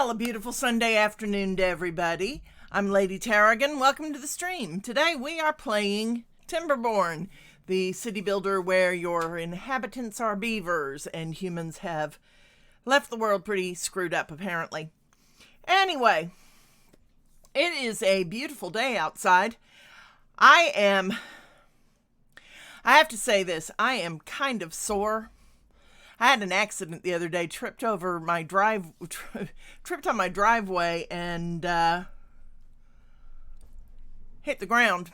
Well, a beautiful Sunday afternoon to everybody. I'm Lady Tarragon. Welcome to the stream. Today we are playing Timberborn, the city builder where your inhabitants are beavers and humans have left the world pretty screwed up, apparently. Anyway, it is a beautiful day outside. I have to say this, I am kind of sore. I had an accident the other day, tripped on my driveway and hit the ground.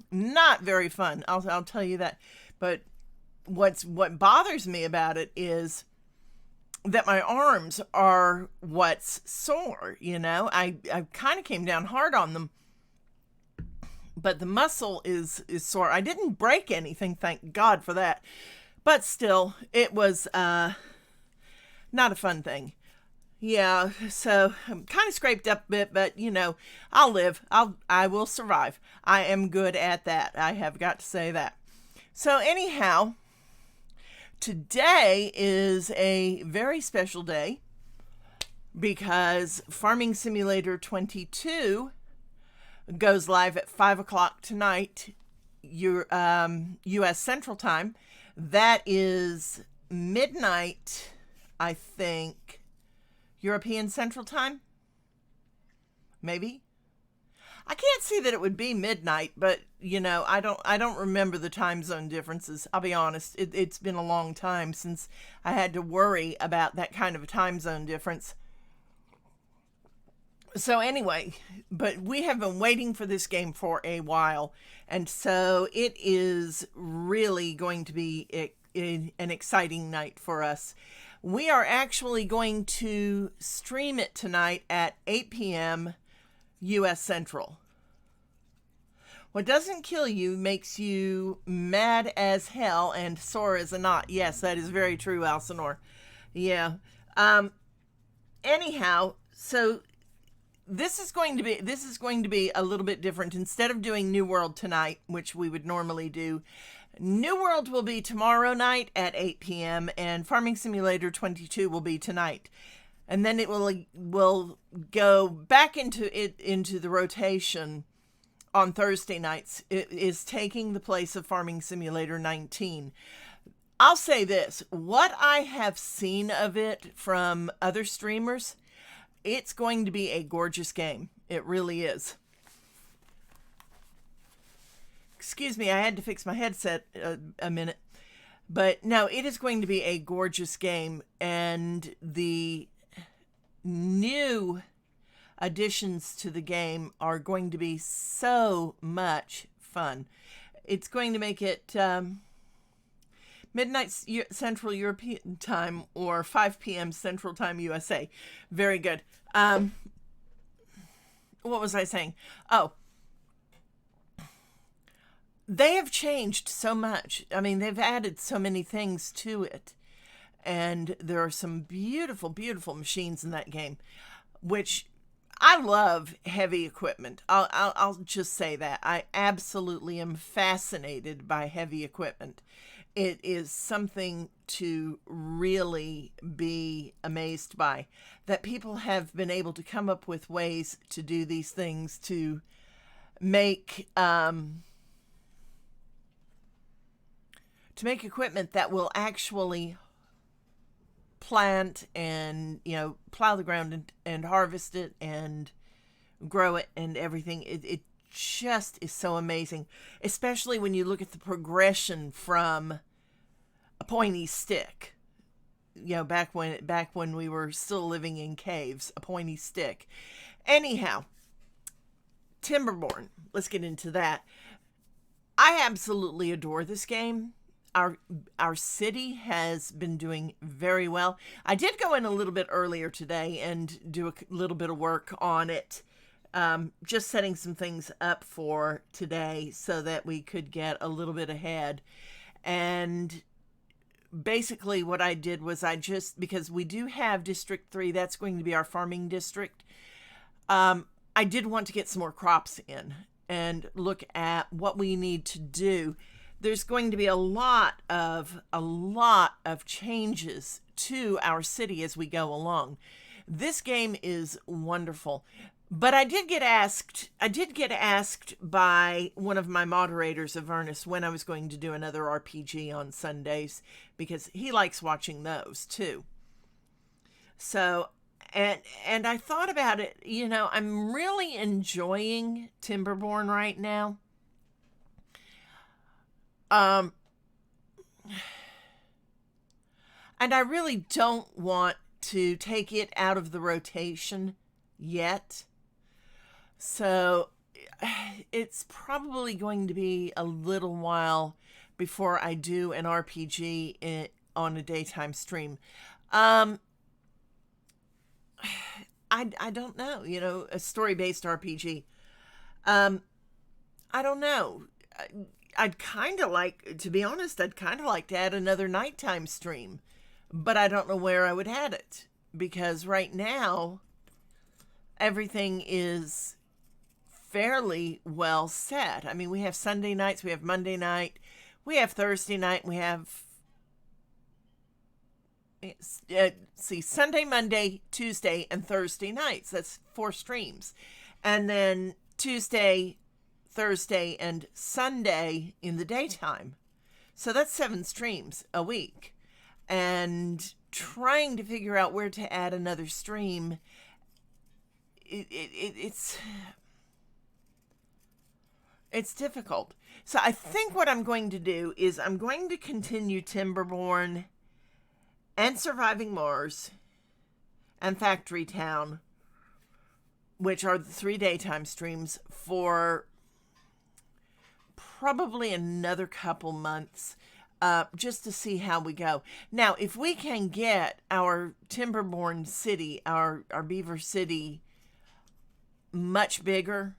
Not very fun, I'll tell you that. But what bothers me about it is that my arms are what's sore, you know. I kind of came down hard on them, but the muscle is sore. I didn't break anything, thank God for that. But still, it was not a fun thing. Yeah, so I'm kind of scraped up a bit, but you know, I'll live. I will survive. I am good at that. I have got to say that. So anyhow, today is a very special day because Farming Simulator 22 goes live at 5 o'clock tonight, your U.S. Central Time. That is midnight, I think, European Central Time? Maybe? I can't see that it would be midnight, but, you know, I don't remember the time zone differences. I'll be honest, it's been a long time since I had to worry about that kind of a time zone difference. So anyway, but we have been waiting for this game for a while, and so it is really going to be an exciting night for us. We are actually going to stream it tonight at 8 p.m. U.S. Central. What doesn't kill you makes you mad as hell and sore as a knot. Yes, that is very true, Alcinor. Yeah. Anyhow, so This is going to be a little bit different. Instead of doing New World tonight, which we would normally do, New World will be tomorrow night at 8 p.m. and Farming Simulator 22 will be tonight. And then it will go back into the rotation on Thursday nights. It is taking the place of Farming Simulator 19. I'll say this, what I have seen of it from other streamers, it's going to be a gorgeous game. It really is. Excuse me, I had to fix my headset a minute. But no, it is going to be a gorgeous game. And the new additions to the game are going to be so much fun. It's going to make it midnight Central European Time or 5 p.m. Central Time USA. Very good. What was I saying? Oh, they have changed so much. I mean, they've added so many things to it. And there are some beautiful, beautiful machines in that game, which I love heavy equipment. I'll just say that. I absolutely am fascinated by heavy equipment. It is something to really be amazed by, that people have been able to come up with ways to do these things, to make equipment that will actually plant and, you know, plow the ground and harvest it and grow it and everything. It just is so amazing, especially when you look at the progression from a pointy stick, you know, back when we were still living in caves, a pointy stick. Anyhow, Timberborn, let's get into that. I absolutely adore this game. Our city has been doing very well. I did go in a little bit earlier today and do a little bit of work on it. Just setting some things up for today so that we could get a little bit ahead. And basically what I did was because we do have District 3, that's going to be our farming district. I did want to get some more crops in and look at what we need to do. There's going to be a lot of changes to our city as we go along. This game is wonderful. But I did get asked by one of my moderators of Ernest when I was going to do another RPG on Sundays, because he likes watching those too. So, and I thought about it, I'm really enjoying Timberborn right now. And I really don't want to take it out of the rotation yet. So it's probably going to be a little while before I do an RPG on a daytime stream. I don't know, a story-based RPG. I don't know. I'd kind of like, to be honest, I'd kind of like to add another nighttime stream, but I don't know where I would add it, because right now everything is fairly well set. I mean, we have Sunday nights, we have Monday night, we have Thursday night, we have Sunday, Monday, Tuesday, and Thursday nights. That's 4 streams. And then Tuesday, Thursday, and Sunday in the daytime. So that's 7 streams a week. And trying to figure out where to add another stream, it's difficult. So I think what I'm going to do is I'm going to continue Timberborn and Surviving Mars and Factory Town, which are the 3 daytime streams, for probably another couple months, just to see how we go. Now, if we can get our Timberborn city, our Beaver city, much bigger,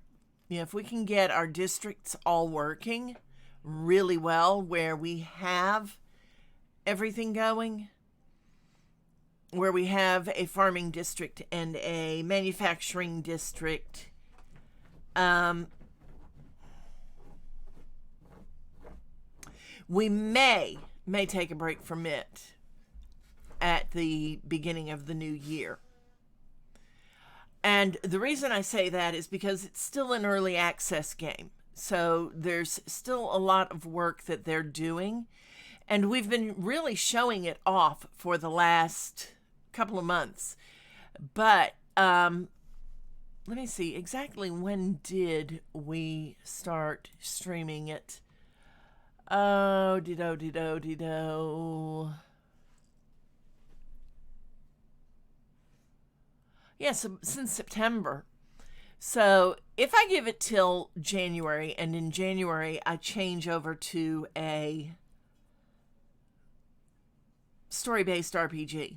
if we can get our districts all working really well, where we have everything going, where we have a farming district and a manufacturing district, we may take a break from it at the beginning of the new year. And the reason I say that is because it's still an early access game. So there's still a lot of work that they're doing. And we've been really showing it off for the last couple of months. But let me see, exactly when did we start streaming it? Oh, dido. Yeah, so since September. So if I give it till January, and in January I change over to a story-based RPG,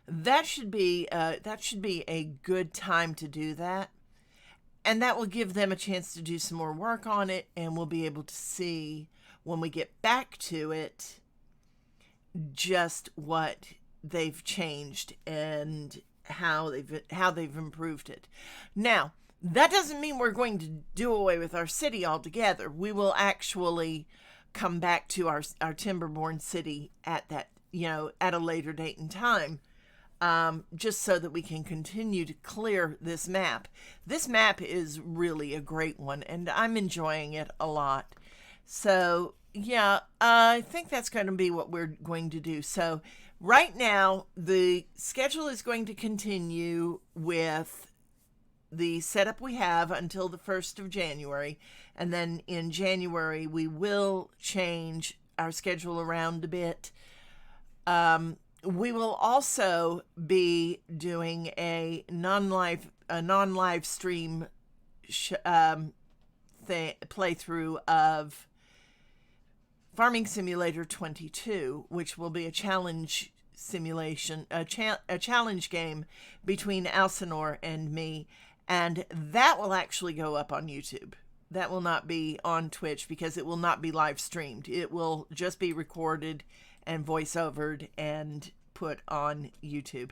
that should be a good time to do that. And that will give them a chance to do some more work on it, and we'll be able to see when we get back to it just what they've changed and how they've improved it. Now, that doesn't mean we're going to do away with our city altogether. We will actually come back to our Timberborn city at that, at a later date and time. Just so that we can continue to clear this map. This map is really a great one, and I'm enjoying it a lot. So, yeah, I think that's going to be what we're going to do. So, right now, the schedule is going to continue with the setup we have until the 1st of January. And then in January, we will change our schedule around a bit. We will also be doing a non-live stream playthrough of Farming Simulator 22, which will be a challenge simulation, a challenge game between Alcinor and me, and that will actually go up on YouTube. That will not be on Twitch because it will not be live streamed. It will just be recorded and voice-overed and put on YouTube.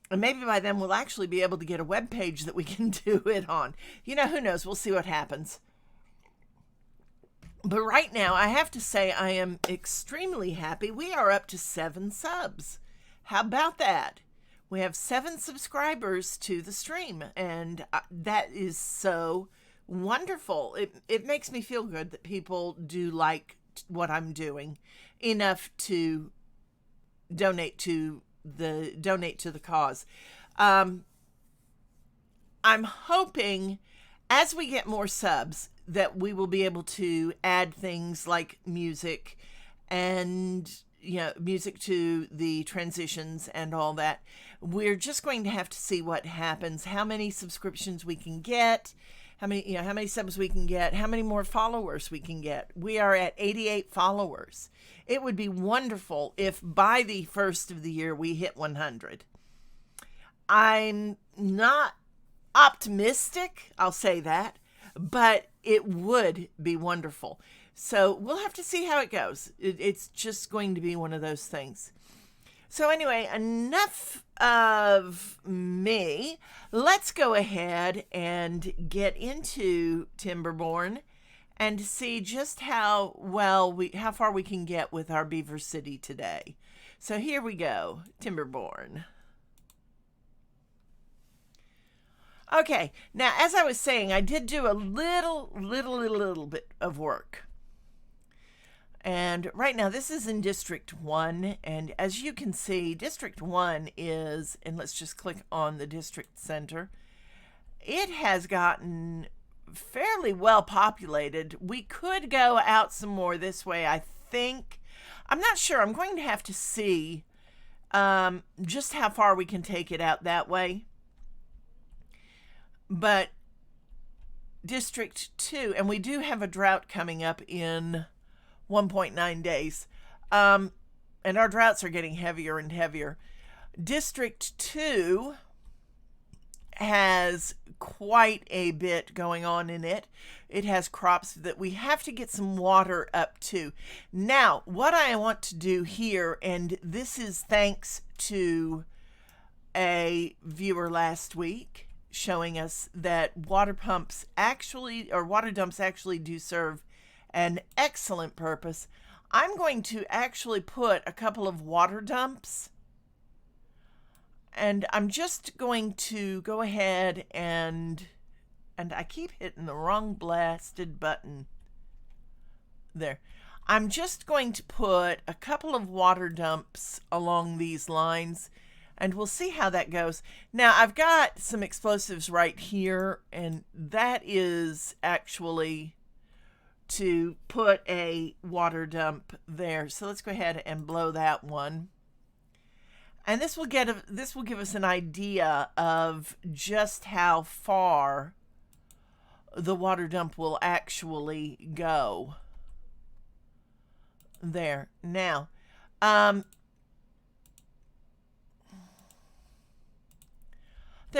And maybe by then we'll actually be able to get a web page that we can do it on. Who knows? We'll see what happens. But right now, I have to say I am extremely happy. We are up to 7 subs. How about that? We have 7 subscribers to the stream, and that is so wonderful. It makes me feel good that people do like what I'm doing enough to donate to the cause. I'm hoping as we get more subs that we will be able to add things like music and music to the transitions and all that. We're just going to have to see what happens, how many subscriptions we can get, how many subs we can get, how many more followers we can get. We are at 88 followers. It would be wonderful if by the first of the year we hit 100. I'm not optimistic, I'll say that, but it would be wonderful. So we'll have to see how it goes. It's just going to be one of those things. So anyway, enough of me. Let's go ahead and get into Timberborn and see just how far we can get with our Beaver City today. So here we go, Timberborn. Okay, now as I was saying, I did do a little bit of work. And right now this is in District 1, and as you can see, District 1 is, and let's just click on the district center, it has gotten fairly well populated. We could go out some more this way, I think. I'm not sure. I'm going to have to see just how far we can take it out that way. But District 2, and we do have a drought coming up in 1.9 days. And our droughts are getting heavier and heavier. District 2 has quite a bit going on in it. It has crops that we have to get some water up to. Now, what I want to do here, and this is thanks to a viewer last week showing us that water dumps actually do serve an excellent purpose. I'm going to actually put a couple of water dumps, and I'm just going to go ahead and I keep hitting the wrong blasted button there. I'm just going to put a couple of water dumps along these lines, and we'll see how that goes. Now, I've got some explosives right here, and that is actually to put a water dump there. So let's go ahead and blow that one. And this will give us an idea of just how far the water dump will actually go. There. Now, there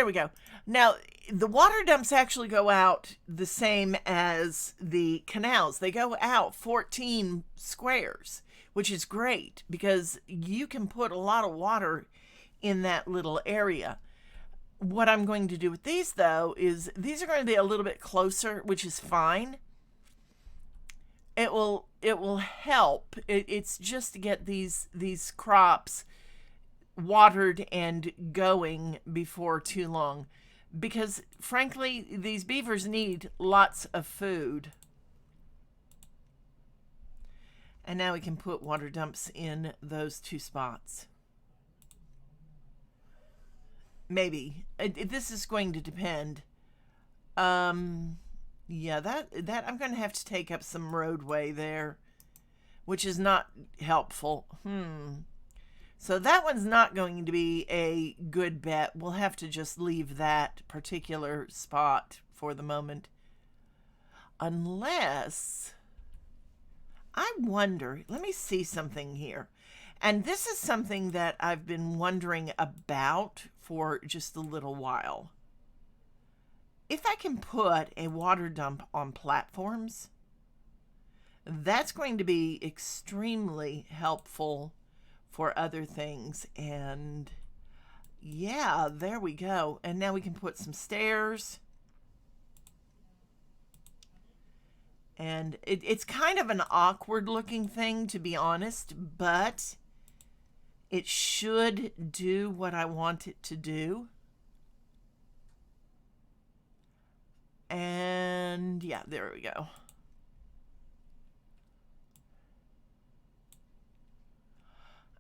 we go. Now, the water dumps actually go out the same as the canals. They go out 14 squares, which is great because you can put a lot of water in that little area. What I'm going to do with these, though, is these are going to be a little bit closer, which is fine. It will help. It's just to get these crops watered and going before too long, because frankly these beavers need lots of food. And now we can put water dumps in those 2 spots. Maybe this is going to depend. Yeah, that I'm going to have to take up some roadway there, which is not helpful. So that one's not going to be a good bet. We'll have to just leave that particular spot for the moment. Unless, I wonder, let me see something here. And this is something that I've been wondering about for just a little while. If I can put a water dump on platforms, that's going to be extremely helpful for other things. And yeah, there we go. And now we can put some stairs. And it's kind of an awkward looking thing, to be honest, but It should do what I want it to do. And yeah, there we go.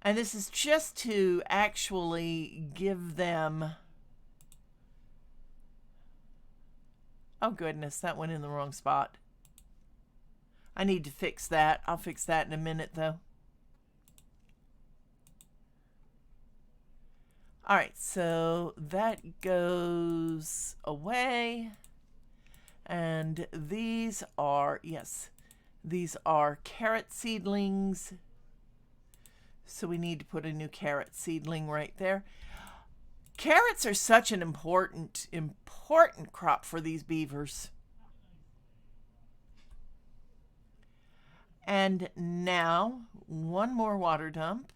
And this is just to actually give them... Oh goodness, that went in the wrong spot. I need to fix that. I'll fix that in a minute though. All right, so that goes away. And these are, yes, these are carrot seedlings. So we need to put a new carrot seedling right there. Carrots are such an important crop for these beavers. And now, one more water dump.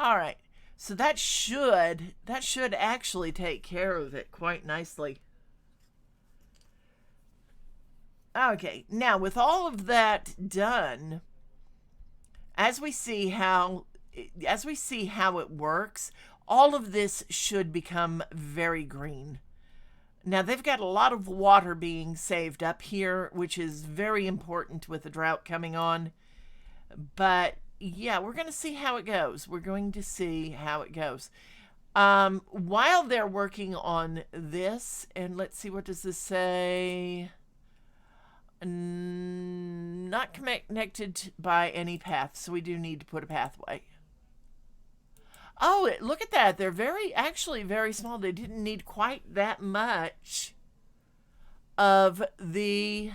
All right, so that should actually take care of it quite nicely. Okay, now with all of that done, as we see how it works, all of this should become very green. Now they've got a lot of water being saved up here, which is very important with the drought coming on. But yeah, we're going to see how it goes. We're going to see how it goes. While they're working on this, and let's see, what does this say? Not connected by any path, so we do need to put a pathway. Oh, look at that. They're actually very small. They didn't need quite that much of the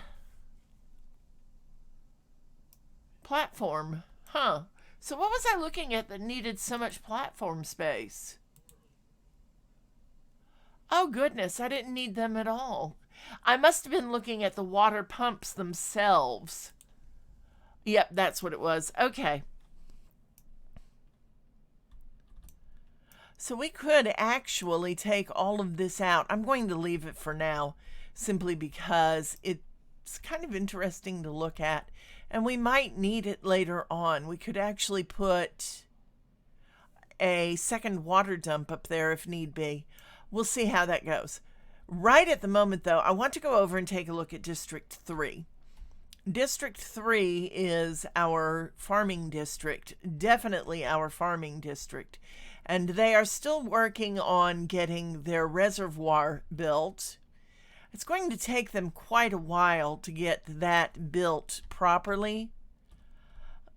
platform. Huh. So what was I looking at that needed so much platform space? Oh, goodness. I didn't need them at all. I must have been looking at the water pumps themselves. Yep, that's what it was. Okay. So we could actually take all of this out. I'm going to leave it for now, simply because it's kind of interesting to look at, and we might need it later on. We could actually put a second water dump up there if need be. We'll see how that goes. Right at the moment, though, I want to go over and take a look at District 3. District 3 is our farming district, definitely our farming district. And they are still working on getting their reservoir built. It's going to take them quite a while to get that built properly.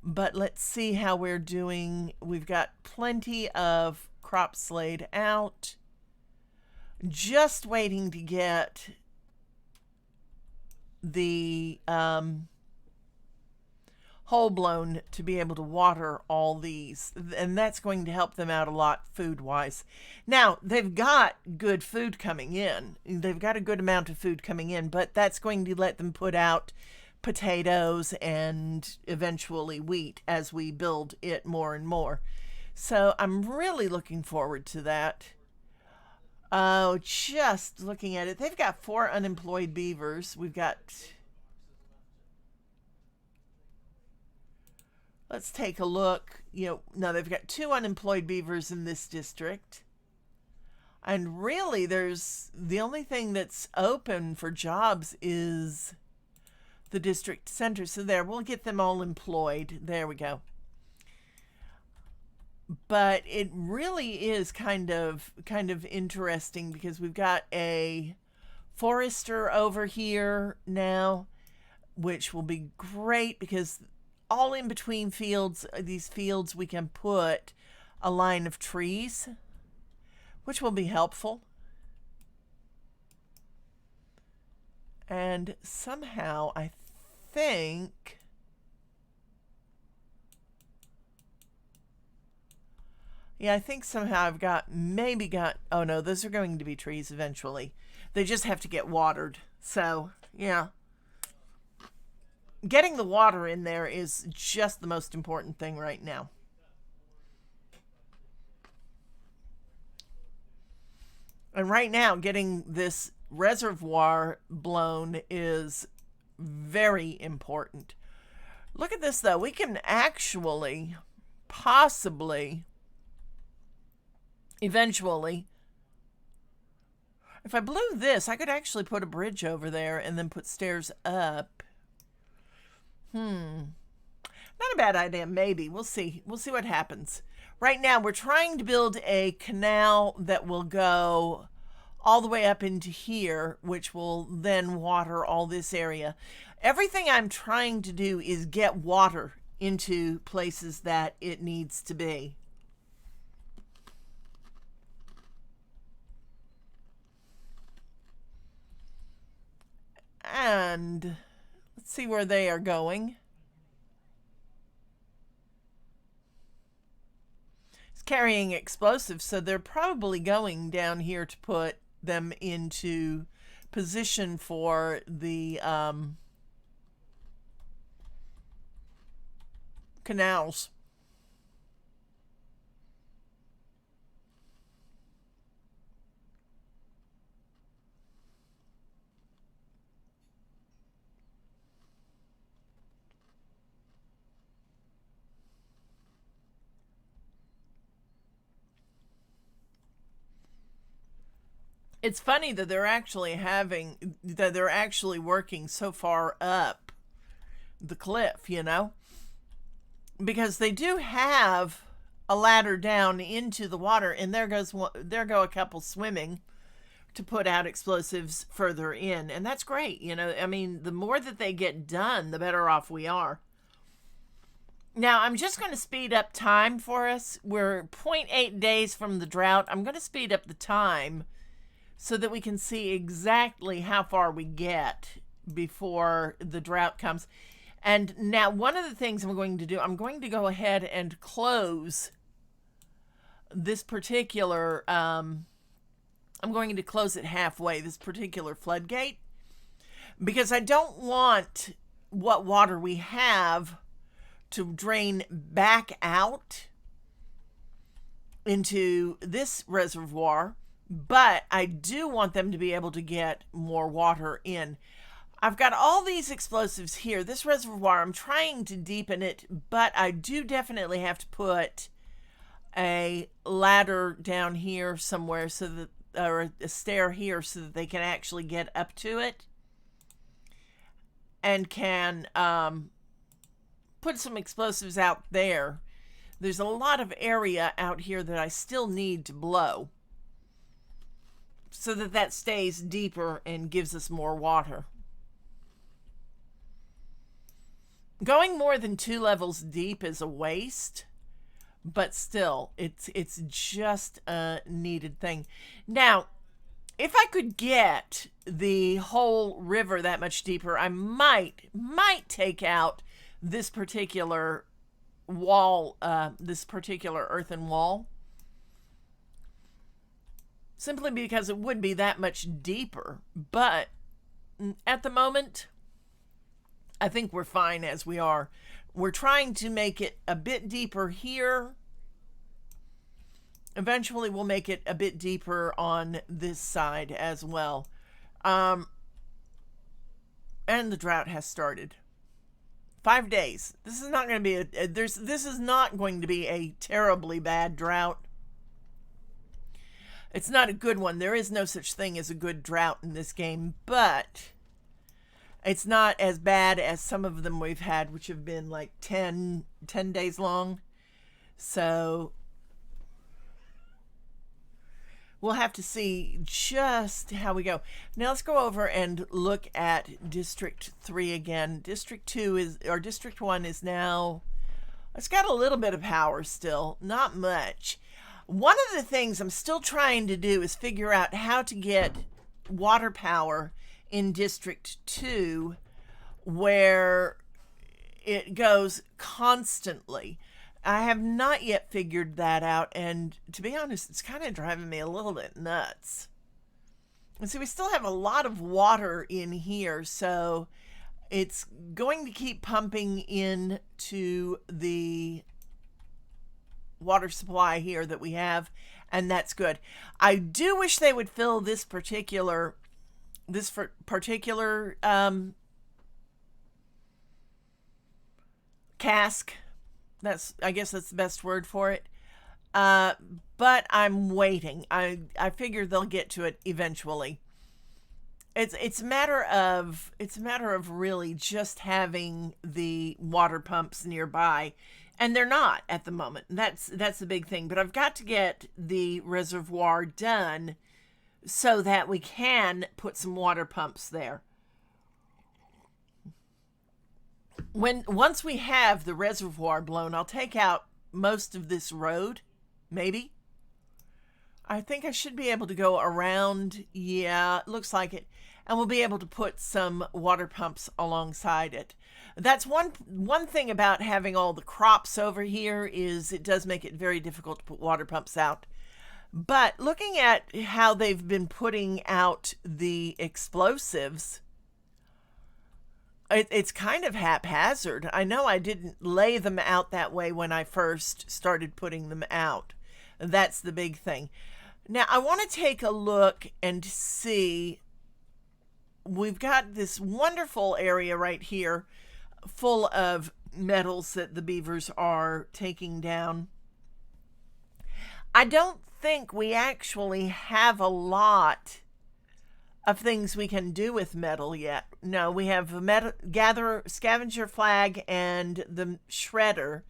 But let's see how we're doing. We've got plenty of crops laid out. Just waiting to get the hole blown to be able to water all these, and that's going to help them out a lot food-wise. Now, they've got good food coming in. They've got a good amount of food coming in, but that's going to let them put out potatoes and eventually wheat as we build it more and more. So I'm really looking forward to that. Oh, just looking at it, they've got 4 unemployed beavers. We've got... Let's take a look. No, they've got 2 unemployed beavers in this district. And really, the only thing that's open for jobs is the district center. So there, we'll get them all employed. There we go. But it really is kind of interesting because we've got a forester over here now, which will be great because all in between these fields, we can put a line of trees, which will be helpful. And somehow I think somehow I've maybe got, oh no, those are going to be trees eventually. They just have to get watered. So, yeah. Getting the water in there is just the most important thing right now. And right now, getting this reservoir blown is very important. Look at this, though. We can actually, possibly, eventually, if I blew this, I could actually put a bridge over there and then put stairs up. Not a bad idea, maybe. We'll see. We'll see what happens. Right now, we're trying to build a canal that will go all the way up into here, which will then water all this area. Everything I'm trying to do is get water into places that it needs to be. And let's see where they are going. It's carrying explosives, so they're probably going down here to put them into position for the canals. It's funny that they're actually working so far up the cliff, you know, because they do have a ladder down into the water, and there go a couple swimming to put out explosives further in, and that's great. You know, I mean, the more that they get done, the better off we are. Now, I'm just going to speed up time for us. We're 0.8 days from the drought. I'm going to speed up the time so that we can see exactly how far we get before the drought comes. And now, one of the things I'm going to do, I'm going to go ahead and close this particular, I'm going to close it halfway, this particular floodgate, because I don't want what water we have to drain back out into this reservoir, but I do want them to be able to get more water in. I've got all these explosives here. This reservoir, I'm trying to deepen it, but I do definitely have to put a ladder down here somewhere, so that, or a stair here, so that they can actually get up to it and can put some explosives out there. There's a lot of area out here that I still need to blow so that that stays deeper and gives us more water. Going more than 2 levels deep is a waste, but still, it's just a needed thing. Now, if I could get the whole river that much deeper, I might take out this particular wall, this particular earthen wall, simply because it would be that much deeper. But at the moment, I think we're fine as we are. We're trying to make it a bit deeper here. Eventually, we'll make it a bit deeper on this side as well. And the drought has started. 5 days. This is not going to be this is not going to be a terribly bad drought. It's not a good one. There is no such thing as a good drought in this game, but it's not as bad as some of them we've had, which have been like 10 days long. So we'll have to see just how we go. Now let's go over and look at District 3 again. District 1 is now, it's got a little bit of power still, not much. One of the things I'm still trying to do is figure out how to get water power in District 2 where it goes constantly. I have not yet figured that out, and to be honest, it's kind of driving me a little bit nuts. And so we still have a lot of water in here, so it's going to keep pumping into the water supply here that we have, and that's good. I do wish they would fill this particular this for particular cask. I guess that's the best word for it. Uh, but I'm waiting. I figure they'll get to it eventually. It's a matter of really just having the water pumps nearby, and they're not at the moment. That's the big thing. But I've got to get the reservoir done so that we can put some water pumps there. Once we have the reservoir blown, I'll take out most of this road, maybe. I think I should be able to go around. Yeah, it looks like it. And we'll be able to put some water pumps alongside it. That's one thing about having all the crops over here is it does make it very difficult to put water pumps out. But looking at how they've been putting out the explosives, it's kind of haphazard. I know I didn't lay them out that way when I first started putting them out. That's the big thing. Now, I want to take a look and see. We've got this wonderful area right here full of metals that the beavers are taking down. I don't think we actually have a lot of things we can do with metal yet. No, we have a scavenger flag and the shredder.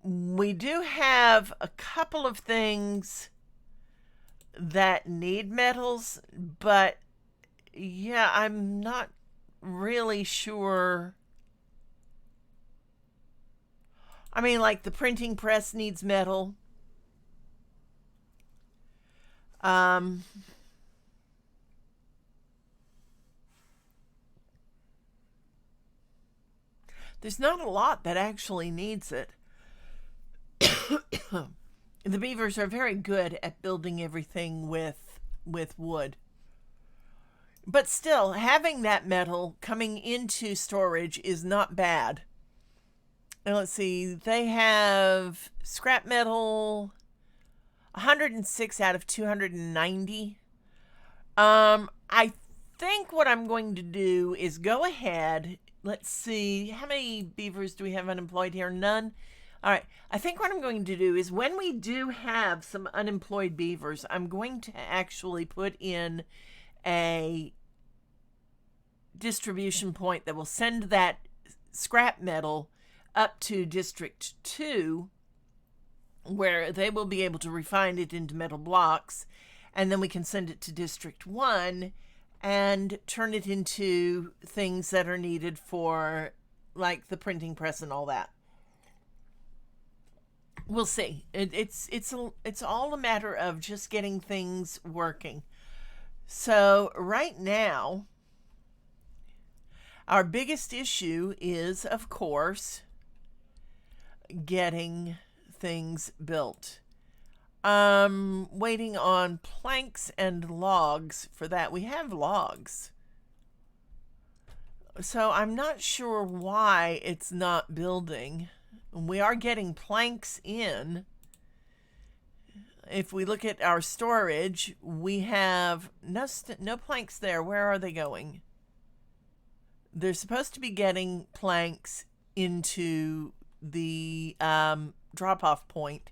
We do have a couple of things that need metals, but yeah, I'm not really sure. I mean, like the printing press needs metal. There's not a lot that actually needs it. The beavers are very good at building everything with wood. But still, having that metal coming into storage is not bad. And let's see, they have scrap metal 106 out of 290. I think what I'm going to do is go ahead. Let's see, how many beavers do we have unemployed here? None. All right, I think what I'm going to do is when we do have some unemployed beavers, I'm going to actually put in a distribution point that will send that scrap metal up to District 2, where they will be able to refine it into metal blocks, and then we can send it to District 1 and turn it into things that are needed for, like, the printing press and all that. We'll see. It's all a matter of just getting things working. So right now, our biggest issue is, of course, getting things built. Waiting on planks and logs for that. We have logs. So I'm not sure why it's not building. We are getting planks in. If we look at our storage, we have no planks there. Where are they going? They're supposed to be getting planks into the drop-off point.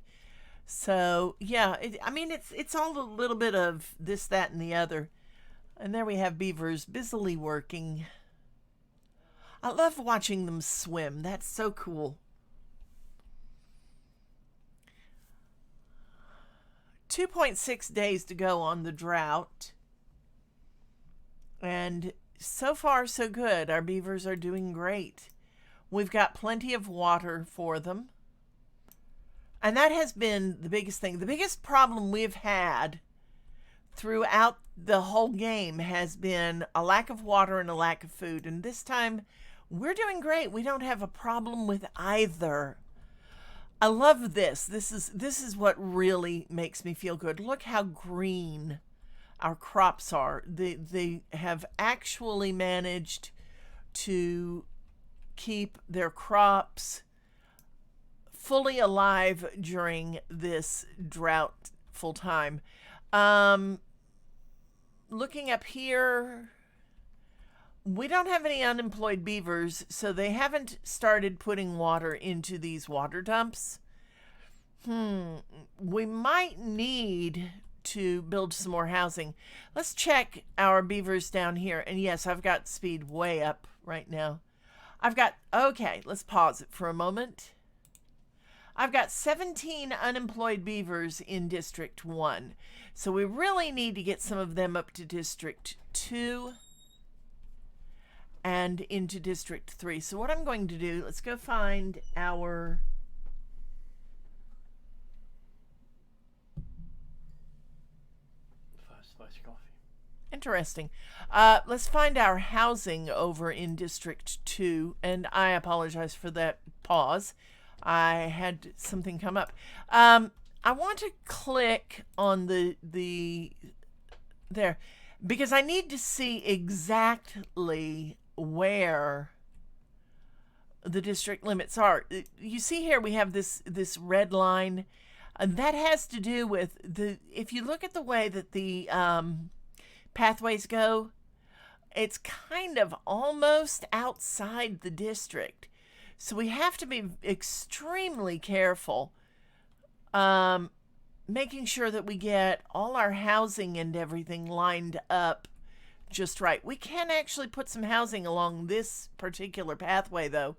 So yeah, it's all a little bit of this, that, and the other. And there we have beavers busily working. I love watching them swim. That's so cool. 2.6 days to go on the drought. And so far, so good. Our beavers are doing great. We've got plenty of water for them. And that has been the biggest thing. The biggest problem we've had throughout the whole game has been a lack of water and a lack of food. And this time, we're doing great. We don't have a problem with either. I love this. This is what really makes me feel good. Look how green our crops are. They have actually managed to keep their crops fully alive during this drought full time. looking up here, we don't have any unemployed beavers, so they haven't started putting water into these water dumps. We might need to build some more housing. Let's check our beavers down here. And yes, I've got speed way up right now. Okay, let's pause it for a moment. I've got 17 unemployed beavers in District 1. So we really need to get some of them up to District 2 and into District 3. So what I'm going to do, let's go find our... Spicy coffee. Interesting. Let's find our housing over in District 2. And I apologize for that pause. I had something come up. I want to click on the there because I need to see exactly where the district limits are. You see here we have this red line. That has to do with if you look at the way that the pathways go, it's kind of almost outside the district. So we have to be extremely careful, making sure that we get all our housing and everything lined up just right. We can actually put some housing along this particular pathway, though.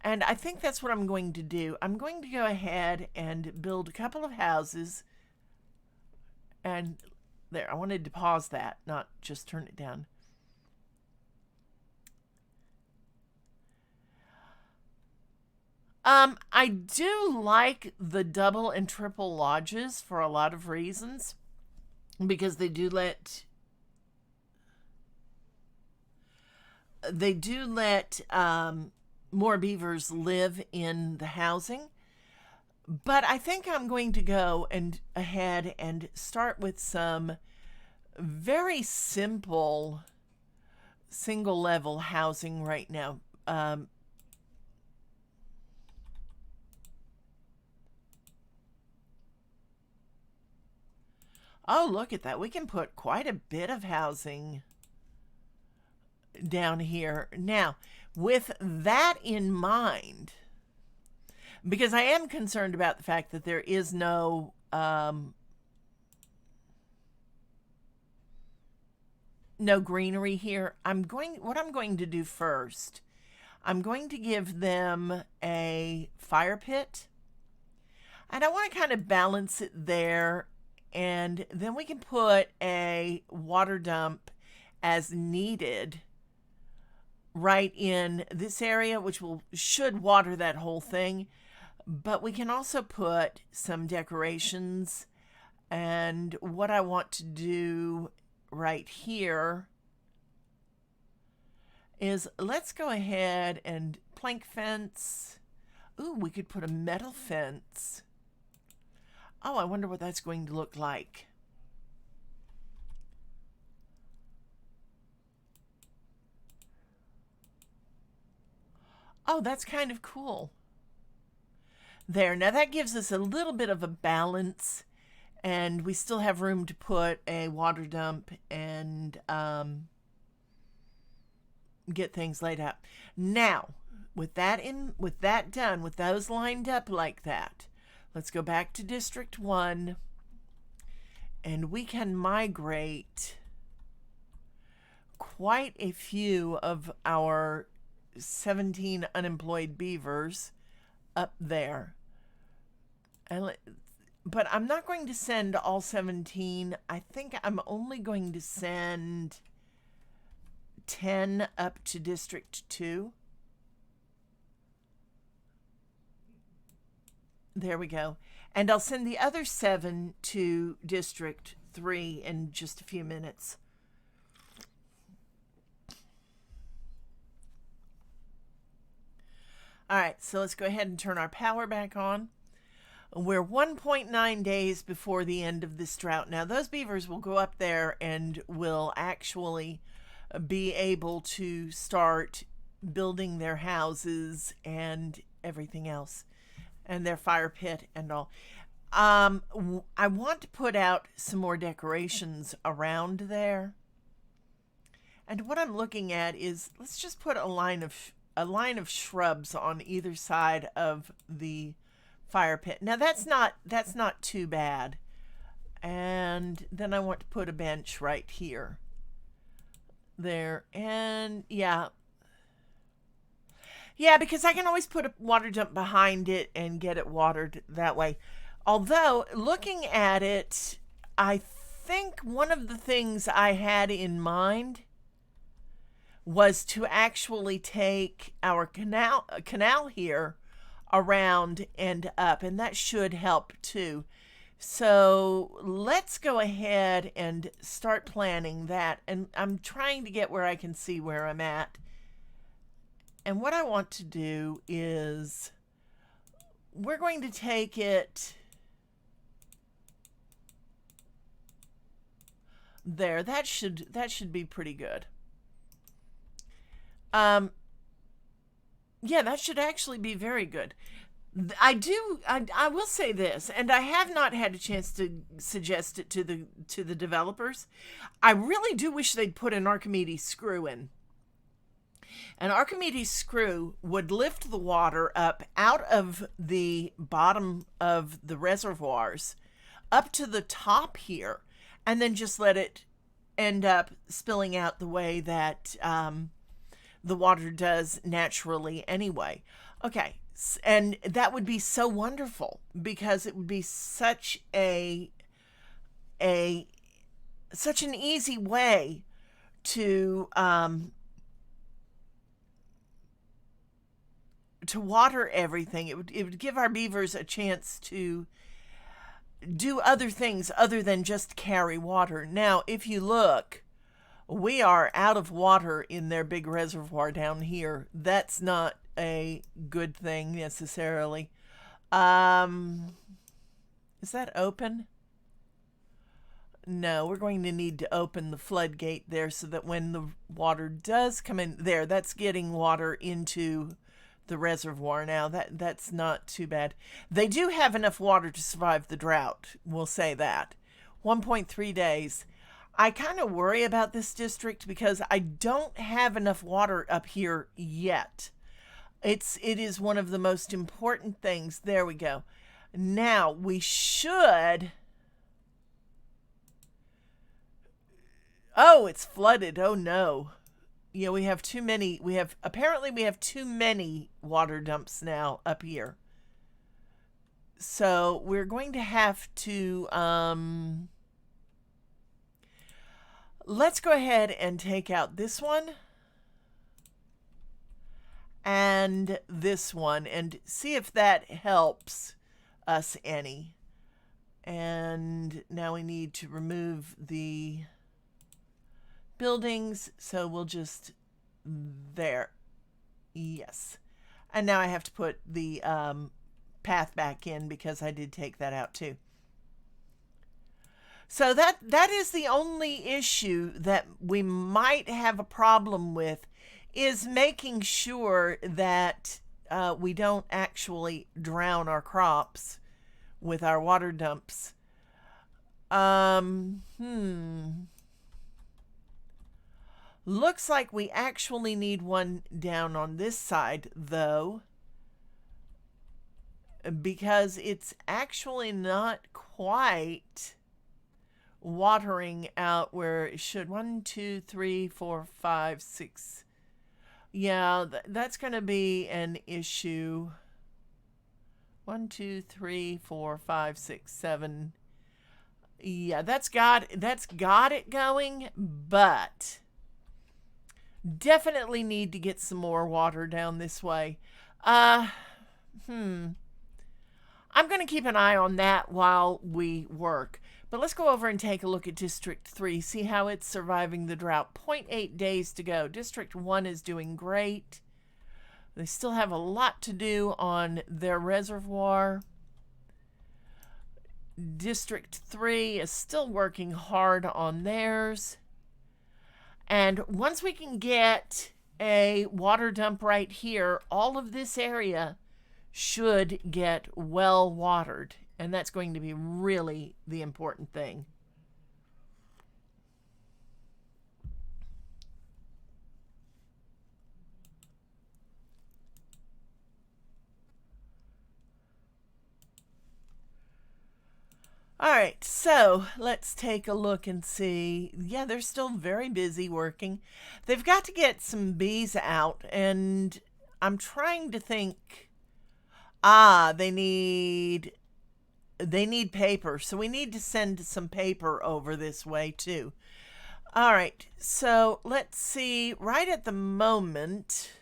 And I think that's what I'm going to do. I'm going to go ahead and build a couple of houses. And there, I wanted to pause that, not just turn it down. I do like the double and triple lodges for a lot of reasons, because they do let more beavers live in the housing. But I think I'm going to go ahead and start with some very simple single level housing right now. Oh, look at that. We can put quite a bit of housing down here. Now, with that in mind, because I am concerned about the fact that there is no greenery here, what I'm going to do first, I'm going to give them a fire pit. And I want to kind of balance it there. And then we can put a water dump as needed right in this area, which should water that whole thing. But we can also put some decorations. And what I want to do right here is let's go ahead and plank fence. Ooh, we could put a metal fence. Oh, I wonder what that's going to look like. Oh, that's kind of cool. There, now that gives us a little bit of a balance, and we still have room to put a water dump and get things laid out. Now, with that done, with those lined up like that, let's go back to District 1, and we can migrate quite a few of our 17 unemployed beavers up there. But I'm not going to send all 17. I think I'm only going to send 10 up to District 2. There we go. And I'll send the other 7 to District 3 in just a few minutes. All right, so let's go ahead and turn our power back on. We're 1.9 days before the end of this drought. Now, those beavers will go up there and will actually be able to start building their houses and everything else, and their fire pit and all. I want to put out some more decorations around there. And what I'm looking at is, let's just put a line of shrubs on either side of the fire pit. Now that's not too bad. And then I want to put a bench right here. There. And yeah. Yeah, because I can always put a water dump behind it and get it watered that way. Although, looking at it, I think one of the things I had in mind was to actually take our canal here around and up, and that should help too. So let's go ahead and start planning that. And I'm trying to get where I can see where I'm at. And what I want to do is, we're going to take it there. That should be pretty good. Yeah, that should actually be very good. I will say this, and I have not had a chance to suggest it to the developers. I really do wish they'd put an Archimedes screw in. An Archimedes screw would lift the water up out of the bottom of the reservoirs up to the top here, and then just let it end up spilling out the way that the water does naturally anyway. Okay, and that would be so wonderful, because it would be such such an easy way to water everything. It would give our beavers a chance to do other things other than just carry water. Now, if you look, we are out of water in their big reservoir down here. That's not a good thing necessarily. Is that open? No, we're going to need to open the floodgate there so that when the water does come in there, that's getting water into the reservoir. Now that's not too bad. They do have enough water to survive the drought. We'll say that. 1.3 days. I kind of worry about this district because I don't have enough water up here yet. It is one of the most important things. There we go. Now we should. Oh, it's flooded. Oh no. Yeah, we have too many. Apparently we have too many water dumps now up here. So we're going to have to let's go ahead and take out this one and this one and see if that helps us any. And now we need to remove the buildings, so we'll just there. Yes. And now I have to put the path back in because I did take that out too. So that is the only issue that we might have a problem with, is making sure that we don't actually drown our crops with our water dumps. Looks like we actually need one down on this side, though, because it's actually not quite watering out where it should. 1, 2, 3, 4, 5, 6. Yeah, that's going to be an issue. 1, 2, 3, 4, 5, 6, 7. Yeah, that's got it going, but definitely need to get some more water down this way. I'm going to keep an eye on that while we work. But let's go over and take a look at District 3, see how it's surviving the drought. 0.8 days to go. District 1 is doing great. They still have a lot to do on their reservoir. District 3 is still working hard on theirs. And once we can get a water dump right here, all of this area should get well watered. And that's going to be really the important thing. All right, so let's take a look and see. Yeah, they're still very busy working. They've got to get some bees out, and I'm trying to think. They need paper, so we need to send some paper over this way too. All right, so let's see. Right at the moment,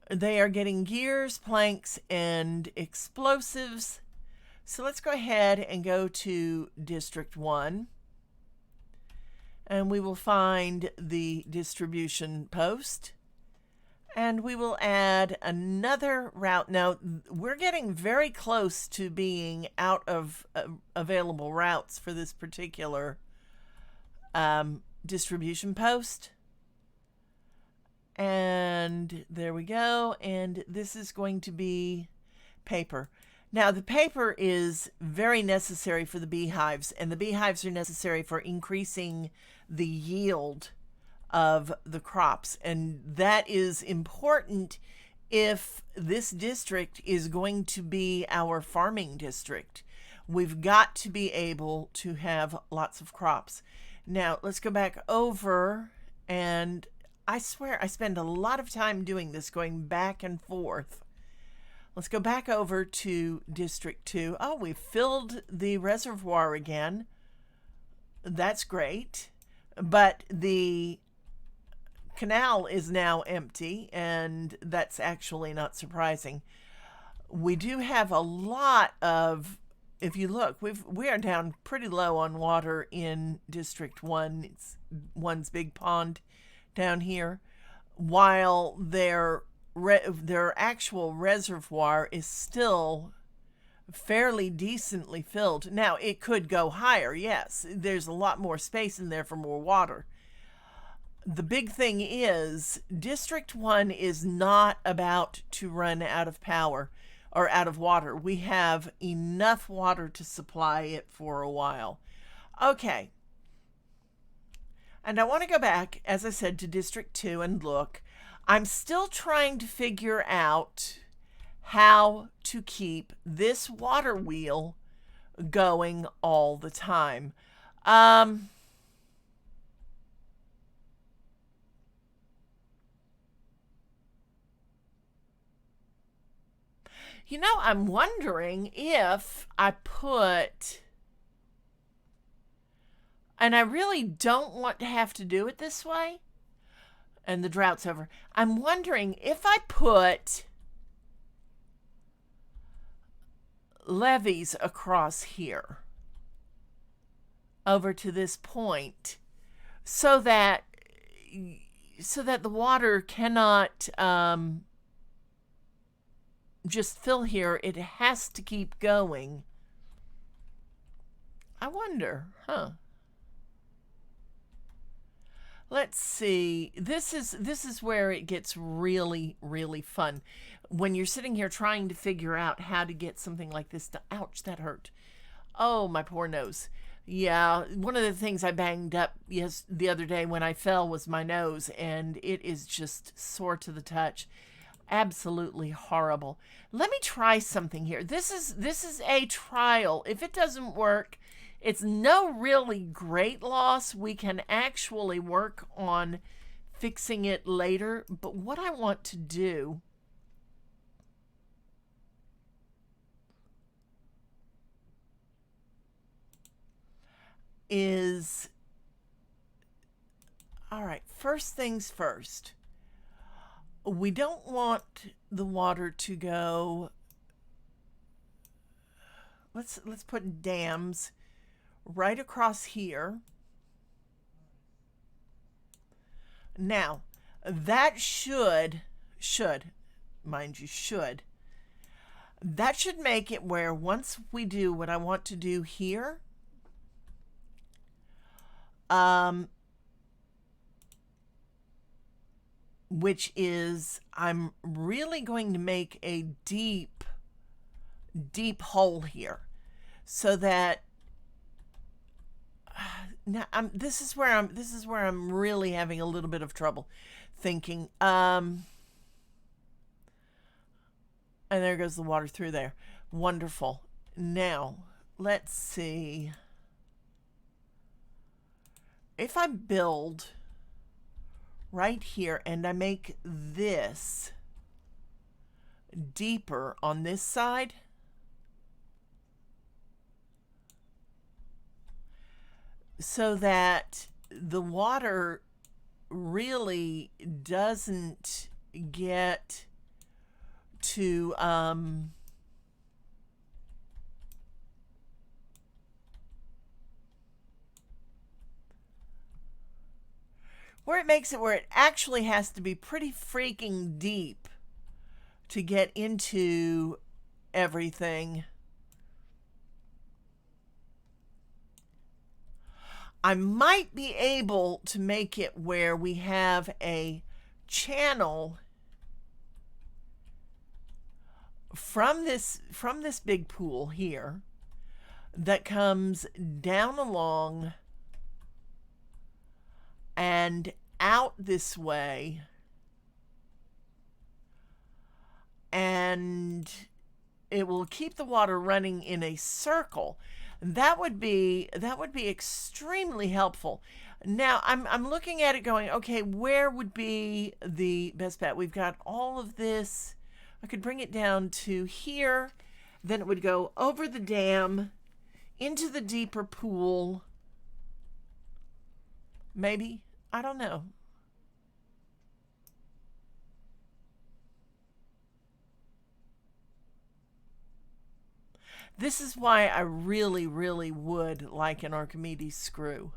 they are getting gears, planks, and explosives. So let's go ahead and go to District 1. And we will find the distribution post. And we will add another route. Now, we're getting very close to being out of available routes for this particular distribution post. And there we go. And this is going to be paper. Now, the paper is very necessary for the beehives, and the beehives are necessary for increasing the yield of the crops. And that is important if this district is going to be our farming district. We've got to be able to have lots of crops. Now, let's go back over, and I swear I spend a lot of time doing this, going back and forth. Let's go back over to District 2. Oh, we filled the reservoir again. That's great. But the canal is now empty, and that's actually not surprising. We do have a lot of, if you look, we are down pretty low on water in District 1. It's one's big pond down here, while their actual reservoir is still fairly decently filled. Now, it could go higher, yes. There's a lot more space in there for more water. The big thing is, District 1 is not about to run out of power or out of water. We have enough water to supply it for a while. Okay. And I want to go back, as I said, to District 2 and look. I'm still trying to figure out how to keep this water wheel going all the time. I'm wondering if I put, and I really don't want to have to do it this way, and the drought's over. I'm wondering if I put levees across here over to this point so that the water cannot just fill here. It has to keep going. I wonder, Let's see. This is where it gets really, really fun. When you're sitting here trying to figure out how to get something like this to, ouch, that hurt. Oh, my poor nose. Yeah, one of the things I banged up the other day when I fell was my nose, and it is just sore to the touch. Absolutely horrible. Let me try something here. This is a trial. If it doesn't work, it's no really great loss. We can actually work on fixing it later. But what I want to do is, all right, first things first. We don't want the water to go, let's put dams right across here. Now, that should, mind you, that should make it where once we do what I want to do here, which is I'm really going to make a deep deep hole here, so that now this is where I'm really having a little bit of trouble thinking. And there goes the water through there. Wonderful. Now let's see if I build right here and I make this deeper on this side. So that the water really doesn't get to where it makes it where it actually has to be pretty freaking deep to get into everything. I might be able to make it where we have a channel from this big pool here that comes down along and out this way, and it will keep the water running in a circle. That would be extremely helpful. Now I'm looking at it going, okay, where would be the best bet? We've got all of this. I could bring it down to here. Then it would go over the dam into the deeper pool. Maybe. I don't know. This is why I really, really would like an Archimedes screw.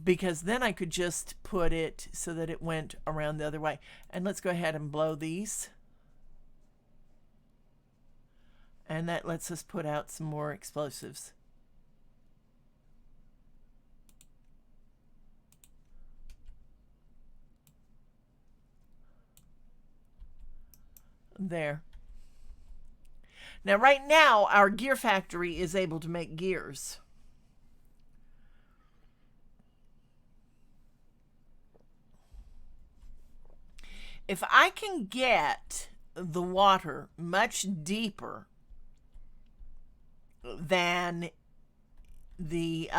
Because then I could just put it so that it went around the other way. And let's go ahead and blow these. And that lets us put out some more explosives. There. Now, right now, our gear factory is able to make gears. If I can get the water much deeper than the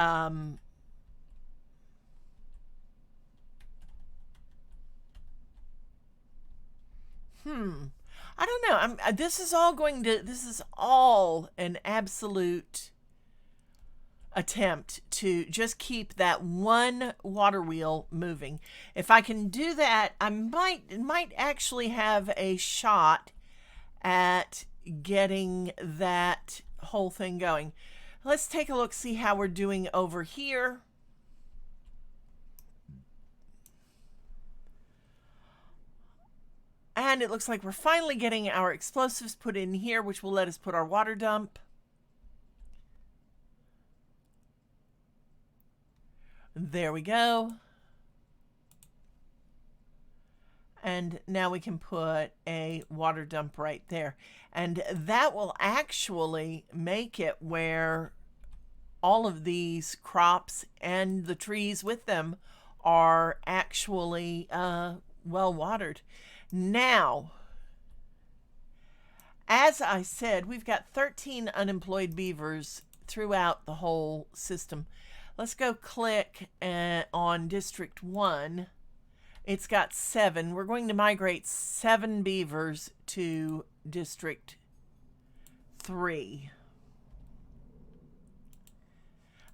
I don't know. This is all an absolute attempt to just keep that one water wheel moving. If I can do that, I might actually have a shot at getting that whole thing going. Let's take a look, see how we're doing over here. And it looks like we're finally getting our explosives put in here, which will let us put our water dump. There we go. And now we can put a water dump right there. And that will actually make it where all of these crops and the trees with them are actually well watered. Now, as I said, we've got 13 unemployed beavers throughout the whole system. Let's go click on District 1. It's got 7. We're going to migrate 7 beavers to District 3.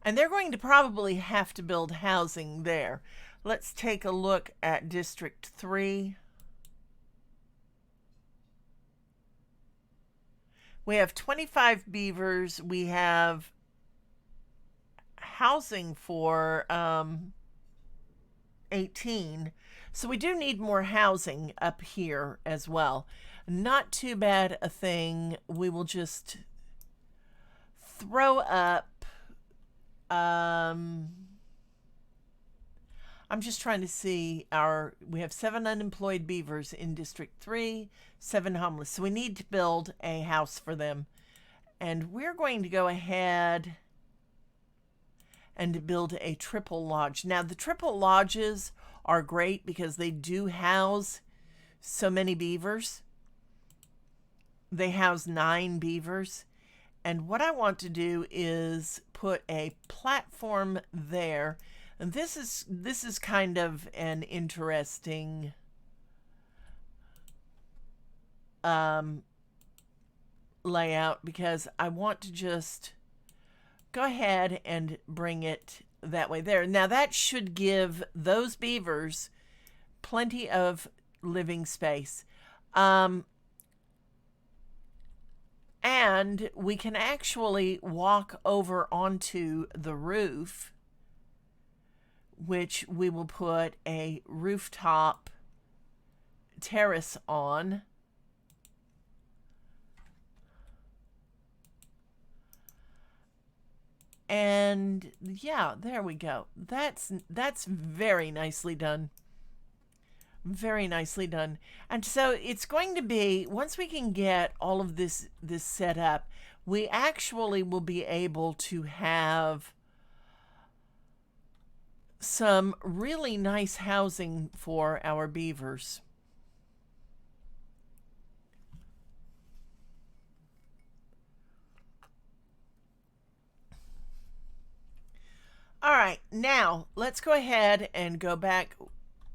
And they're going to probably have to build housing there. Let's take a look at District 3. We have 25 beavers. We have housing for 18. So we do need more housing up here as well. Not too bad a thing. We will just throw up I'm just trying to see we have 7 unemployed beavers in District 3, 7 homeless. So we need to build a house for them. And we're going to go ahead and build a triple lodge. Now, the triple lodges are great because they do house so many beavers. They house 9 beavers. And what I want to do is put a platform there. And this is kind of an interesting layout, because I want to just go ahead and bring it that way there. Now that should give those beavers plenty of living space. And we can actually walk over onto the roof, which we will put a rooftop terrace on. And yeah, there we go. That's very nicely done. Very nicely done. And so it's going to be, once we can get all of this set up, we actually will be able to have some really nice housing for our beavers. All right, now let's go ahead and go back.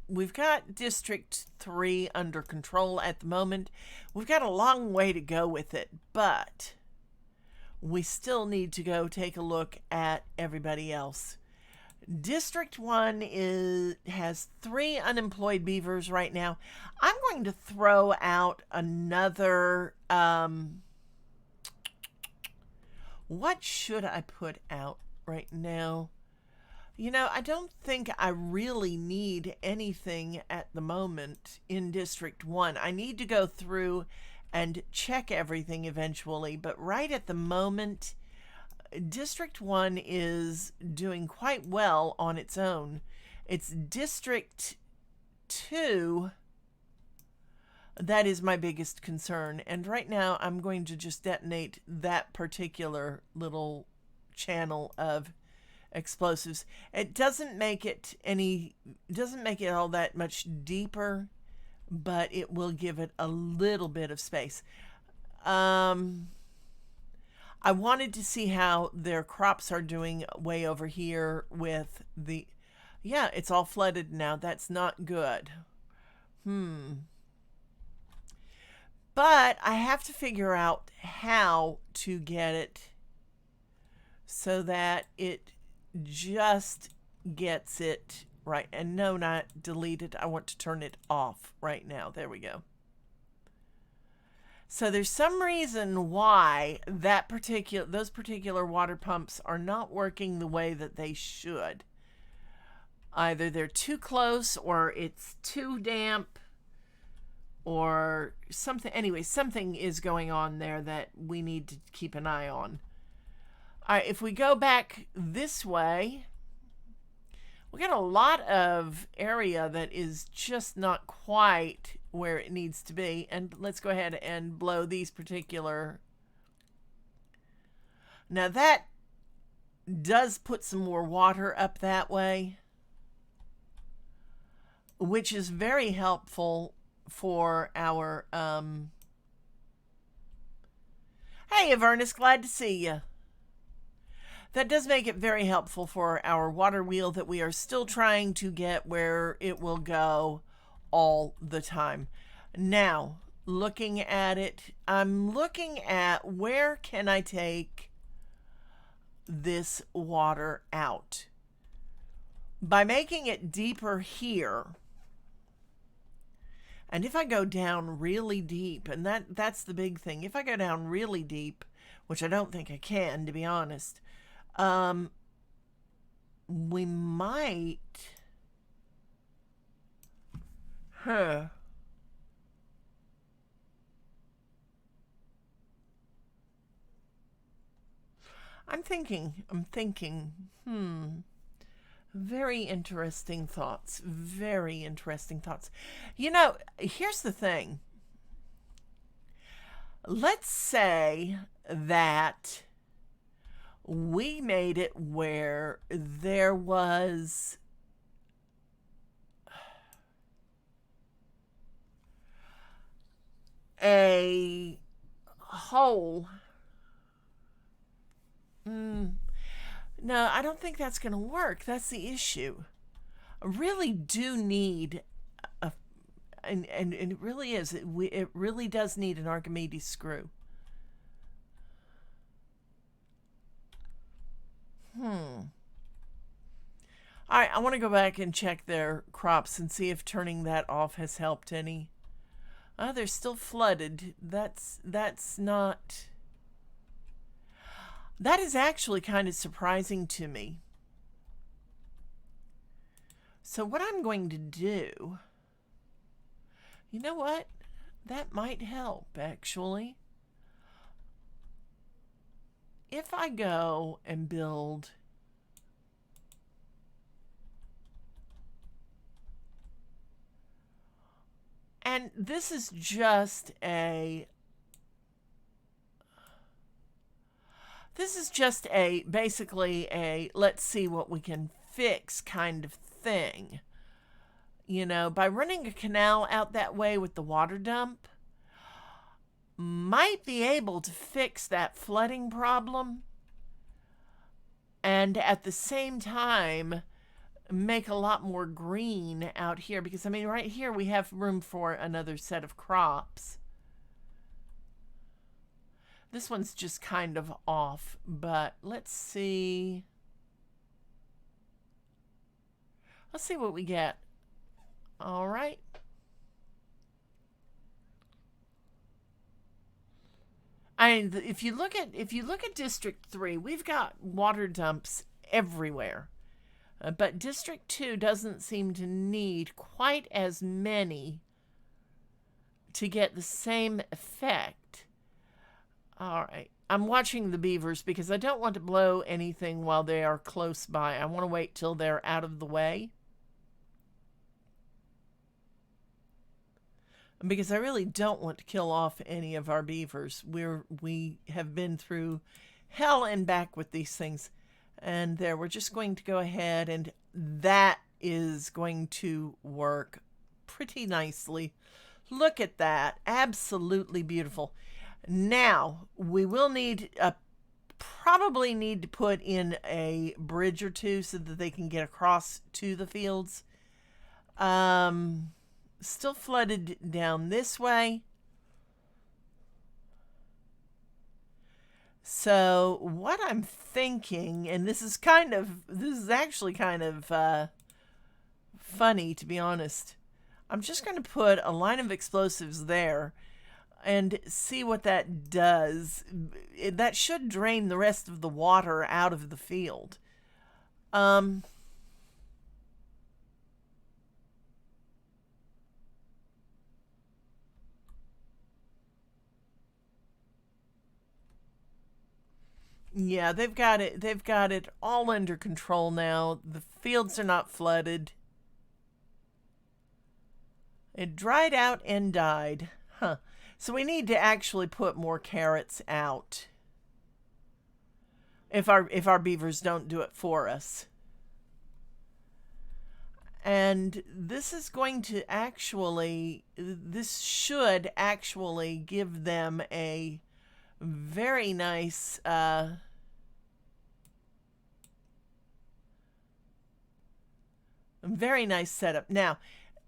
We've got District 3 under control at the moment. We've got a long way to go with it, but we still need to go take a look at everybody else. District 1 has 3 unemployed beavers right now. I'm going to throw out another, what should I put out right now? You know, I don't think I really need anything at the moment in District 1. I need to go through and check everything eventually, but right at the moment, District 1 is doing quite well on its own. It's District 2 that is my biggest concern, and right now I'm going to just detonate that particular little channel of explosives. It doesn't make it all that much deeper, but it will give it a little bit of space. I wanted to see how their crops are doing way over here with the, yeah, it's all flooded now. That's not good. But I have to figure out how to get it so that it just gets it right. And no, not delete it. I want to turn it off right now. There we go. So there's some reason why those particular water pumps are not working the way that they should. Either they're too close, or it's too damp, or something. Anyway, something is going on there that we need to keep an eye on. All right, if we go back this way, we got a lot of area that is just not quite where it needs to be. And let's go ahead and blow these particular. Now that does put some more water up that way, which is very helpful for our, hey, Avernus, glad to see you. That does make it very helpful for our water wheel that we are still trying to get where it will go all the time. Now, looking at it, I'm looking at where can I take this water out. By making it deeper here, and if I go down really deep, and that's the big thing, if I go down really deep, which I don't think I can, to be honest, we might, I'm thinking, Very interesting thoughts. Very interesting thoughts. You know, here's the thing. Let's say that we made it where there was a hole. No, I don't think that's going to work. That's the issue. I really do need a, and it really is. It really does need an Archimedes screw. All right, I want to go back and check their crops and see if turning that off has helped any. Oh, they're still flooded. That's not. That is actually kind of surprising to me. So what I'm going to do, you know what? That might help, actually. If I go and build and this is just a basically a let's see what we can fix kind of thing. You know, by running a canal out that way with the water dump, might be able to fix that flooding problem and at the same time make a lot more green out here, because I mean right here we have room for another set of crops. This one's just kind of off, but let's see what we get. All right. If you look at District 3, we've got water dumps everywhere. But District 2 doesn't seem to need quite as many to get the same effect. All right. I'm watching the beavers because I don't want to blow anything while they are close by. I want to wait till they're out of the way. Because I really don't want to kill off any of our beavers. We have been through hell and back with these things. And there, we're just going to go ahead, and that is going to work pretty nicely. Look at that. Absolutely beautiful. Now, we will probably need to put in a bridge or two so that they can get across to the fields. Still flooded down this way. So what I'm thinking, and this is actually kind of funny, to be honest. I'm just going to put a line of explosives there and see what that does. That should drain the rest of the water out of the field. Yeah, they've got it all under control now. The fields are not flooded. It dried out and died. Huh. So we need to actually put more carrots out. If our beavers don't do it for us. And this should actually give them a very nice setup. Now,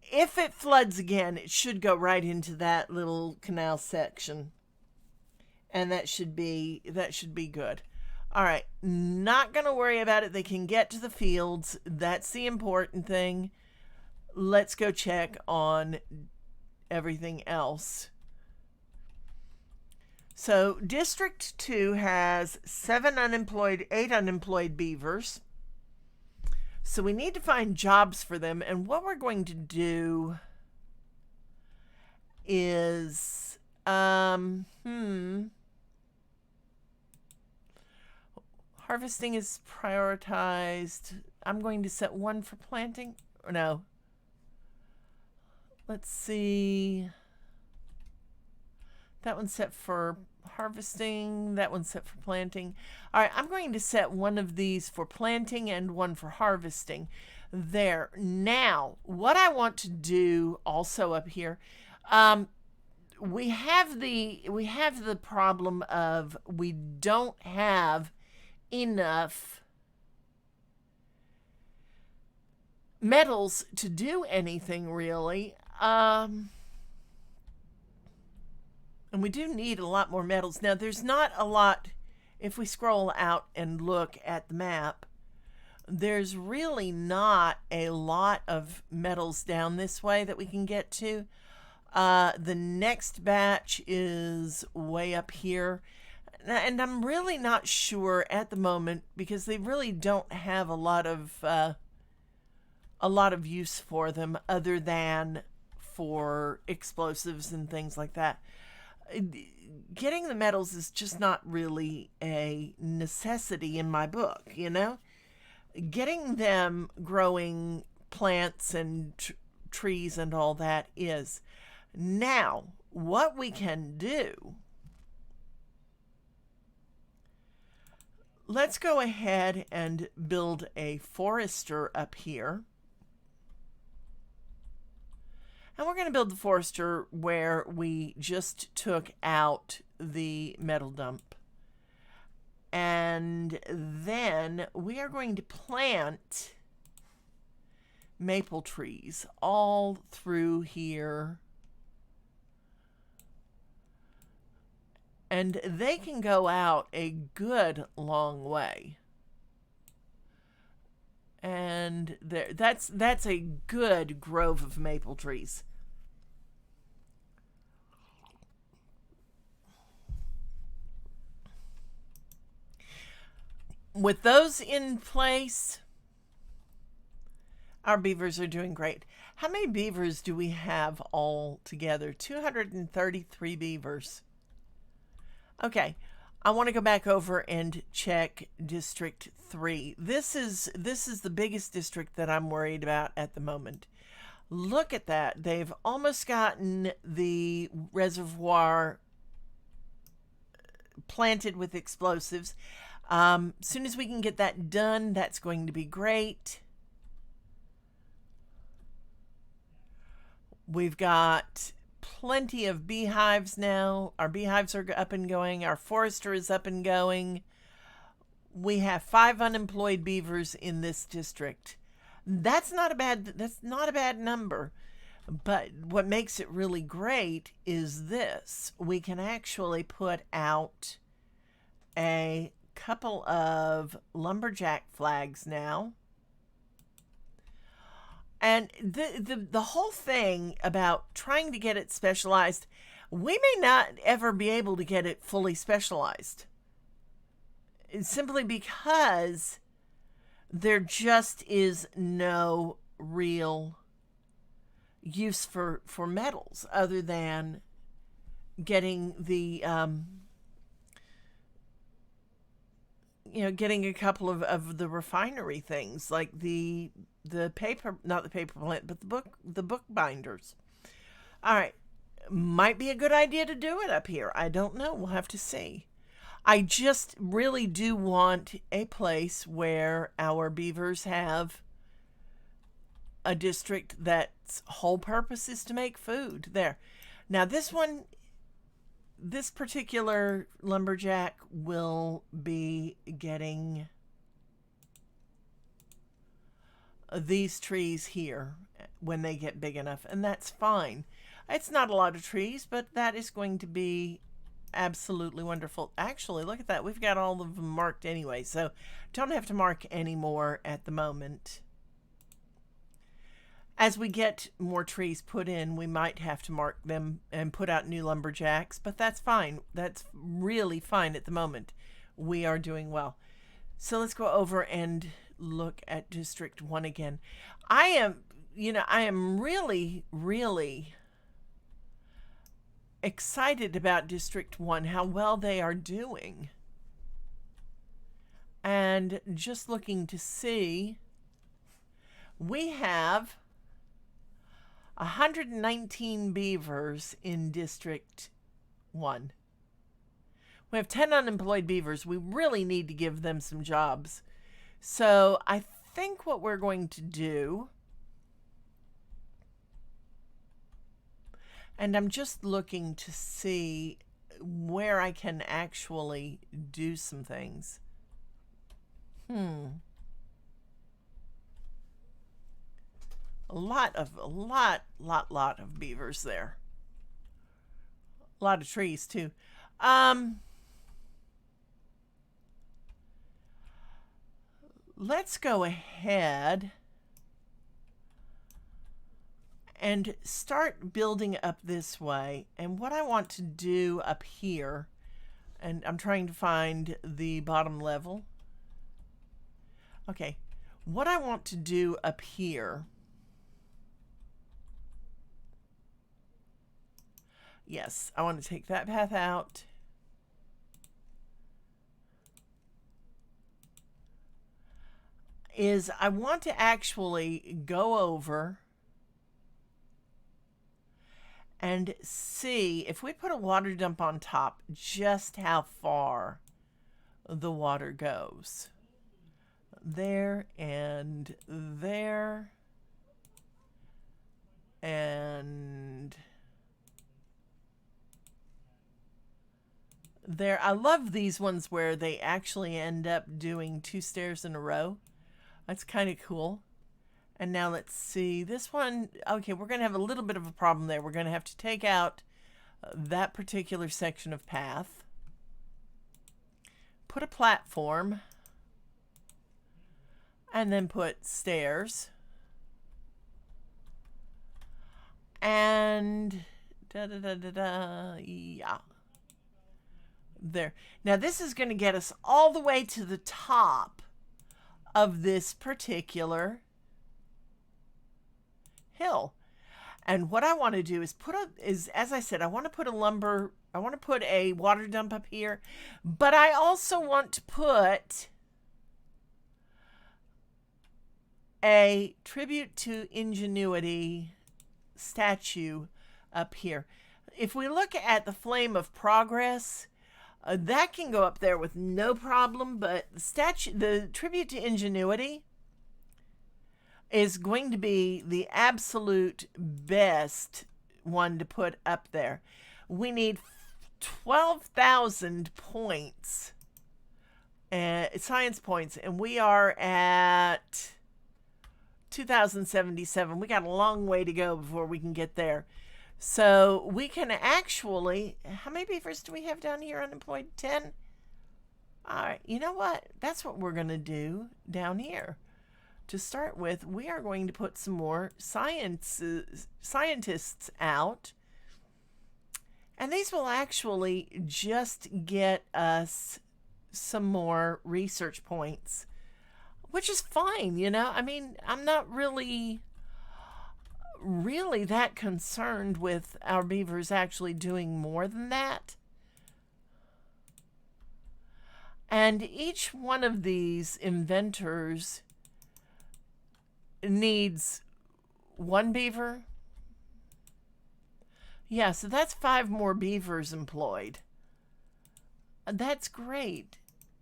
if it floods again, it should go right into that little canal section. And that should be good. All right, not going to worry about it. They can get to the fields. That's the important thing. Let's go check on everything else. So District 2 has 8 unemployed beavers. So we need to find jobs for them. And what we're going to do is, harvesting is prioritized. I'm going to set one for planting. Or no. Let's see. That one's set for harvesting. That one's set for planting. All right, I'm going to set one of these for planting and one for harvesting. There. Now, what I want to do also up here, we have the problem of we don't have enough metals to do anything really. And we do need a lot more metals. Now, there's not a lot, if we scroll out and look at the map, there's really not a lot of metals down this way that we can get to. The next batch is way up here. And I'm really not sure at the moment because they really don't have a lot of use for them other than for explosives and things like that. Getting the metals is just not really a necessity in my book, you know? Getting them growing plants and trees and all that is. Now, what we can do, let's go ahead and build a forester up here. And we're going to build the forester where we just took out the metal dump. And then we are going to plant maple trees all through here. And they can go out a good long way. And that's a good grove of maple trees. With those in place, our beavers are doing great. How many beavers do we have all together? 233 beavers. Okay, I want to go back over and check District 3. This is the biggest district that I'm worried about at the moment. Look at that. They've almost gotten the reservoir planted with explosives. Soon as we can get that done, that's going to be great. We've got plenty of beehives now. Our beehives are up and going. Our forester is up and going. We have 5 unemployed beavers in this district. That's not a bad number. But what makes it really great is this. We can actually put out a couple of lumberjack flags now. And the whole thing about trying to get it specialized, we may not ever be able to get it fully specialized. It's simply because there just is no real use for metals other than getting the getting a couple of the refinery things like the paper, not the paper plant, but the book binders. All right, might be a good idea to do it up here. I don't know. We'll have to see. I just really do want a place where our beavers have a district that's whole purpose is to make food. There. Now this particular lumberjack will be getting these trees here when they get big enough, and that's fine. It's not a lot of trees, but that is going to be absolutely wonderful. Actually, look at that. We've got all of them marked anyway, so don't have to mark any more at the moment. As we get more trees put in, we might have to mark them and put out new lumberjacks, but that's fine. That's really fine at the moment. We are doing well. So let's go over and look at District 1 again. I am really, really excited about District 1, how well they are doing. And just looking to see We have 119 beavers in District 1. We have 10 unemployed beavers. We really need to give them some jobs. So I think what we're going to do, and I'm just looking to see where I can actually do some things. A lot of beavers there. A lot of trees too. Let's go ahead and start building up this way. And what I want to do up here, and I'm trying to find the bottom level. Okay, what I want to do up here, yes, I want to take that path out. Is I want to actually go over and see if we put a water dump on top, just how far the water goes. There and there and there. I love these ones where they actually end up doing 2 stairs in a row. That's kind of cool. And now let's see this one. Okay, we're going to have a little bit of a problem there. We're going to have to take out that particular section of path. Put a platform. And then put stairs. And yeah. There. Now this is going to get us all the way to the top of this particular hill. And what I want to do is as I said, I want to put a water dump up here, but I also want to put a tribute to ingenuity statue up here. If we look at the Flame of Progress, that can go up there with no problem, but the tribute to ingenuity is going to be the absolute best one to put up there. We need 12,000 points, science points, and we are at 2,077. We got a long way to go before we can get there. So we can actually, how many beavers do we have down here unemployed? 10? All right, you know what? That's what we're going to do down here. To start with, we are going to put some more scientists out. And these will actually just get us some more research points, which is fine, you know? I mean, I'm not really that concerned with our beavers actually doing more than that. And each one of these inventors needs 1 beaver. Yeah, so that's 5 more beavers employed. That's great.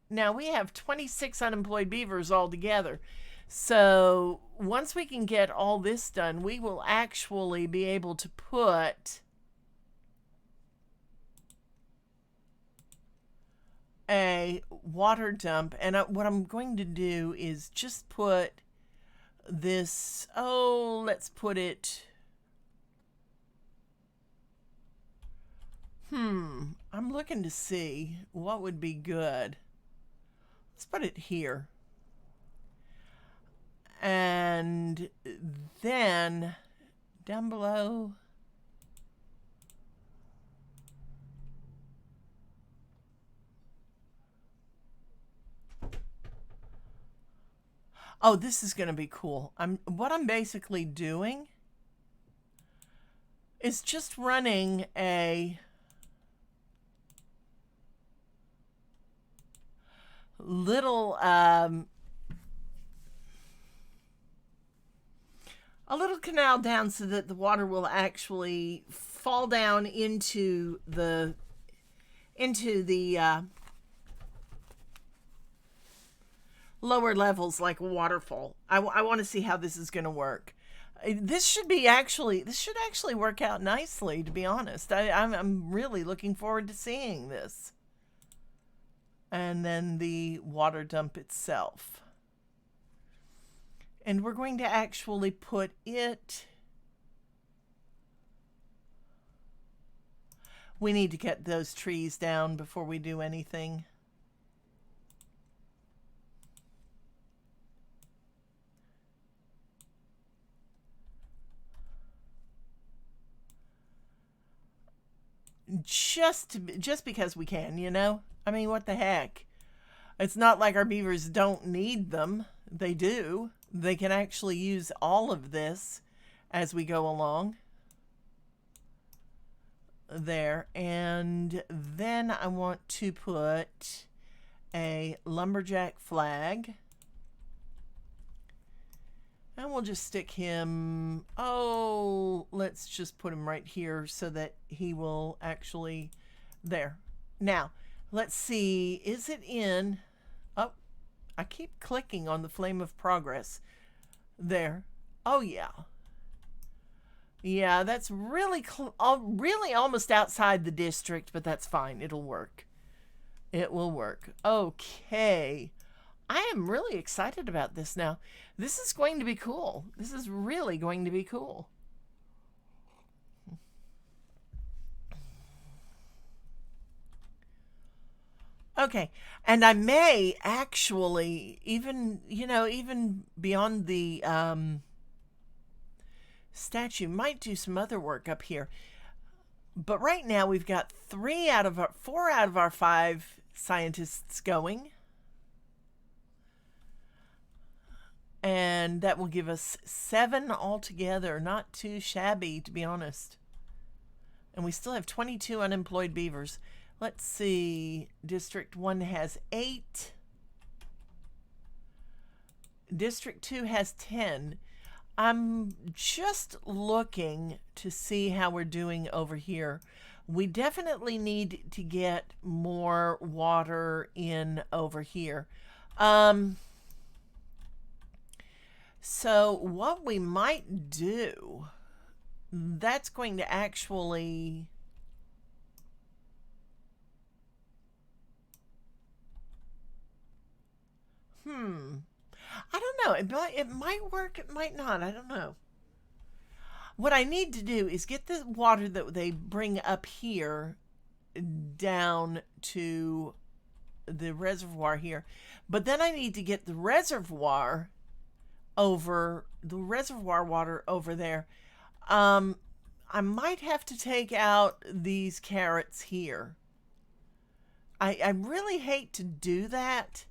Now we have 26 unemployed beavers altogether. So once we can get all this done, we will actually be able to put a water dump. And what I'm going to do is just put this, let's put it, I'm looking to see what would be good. Let's put it here. And then down below, oh, this is going to be cool. What I'm basically doing is just running a little a little canal down so that the water will actually fall down into the lower levels like a waterfall. I want to see how this is going to work. This should actually work out nicely, to be honest. I'm really looking forward to seeing this. And then the water dump itself. And we're going to actually put it... We need to get those trees down before we do anything. Just because we can, you know? I mean, what the heck? It's not like our beavers don't need them. They do. They can actually use all of this as we go along. There. And then I want to put a lumberjack flag. And we'll just stick him, let's just put him right here so that he will actually, there. Now, let's see, is it in, I keep clicking on the flame of progress. There. Oh, yeah. Yeah, that's really, really almost outside the district, but that's fine. It'll work. It will work. Okay. I am really excited about this now. This is going to be cool. This is really going to be cool. Okay, and I may actually, even beyond the statue, might do some other work up here. But right now we've got 4 out of our 5 scientists going. And that will give us 7 altogether. Not too shabby, to be honest. And we still have 22 unemployed beavers. Let's see. District 1 has 8. District 2 has 10. I'm just looking to see how we're doing over here. We definitely need to get more water in over here. So what we might do, that's going to actually... I don't know. It might work, it might not. I don't know. What I need to do is get the water that they bring up here down to the reservoir here. But then I need to get the reservoir water over there. I might have to take out these carrots here. I really hate to do that,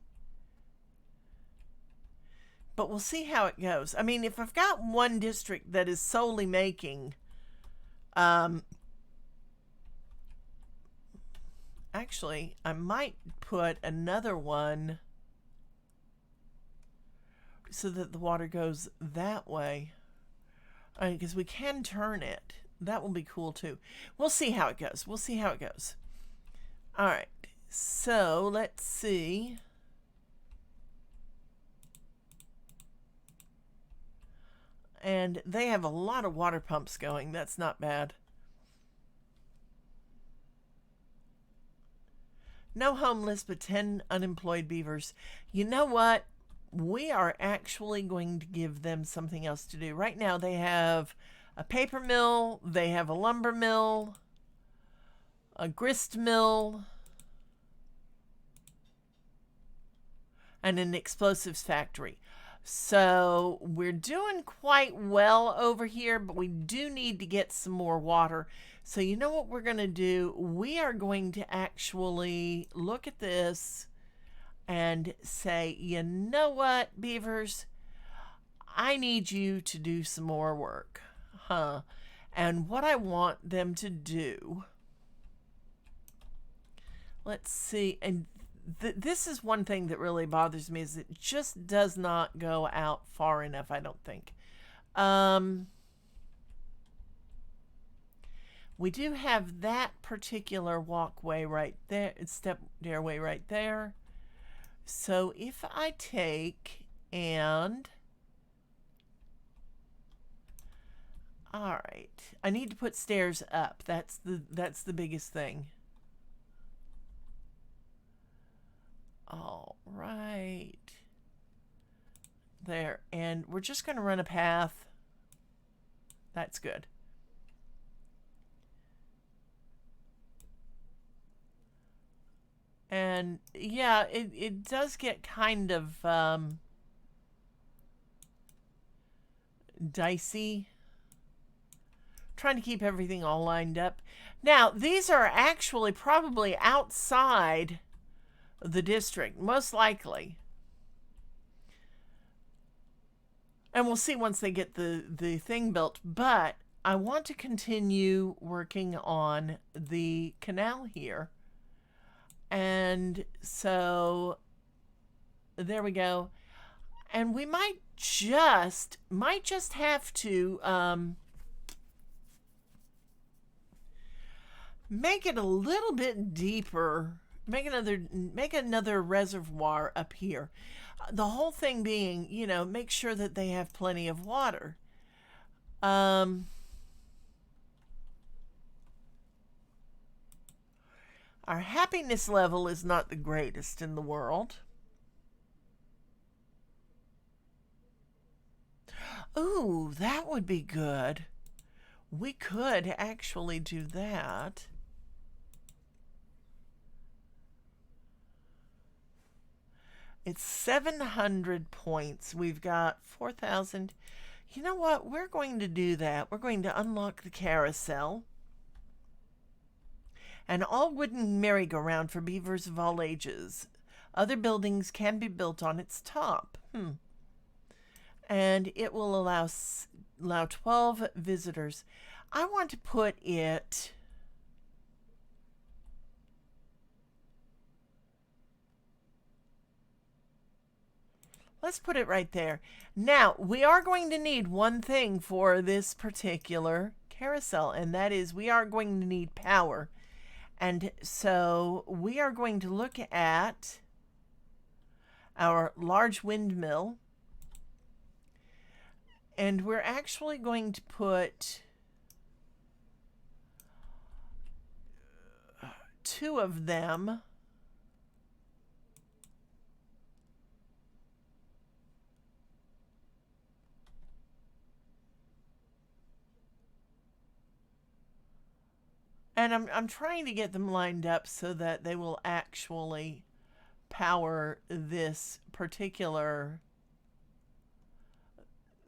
but we'll see how it goes. I mean, if I've got one district that is solely making, actually, I might put another one so that the water goes that way. Because we can turn it. That will be cool too. We'll see how it goes. We'll see how it goes. All right. So let's see. And they have a lot of water pumps going. That's not bad. No homeless, but 10 unemployed beavers. You know what? We are actually going to give them something else to do. Right now they have a paper mill, they have a lumber mill, a grist mill, and an explosives factory. So we're doing quite well over here, but we do need to get some more water. So you know what we're going to do? We are going to actually look at this and say, you know what, beavers? I need you to do some more work. And what I want them to do, let's see, and this is one thing that really bothers me, is it just does not go out far enough, I don't think. Um, we do have that particular walkway right there, step stairway right there. So if I take and all right, I need to put stairs up. That's the biggest thing. All right. There, and we're just going to run a path. That's good. And yeah, it does get kind of dicey trying to keep everything all lined up. Now, these are actually probably outside the district, most likely. And we'll see once they get the thing built. But I want to continue working on the canal here. And so there we go. And we might just have to make it a little bit deeper. Make another reservoir up here. The whole thing being, make sure that they have plenty of water. Our happiness level is not the greatest in the world. Ooh, that would be good. We could actually do that. It's 700 points. We've got 4,000. You know what? We're going to do that. We're going to unlock the carousel. An all-wooden merry-go-round for beavers of all ages. Other buildings can be built on its top. And it will allow 12 visitors. I want to put it... Let's put it right there. Now, we are going to need one thing for this particular carousel, and that is we are going to need power. And so we are going to look at our large windmill, and we're actually going to put 2 of them and I'm trying to get them lined up so that they will actually power this particular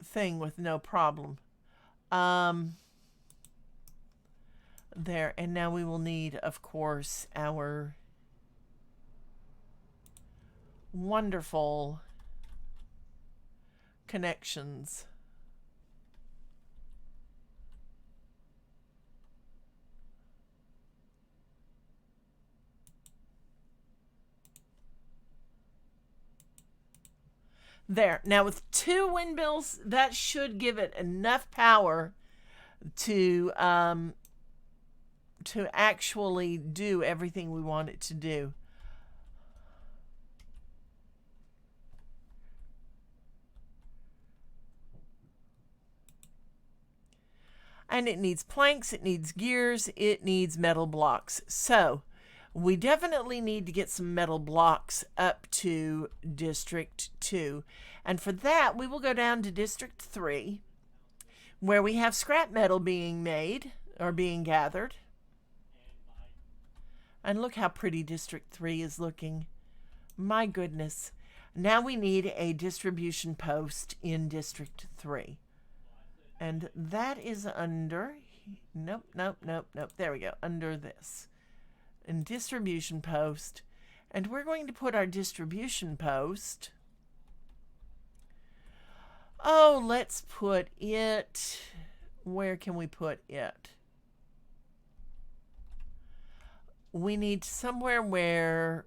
thing with no problem. There, and now we will need, of course, our wonderful connections. There. Now with 2 windmills, that should give it enough power to actually do everything we want it to do. And it needs planks, it needs gears, it needs metal blocks. So we definitely need to get some metal blocks up to District 2. And for that, we will go down to District 3, where we have scrap metal being made, or being gathered. And look how pretty District 3 is looking. My goodness. Now we need a distribution post in District 3. And that is under... Nope. There we go. Under this. And distribution post. And we're going to put our distribution post... Oh, let's put it... Where can we put it? We need somewhere where...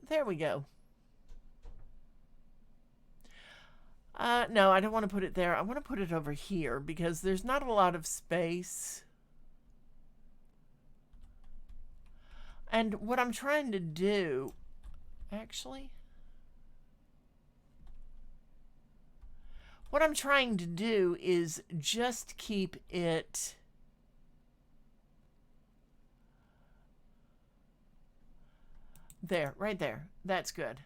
There we go. No, I don't want to put it there. I want to put it over here because there's not a lot of space. And what I'm trying to do, actually, what I'm trying to do is just keep it there, right there. That's good.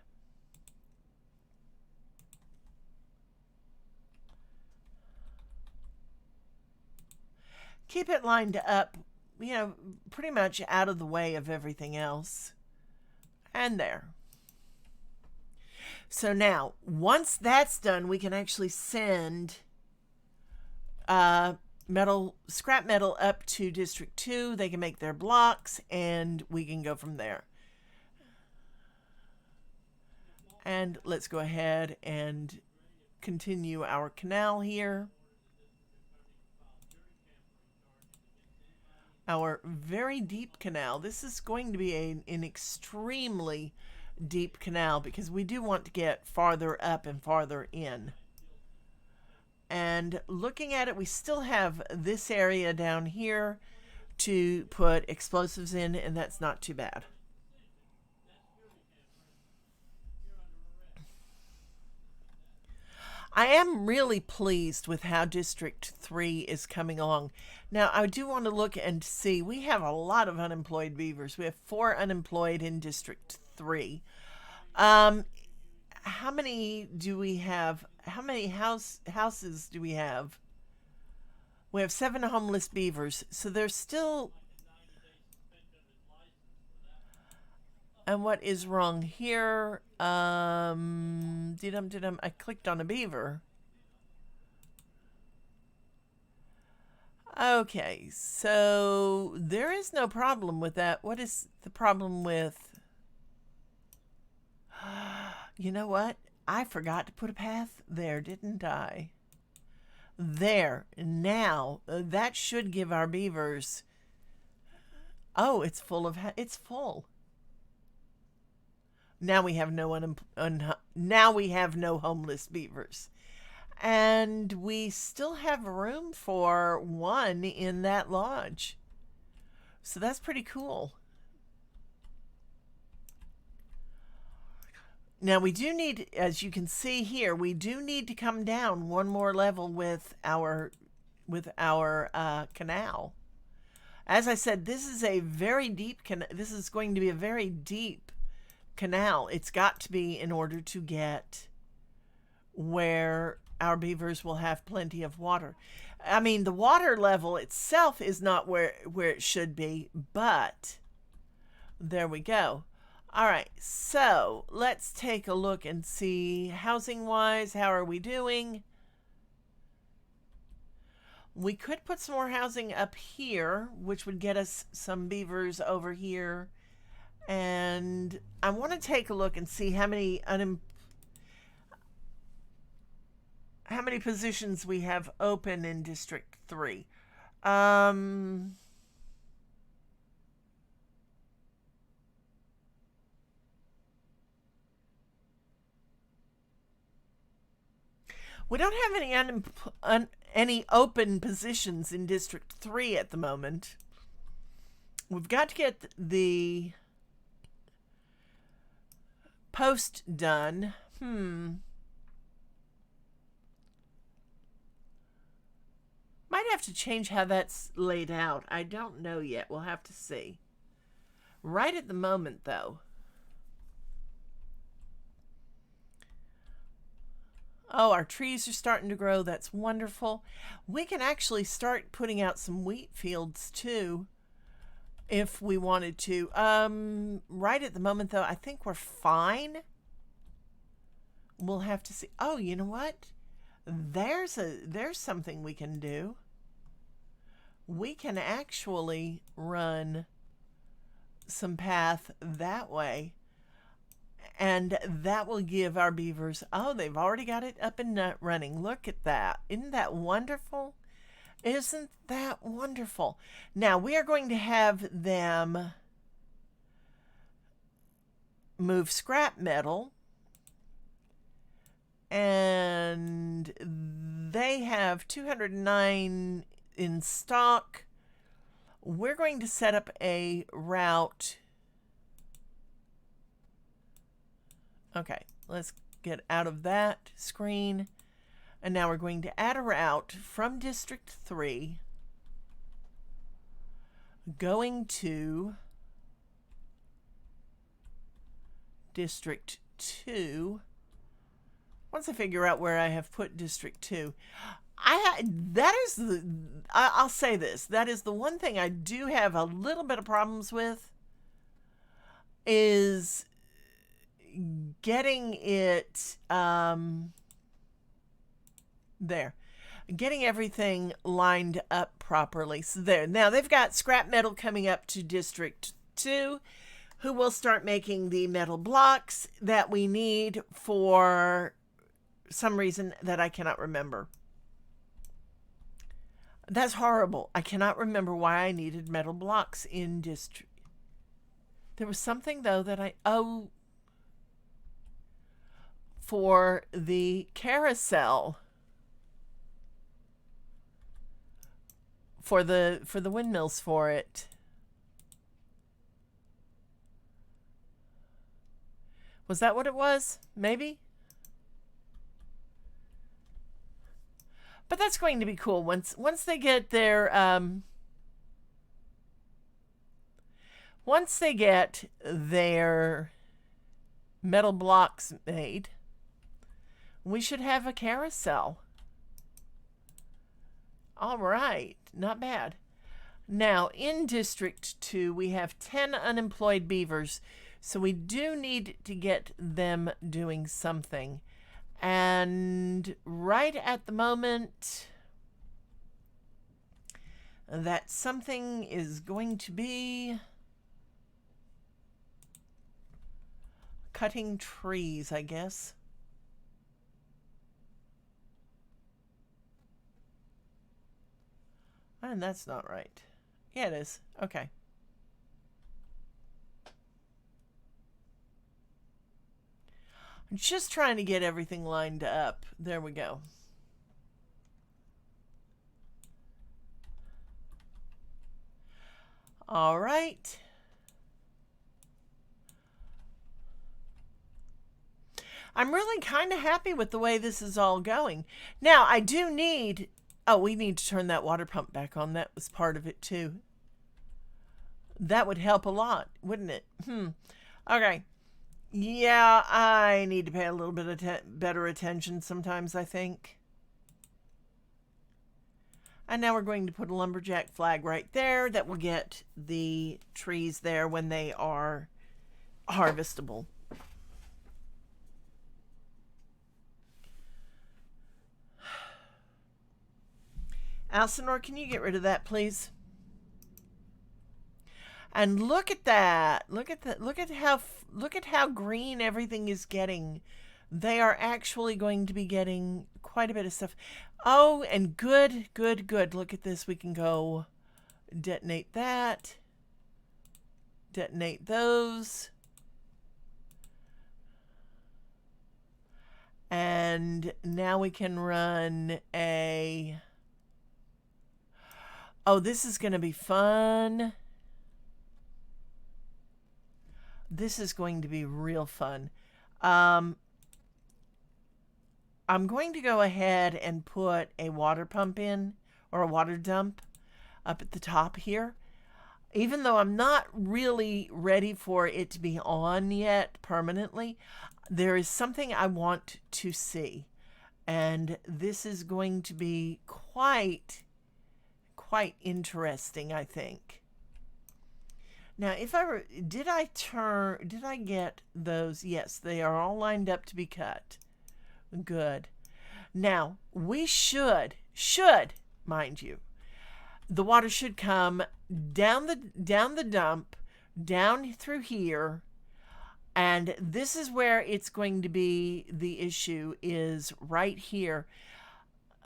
Keep it lined up, you know, pretty much out of the way of everything else. And there. So now, once that's done, we can actually send scrap metal up to District 2. They can make their blocks, and we can go from there. And let's go ahead and continue our canal here. Our very deep canal. This is going to be an extremely deep canal because we do want to get farther up and farther in. And looking at it, we still have this area down here to put explosives in, and that's not too bad. I am really pleased with how District 3 is coming along. Now, I do want to look and see. We have a lot of unemployed beavers. We have 4 unemployed in District 3. How many do we have? How many houses do we have? We have 7 homeless beavers. So there's still... And what is wrong here? I clicked on a beaver. Okay, so there is no problem with that. What is the problem with... You know what? I forgot to put a path there, didn't I? There. Now, that should give our beavers... Oh, it's full of... It's full. Now we have no now we have no homeless beavers. And we still have room for 1 in that lodge. So that's pretty cool. Now we do need, as you can see here, we do need to come down 1 more level with our canal. As I said, this is a very deep this is going to be a very deep canal. It's got to be in order to get where our beavers will have plenty of water. I mean, the water level itself is not where it should be, but there we go. All right, so let's take a look and see housing wise, how are we doing? We could put some more housing up here, which would get us some beavers over here. And I want to take a look and see how many positions we have open in District 3. We don't have any open positions in District 3 at the moment. We've got to get the post done. Might have to change how that's laid out. I don't know yet. We'll have to see. Right at the moment, though. Oh, our trees are starting to grow. That's wonderful. We can actually start putting out some wheat fields, too, if we wanted to. Right at the moment, though, I think we're fine. We'll have to see. Oh, you know what? There's something we can do. We can actually run some path that way. And that will give our beavers... Oh, they've already got it up and running. Look at that. Isn't that wonderful? Isn't that wonderful? Now, we are going to have them move scrap metal And they have 209 in stock. We're going to set up a route. Okay, let's get out of that screen. And now we're going to add a route from District 3 going to District 2. Once I figure out where I have put District 2, I'll say this, that is the one thing I do have a little bit of problems with, is getting it, getting everything lined up properly. So there, now they've got scrap metal coming up to District 2, who will start making the metal blocks that we need for some reason that I cannot remember. That's horrible. I cannot remember why I needed metal blocks in District. There was something, though, that for the carousel. For the windmills for it. Was that what it was? Maybe? But that's going to be cool once they get their metal blocks made, we should have a carousel. All right, not bad. Now, in District 2, we have 10 unemployed beavers, so we do need to get them doing something. And right at the moment, that something is going to be cutting trees, I guess. And that's not right. Yeah, it is. Okay. I'm just trying to get everything lined up. There we go. All right. I'm really kind of happy with the way this is all going. Now, I do need... Oh, we need to turn that water pump back on. That was part of it, too. That would help a lot, wouldn't it? Okay. Yeah, I need to pay a little bit of better attention sometimes, I think. And now we're going to put a lumberjack flag right there that will get the trees there when they are harvestable. Alcinor, can you get rid of that, please? And look at that. Look at how green everything is getting. They are actually going to be getting quite a bit of stuff. Oh, and good. Look at this. We can go detonate that. Detonate those. And now we can run a... Oh, this is going to be fun. This is going to be real fun. I'm going to go ahead and put a water pump in, or a water dump up at the top here. Even though I'm not really ready for it to be on yet permanently, there is something I want to see. And this is going to be quite interesting, I think. Now, did I get those? Yes, they are all lined up to be cut. Good. Now, we should, mind you, the water should come down the dump, down through here, and this is where it's going to be the issue, is right here,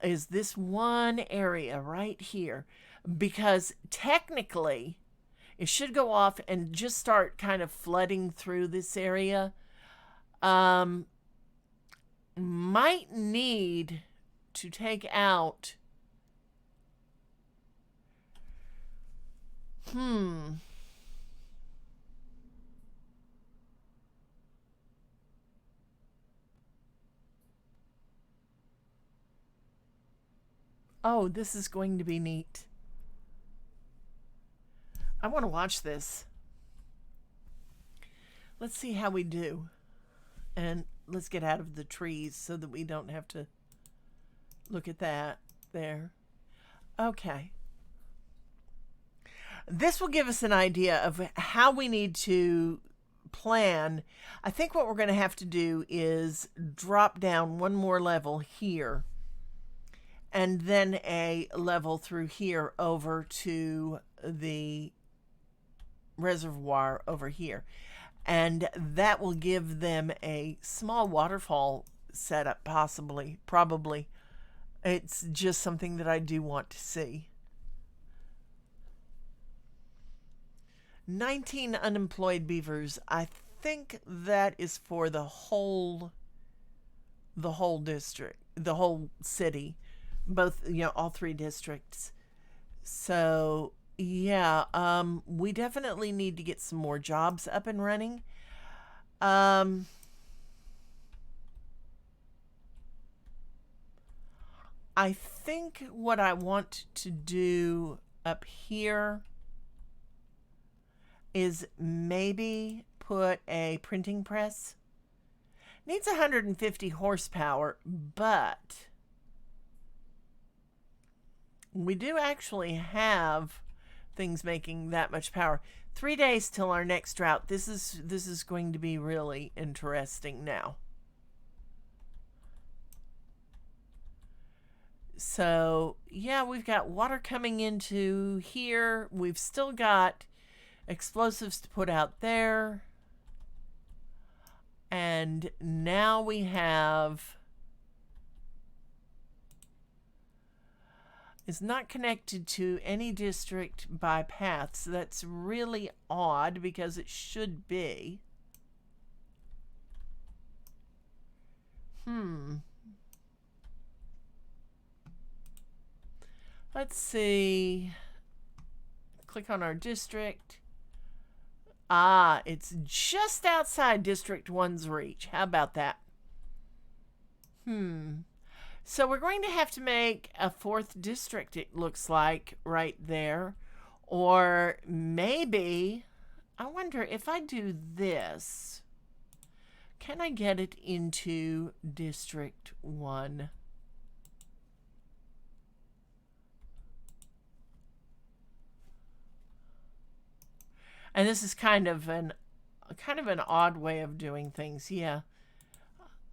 is this one area right here, because technically it should go off and just start kind of flooding through this area. might need to take out. Oh, this is going to be neat. I want to watch this. Let's see how we do. And let's get out of the trees so that we don't have to look at that there. Okay. This will give us an idea of how we need to plan. I think what we're going to have to do is drop down one more level here and then a level through here over to the reservoir over here. And that will give them a small waterfall setup, possibly, probably. It's just something that I do want to see. 19 unemployed beavers. I think that is for the whole district, the whole city, both, all three districts. So yeah, we definitely need to get some more jobs up and running. I think what I want to do up here is maybe put a printing press. Needs 150 horsepower, but we do actually have things making that much power. 3 days till our next drought. This is going to be really interesting now. So yeah, we've got water coming into here. We've still got explosives to put out there. And now we have is not connected to any district by paths. That's really odd because it should be. Let's see. Click on our district. Ah, it's just outside District 1's reach. How about that? So we're going to have to make a 4th district, it looks like, right there. Or maybe, I wonder if I do this, can I get it into District 1? And this is kind of an odd way of doing things, yeah.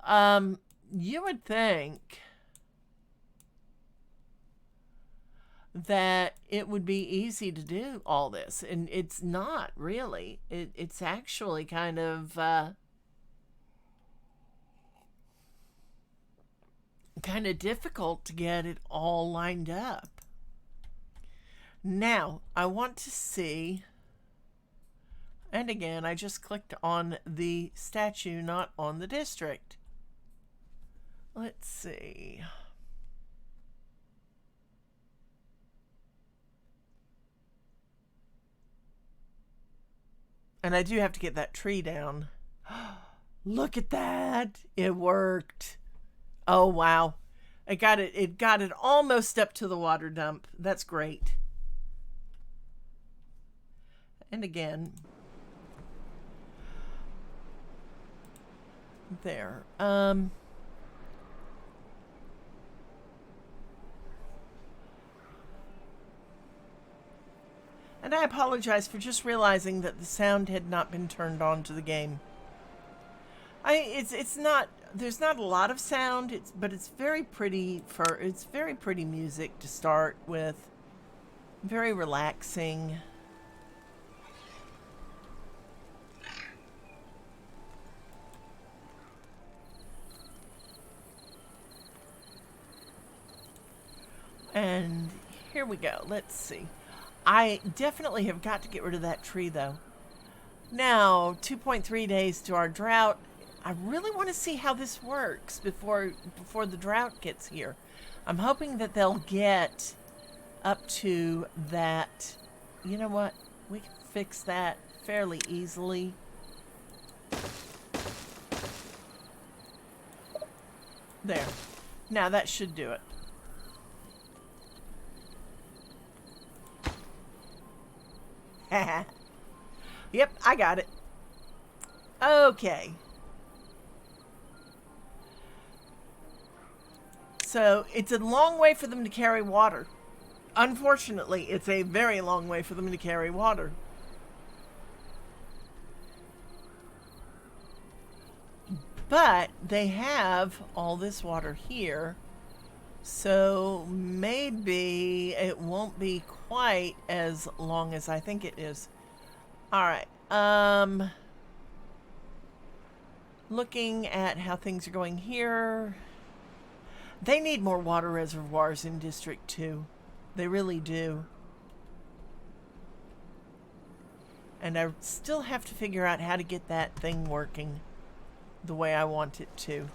You would think that it would be easy to do all this, and it's not really. It's actually kind of difficult to get it all lined up. Now, I want to see. And again, I just clicked on the statue, not on the district. Let's see. And I do have to get that tree down. Look at that. It worked. Oh, wow. It got it almost up to the water dump. That's great. And again, there. And I apologize for just realizing that the sound had not been turned on to the game. It's not, there's not a lot of sound, but it's very pretty it's very pretty music to start with. Very relaxing. And here we go. Let's see. I definitely have got to get rid of that tree, though. Now, 2.3 days to our drought. I really want to see how this works before the drought gets here. I'm hoping that they'll get up to that. You know what? We can fix that fairly easily. There. Now that should do it. Yep, I got it. Okay. So it's a long way for them to carry water. Unfortunately, it's a very long way for them to carry water. But they have all this water here. So maybe it won't be quite as long as I think it is. All right. Looking at how things are going here. They need more water reservoirs in District 2. They really do. And I still have to figure out how to get that thing working the way I want it to.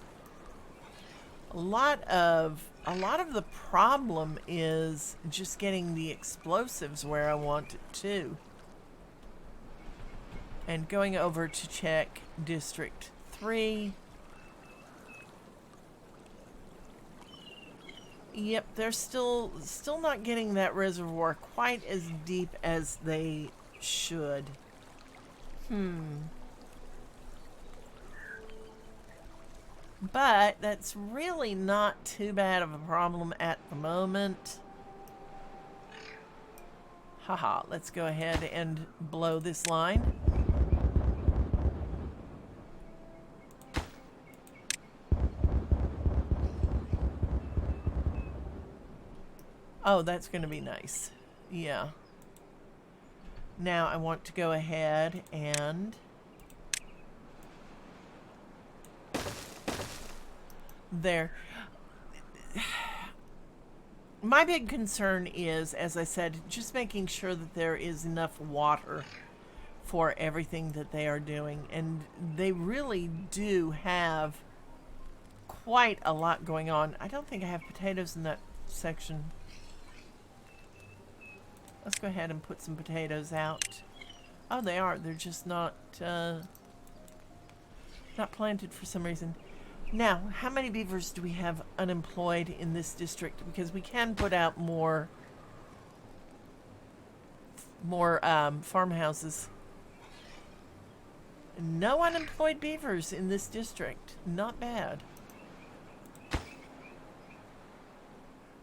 A lot of the problem is just getting the explosives where I want it to. And going over to check District 3. Yep, they're still not getting that reservoir quite as deep as they should. But that's really not too bad of a problem at the moment. Haha, let's go ahead and blow this line. Oh, that's going to be nice. Yeah. Now I want to go ahead and there. My big concern is, as I said, just making sure that there is enough water for everything that they are doing. And they really do have quite a lot going on. I don't think I have potatoes in that section. Let's go ahead and put some potatoes out. Oh, they are. They're just not planted for some reason. Now, how many beavers do we have unemployed in this district? Because we can put out more farmhouses. No unemployed beavers in this district. Not bad.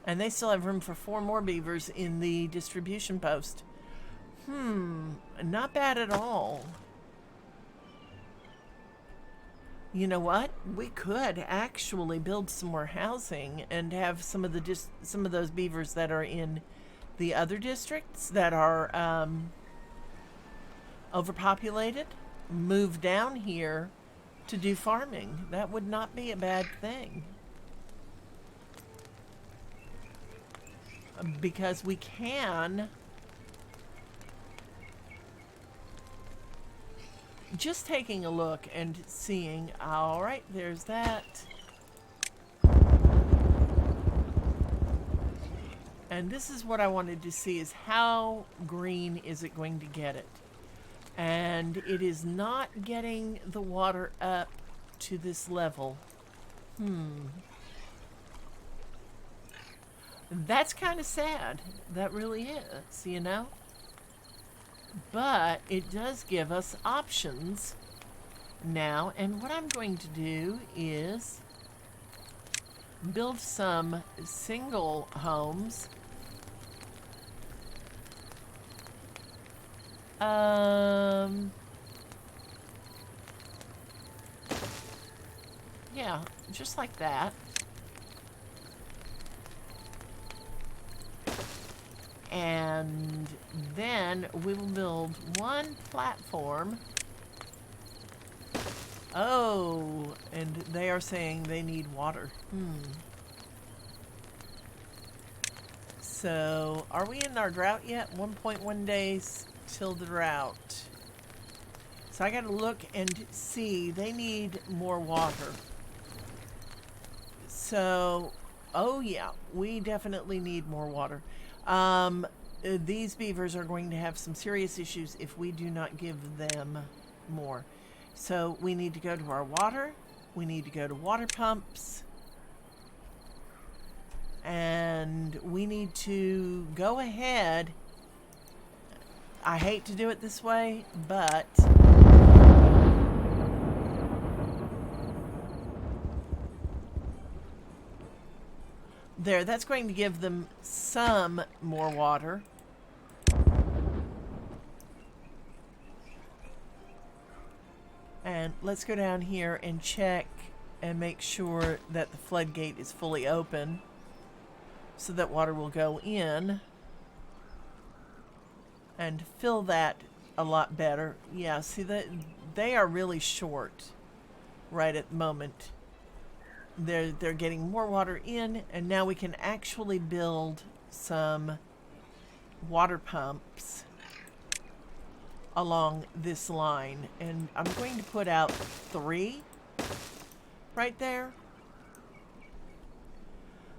And they still have room for 4 more beavers in the distribution post. Not bad at all. You know what? We could actually build some more housing and have some of those beavers that are in the other districts that are overpopulated move down here to do farming. That would not be a bad thing. Because we can just taking a look and seeing, all right, there's that. And this is what I wanted to see, is how green is it going to get it? And it is not getting the water up to this level. That's kind of sad. That really is, you know? But it does give us options now. And what I'm going to do is build some single homes. Yeah, just like that. And then we will build one platform. Oh, and they are saying they need water. So, are we in our drought yet? 1.1 days till the drought. So I got to look and see. They need more water. So, oh yeah, we definitely need more water. These beavers are going to have some serious issues if we do not give them more. So we need to go to our water. We need to go to water pumps. And we need to go ahead. I hate to do it this way, but there, that's going to give them some more water. And let's go down here and check and make sure that the floodgate is fully open so that water will go in and fill that a lot better. Yeah, see that they are really short right at the moment. They're getting more water in, and now we can actually build some water pumps along this line, and I'm going to put out 3 right there.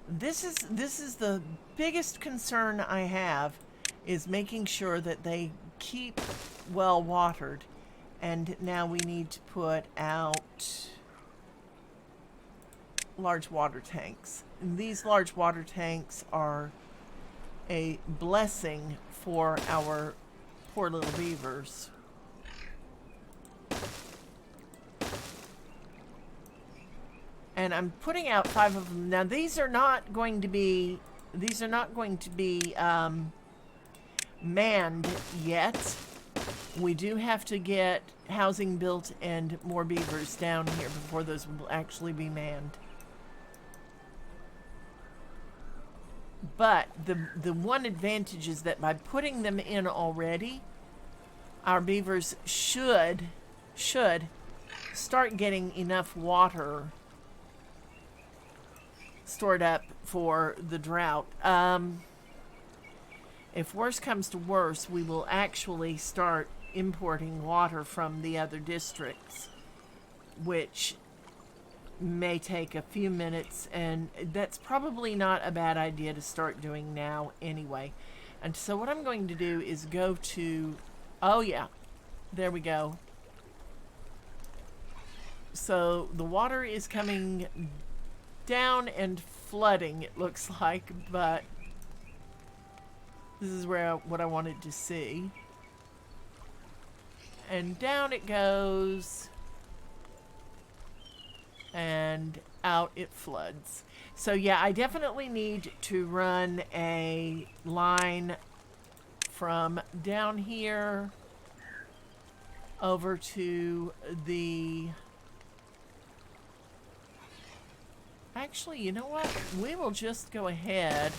This is the biggest concern I have, is making sure that they keep well watered. And now we need to put out large water tanks. And these large water tanks are a blessing for our poor little beavers. And I'm putting out 5 of them. Now these are not going to be manned yet. We do have to get housing built and more beavers down here before those will actually be manned. But the one advantage is that by putting them in already, our beavers should start getting enough water stored up for the drought. If worse comes to worse, we will actually start importing water from the other districts, which may take a few minutes, and that's probably not a bad idea to start doing now anyway. And so what I'm going to do is go to, oh yeah, there we go. So the water is coming down and flooding, it looks like, but this is where what I wanted to see. And down it goes, and out it floods. So yeah, I definitely need to run a line from down here over to the... Actually, you know what? We will just go ahead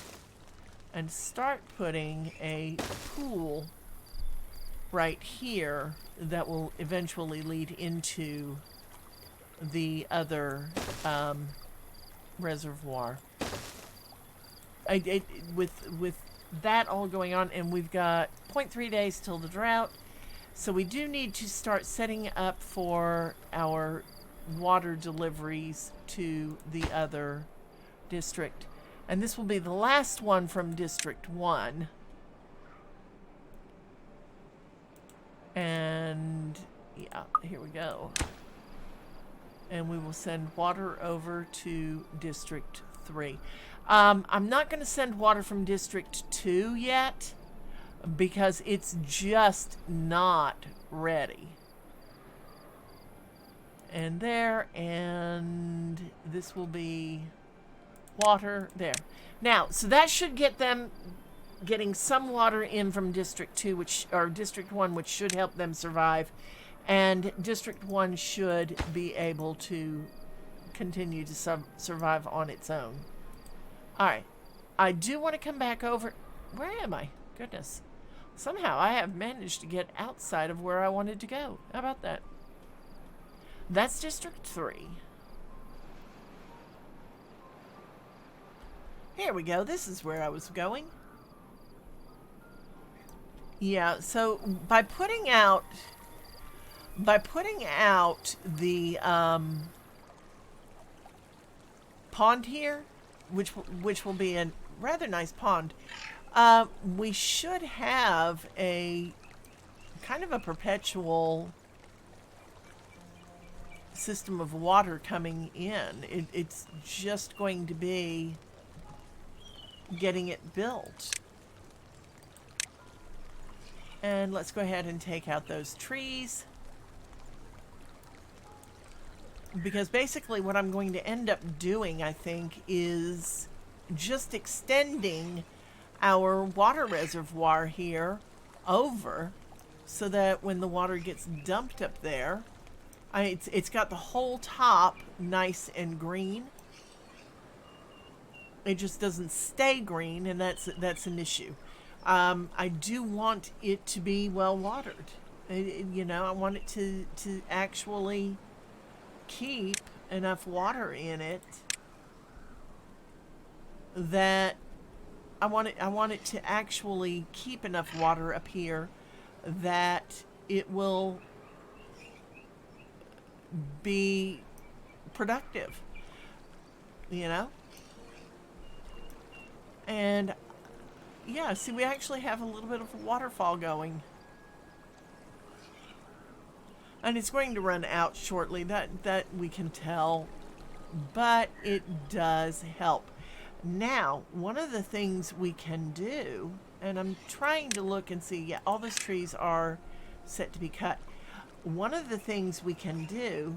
and start putting a pool right here that will eventually lead into the other reservoir. With that all going on, and we've got 0.3 days till the drought, so we do need to start setting up for our water deliveries to the other district. And this will be the last one from District 1. And yeah, here we go. And we will send water over to District 3. I'm not going to send water from District 2 yet, because it's just not ready. And there, and this will be water there. Now, so that should get them getting some water in from District 2, or District 1, which should help them survive. And District 1 should be able to continue to survive on its own. Alright. I do want to come back over... Where am I? Goodness. Somehow I have managed to get outside of where I wanted to go. How about that? That's District 3. Here we go. This is where I was going. Yeah, so by putting out By putting out the pond here, which will be a rather nice pond, we should have a kind of a perpetual system of water coming in. It's just going to be getting it built. And let's go ahead and take out those trees. Because basically what I'm going to end up doing, I think, is just extending our water reservoir here over so that when the water gets dumped up there, it's got the whole top nice and green. It just doesn't stay green, and that's an issue. I do want it to be well watered. I want it to actually keep enough water in it that I want it to actually keep enough water up here that it will be productive, and yeah, see, we actually have a little bit of a waterfall going, and it's going to run out shortly, that we can tell, but it does help. Now, one of the things we can do, and I'm trying to look and see, yeah, all those trees are set to be cut. One of the things we can do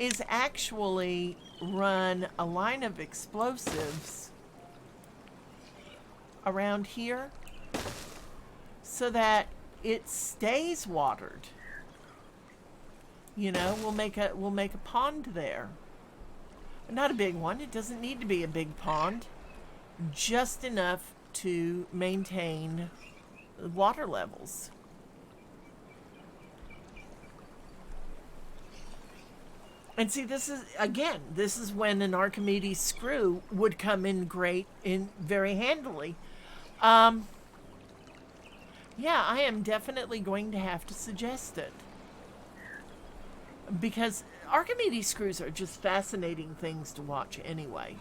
is actually run a line of explosives around here so that it stays watered. We'll make a pond there. Not a big one. It doesn't need to be a big pond. Just enough to maintain water levels. And see, this is when an Archimedes screw would come in very handily. Yeah, I am definitely going to have to suggest it. Because Archimedes screws are just fascinating things to watch anyway.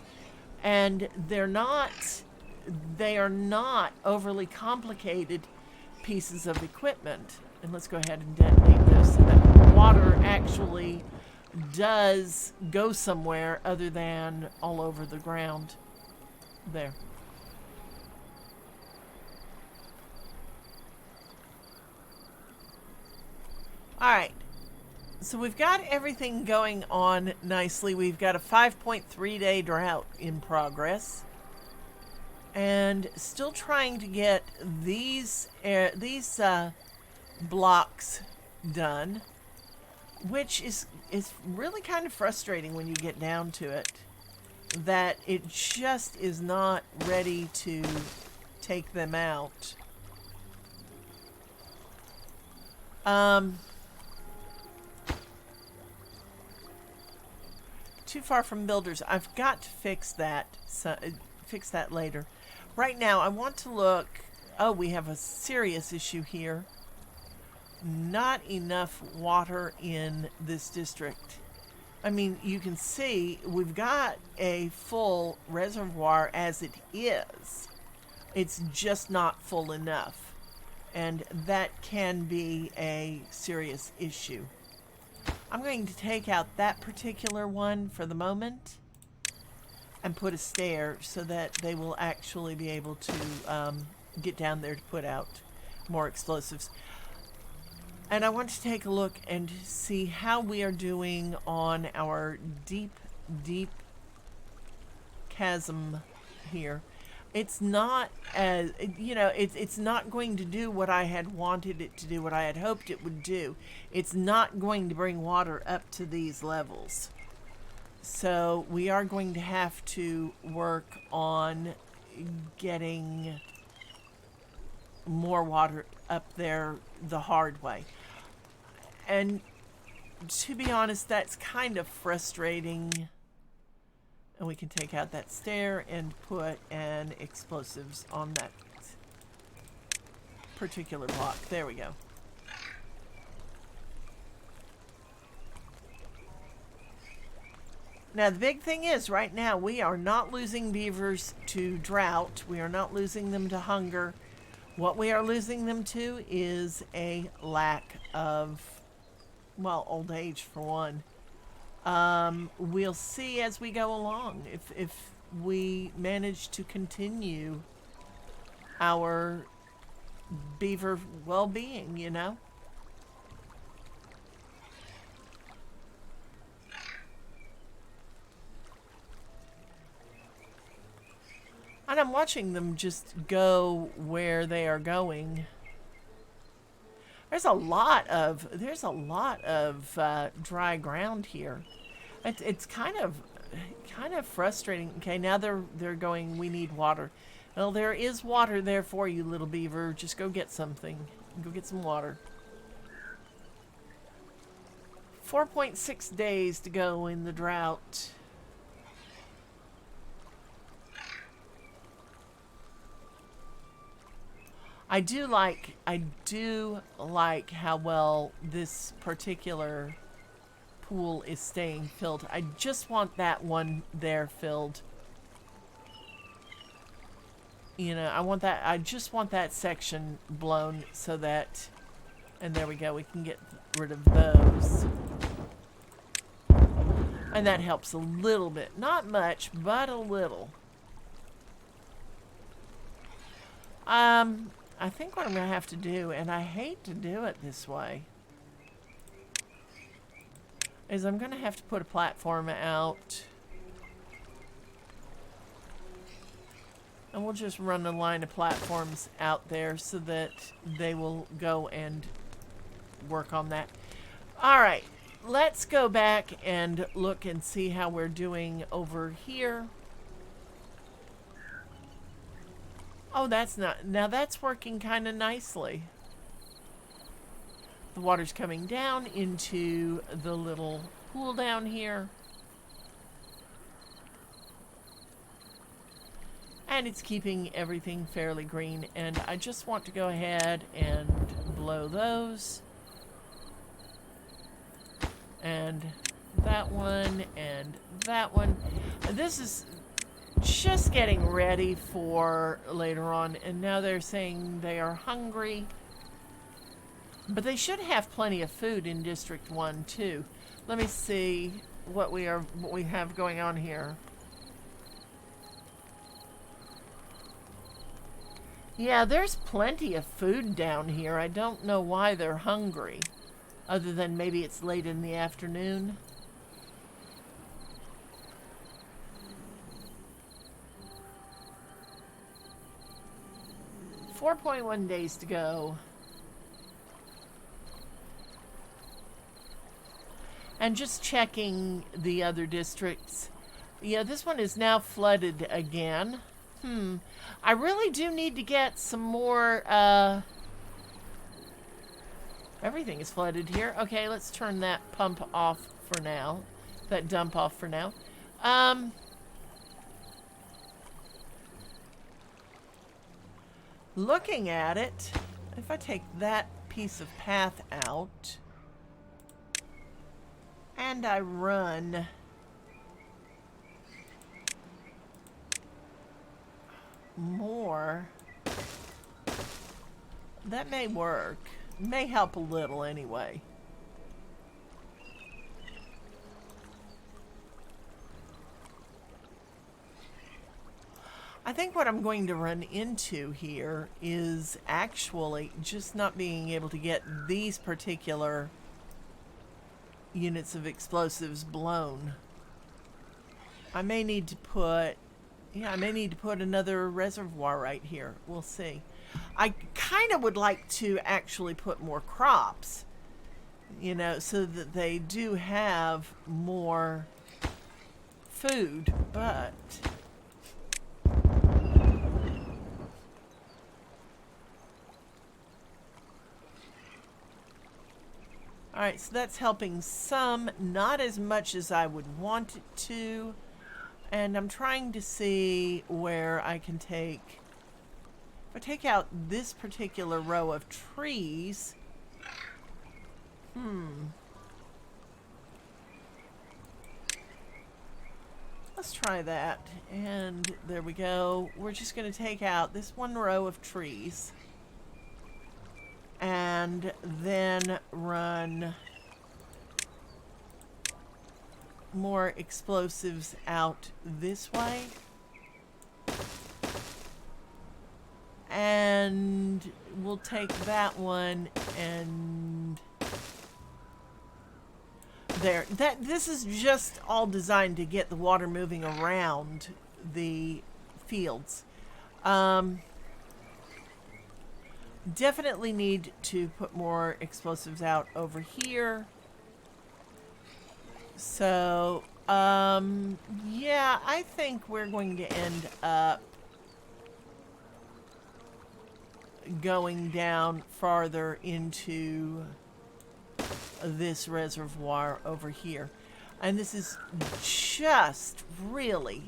And they are not overly complicated pieces of equipment. And let's go ahead and detonate this so that water actually does go somewhere other than all over the ground. There. Alright. So we've got everything going on nicely. We've got a 5.3 day drought in progress. And still trying to get these blocks done, which is really kind of frustrating when you get down to it, that it just is not ready to take them out. Too far from builders. I've got to fix that. Fix that later. Right now, I want to look. Oh, we have a serious issue here. Not enough water in this district. I mean, you can see we've got a full reservoir as it is. It's just not full enough. And that can be a serious issue. I'm going to take out that particular one for the moment and put a stair so that they will actually be able to get down there to put out more explosives. And I want to take a look and see how we are doing on our deep chasm here. It's not as, it's not going to do what I had wanted it to do, what I had hoped it would do. It's not going to bring water up to these levels. So we are going to have to work on getting more water up there the hard way. And to be honest, that's kind of frustrating And we can take out that stair and put an explosives on that particular block. There we go. Now, the big thing is, right now, we are not losing beavers to drought. We are not losing them to hunger. What we are losing them to is a lack of, well, old age, for one. We'll see as we go along if we manage to continue our beaver well-being, you know? And I'm watching them just go where they are going. There's a lot of dry ground here. It's kind of frustrating. Okay, now they're going. We need water. Well, there is water there for you, little beaver. Just go get something. Go get some water. 4.6 days to go in the drought. I do like how well this particular pool is staying filled. I just want that one there filled. You know, I just want that section blown so that, and there we go, we can get rid of those. And that helps a little bit. Not much, but a little. I think what I'm going to have to do, and I hate to do it this way, is I'm going to have to put a platform out. And we'll just run a line of platforms out there so that they will go and work on that. All right, let's go back and look and see how we're doing over here. Oh, now that's working kind of nicely. The water's coming down into the little pool down here. And it's keeping everything fairly green. And I just want to go ahead and blow those. And that one and that one. This is just getting ready for later on, and now they're saying they are hungry, but they should have plenty of food in District 1 too. Let me see what we have going on here. Yeah, there's plenty of food down here. I don't know why they're hungry, other than maybe it's late in the afternoon. 4.1 days to go. And just checking the other districts. Yeah, this one is now flooded again. I really do need to get some more, everything is flooded here. Okay, let's turn that pump off for now. That dump off for now. Looking at it, if I take that piece of path out and I run more, that may work. May help a little anyway. I think what I'm going to run into here is actually just not being able to get these particular units of explosives blown. I may need to put, another reservoir right here. We'll see. I kind of would like to actually put more crops, so that they do have more food, but all right, so that's helping some, not as much as I would want it to. And I'm trying to see where I can take... If I take out this particular row of trees... Let's try that. And there we go. We're just going to take out this one row of trees. And then run more explosives out this way. And we'll take that one and there. This is just all designed to get the water moving around the fields. Definitely need to put more explosives out over here. So, yeah, I think we're going to end up going down farther into this reservoir over here. And this is just really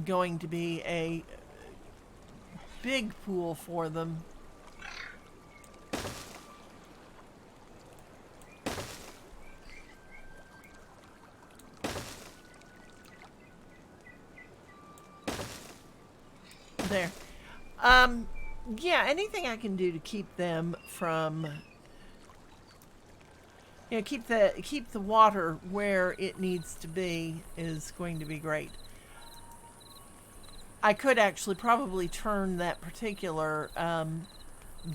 going to be a big pool for them. There. Yeah, anything I can do to keep them from, you know, keep the water where it needs to be is going to be great. I could actually probably turn that particular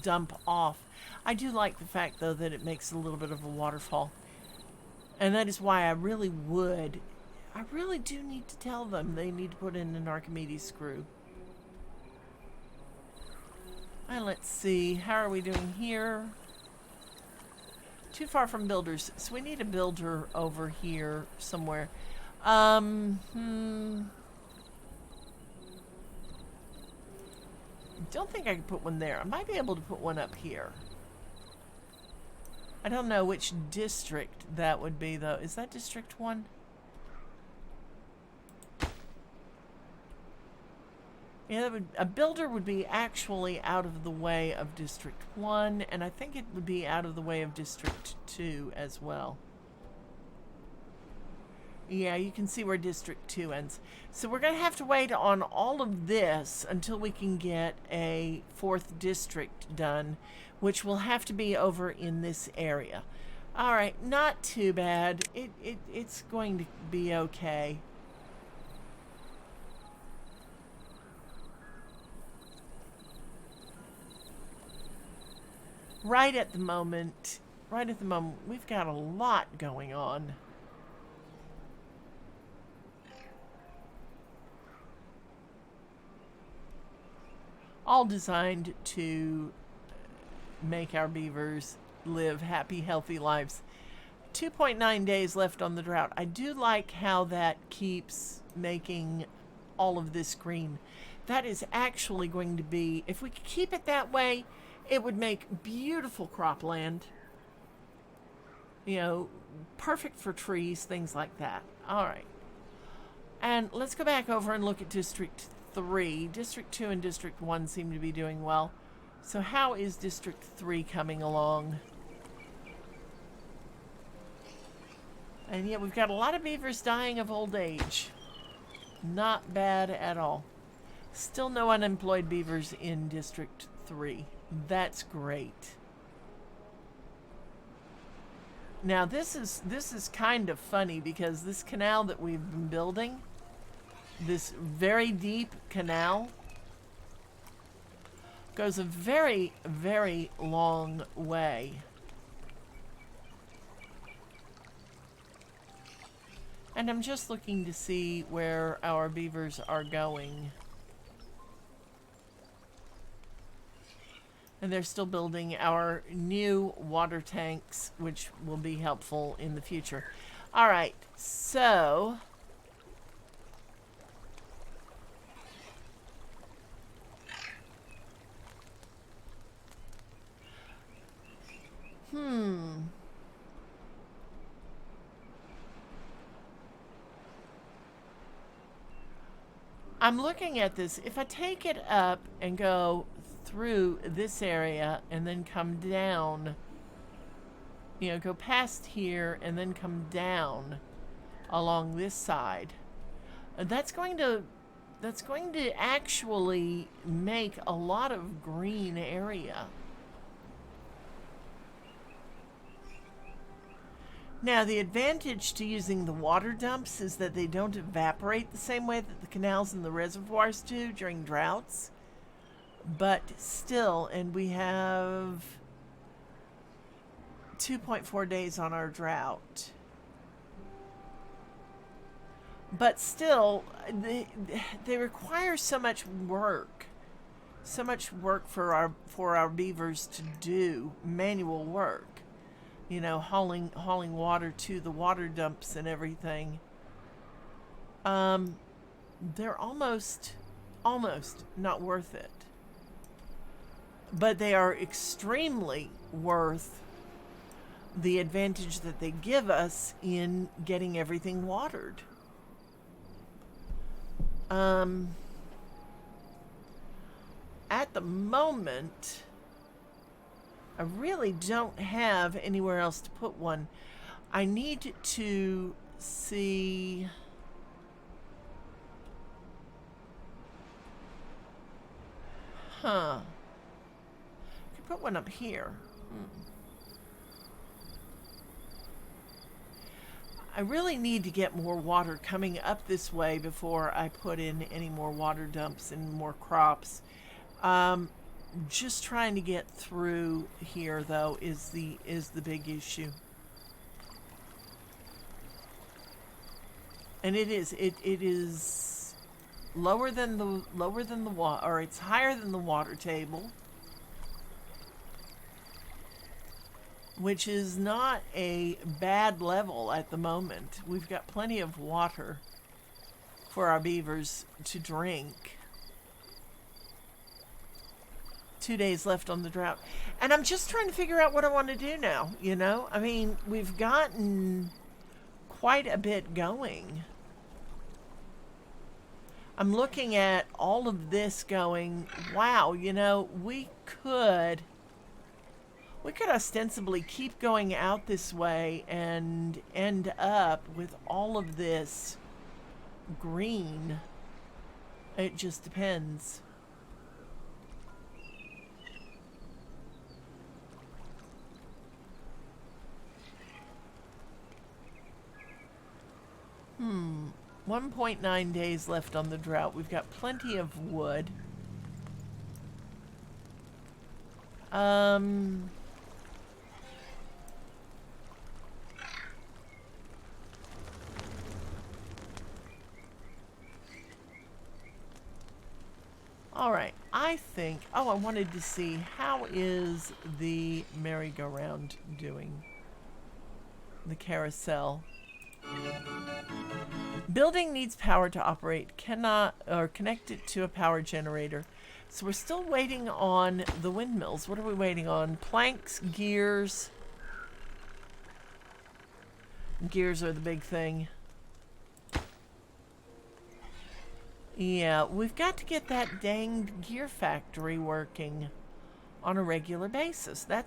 dump off. I do like the fact, though, that it makes a little bit of a waterfall. And that is why I really do need to tell them they need to put in an Archimedes screw. And let's see, how are we doing here? Too far from builders, so we need a builder over here somewhere. Don't think I can put one there. I might be able to put one up here. I don't know which district that would be, though. Is that District 1? Yeah, a builder would be actually out of the way of District 1, and I think it would be out of the way of District 2 as well. Yeah, you can see where District 2 ends. So we're going to have to wait on all of this until we can get a 4th district done, which will have to be over in this area. All right, not too bad. It's going to be okay. Right at the moment, we've got a lot going on. All designed to make our beavers live happy, healthy lives. 2.9 days left on the drought. I do like how that keeps making all of this green. That is actually going to be, if we could keep it that way, it would make beautiful cropland. You know, perfect for trees, things like that. All right. And let's go back over and look at District 3. District 2 and District 1 seem to be doing well. So how is District 3 coming along? And yeah, we've got a lot of beavers dying of old age. Not bad at all. Still no unemployed beavers in District 3. That's great. Now this is kind of funny because this canal that we've been building, this very deep canal, goes a very, very long way. And I'm just looking to see where our beavers are going. And they're still building our new water tanks, which will be helpful in the future. All right, so... I'm looking at this. If I take it up and go through this area and then come down, you know, go past here and then come down along this side, that's going to actually make a lot of green area. Now, the advantage to using the water dumps is that they don't evaporate the same way that the canals and the reservoirs do during droughts. But still, and we have 2.4 days on our drought. But still, they require so much work for our beavers to do, manual work. You know, hauling water to the water dumps and everything. They're almost not worth it. But they are extremely worth the advantage that they give us in getting everything watered. At the moment, I really don't have anywhere else to put one. I need to see. I could put one up here. I really need to get more water coming up this way before I put in any more water dumps and more crops. Just trying to get through here, though, is the big issue. And it is lower than the water, or it's higher than the water table, which is not a bad level at the moment. We've got plenty of water for our beavers to drink. 2 days left on the drought. And I'm just trying to figure out what I want to do now, you know? I mean, we've gotten quite a bit going. I'm looking at all of this going, wow, you know, we could ostensibly keep going out this way and end up with all of this green. It just depends. 1.9 days left on the drought. We've got plenty of wood. All right, I think, I wanted to see, how is the merry-go-round doing? The carousel. Building needs power to operate, cannot, or connect it to a power generator. So we're still waiting on the windmills. What are we waiting on? Planks, gears. Gears are the big thing. Yeah, we've got to get that danged gear factory working on a regular basis. That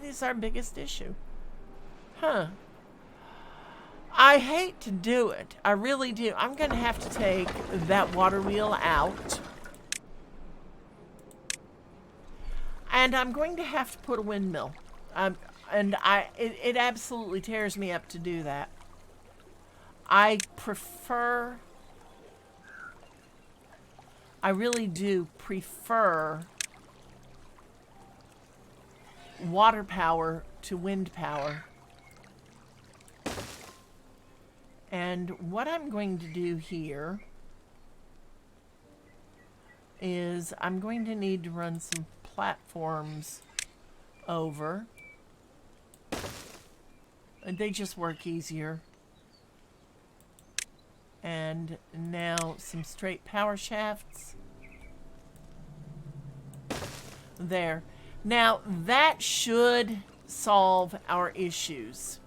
is our biggest issue. I hate to do it. I really do. I'm going to have to take that water wheel out. And I'm going to have to put a windmill. It absolutely tears me up to do that. I really do prefer water power to wind power. And what I'm going to do here is I'm going to need to run some platforms over. They just work easier. And now some straight power shafts. There. Now that should solve our issues.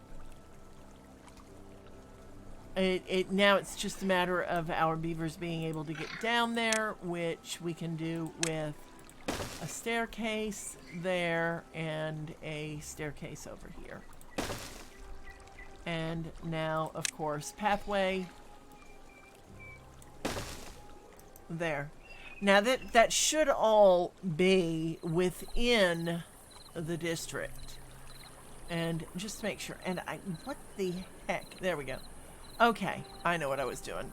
Now it's just a matter of our beavers being able to get down there, which we can do with a staircase there and a staircase over here. And now, of course, pathway there. Now that should all be within the district. And just make sure. And what the heck? There we go. Okay, I know what I was doing.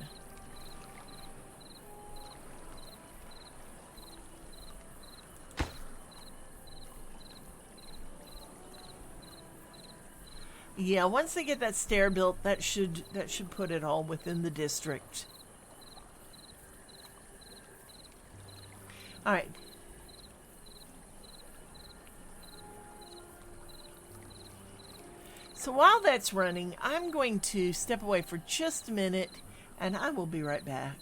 Yeah, once they get that stair built, that should put it all within the district. All right. So while that's running, I'm going to step away for just a minute, and I will be right back.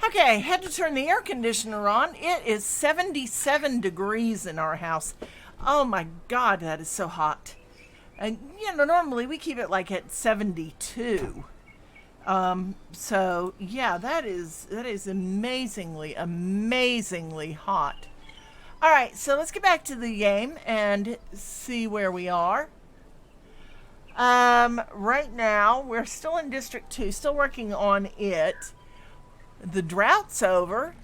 Okay, had to turn the air conditioner on. It is 77 degrees in our house. Oh my God, that is so hot. And, normally we keep it like at 72. So yeah, that is amazingly, amazingly hot. All right, so let's get back to the game and see where we are. Right now we're still in District 2, still working on it. The drought's over.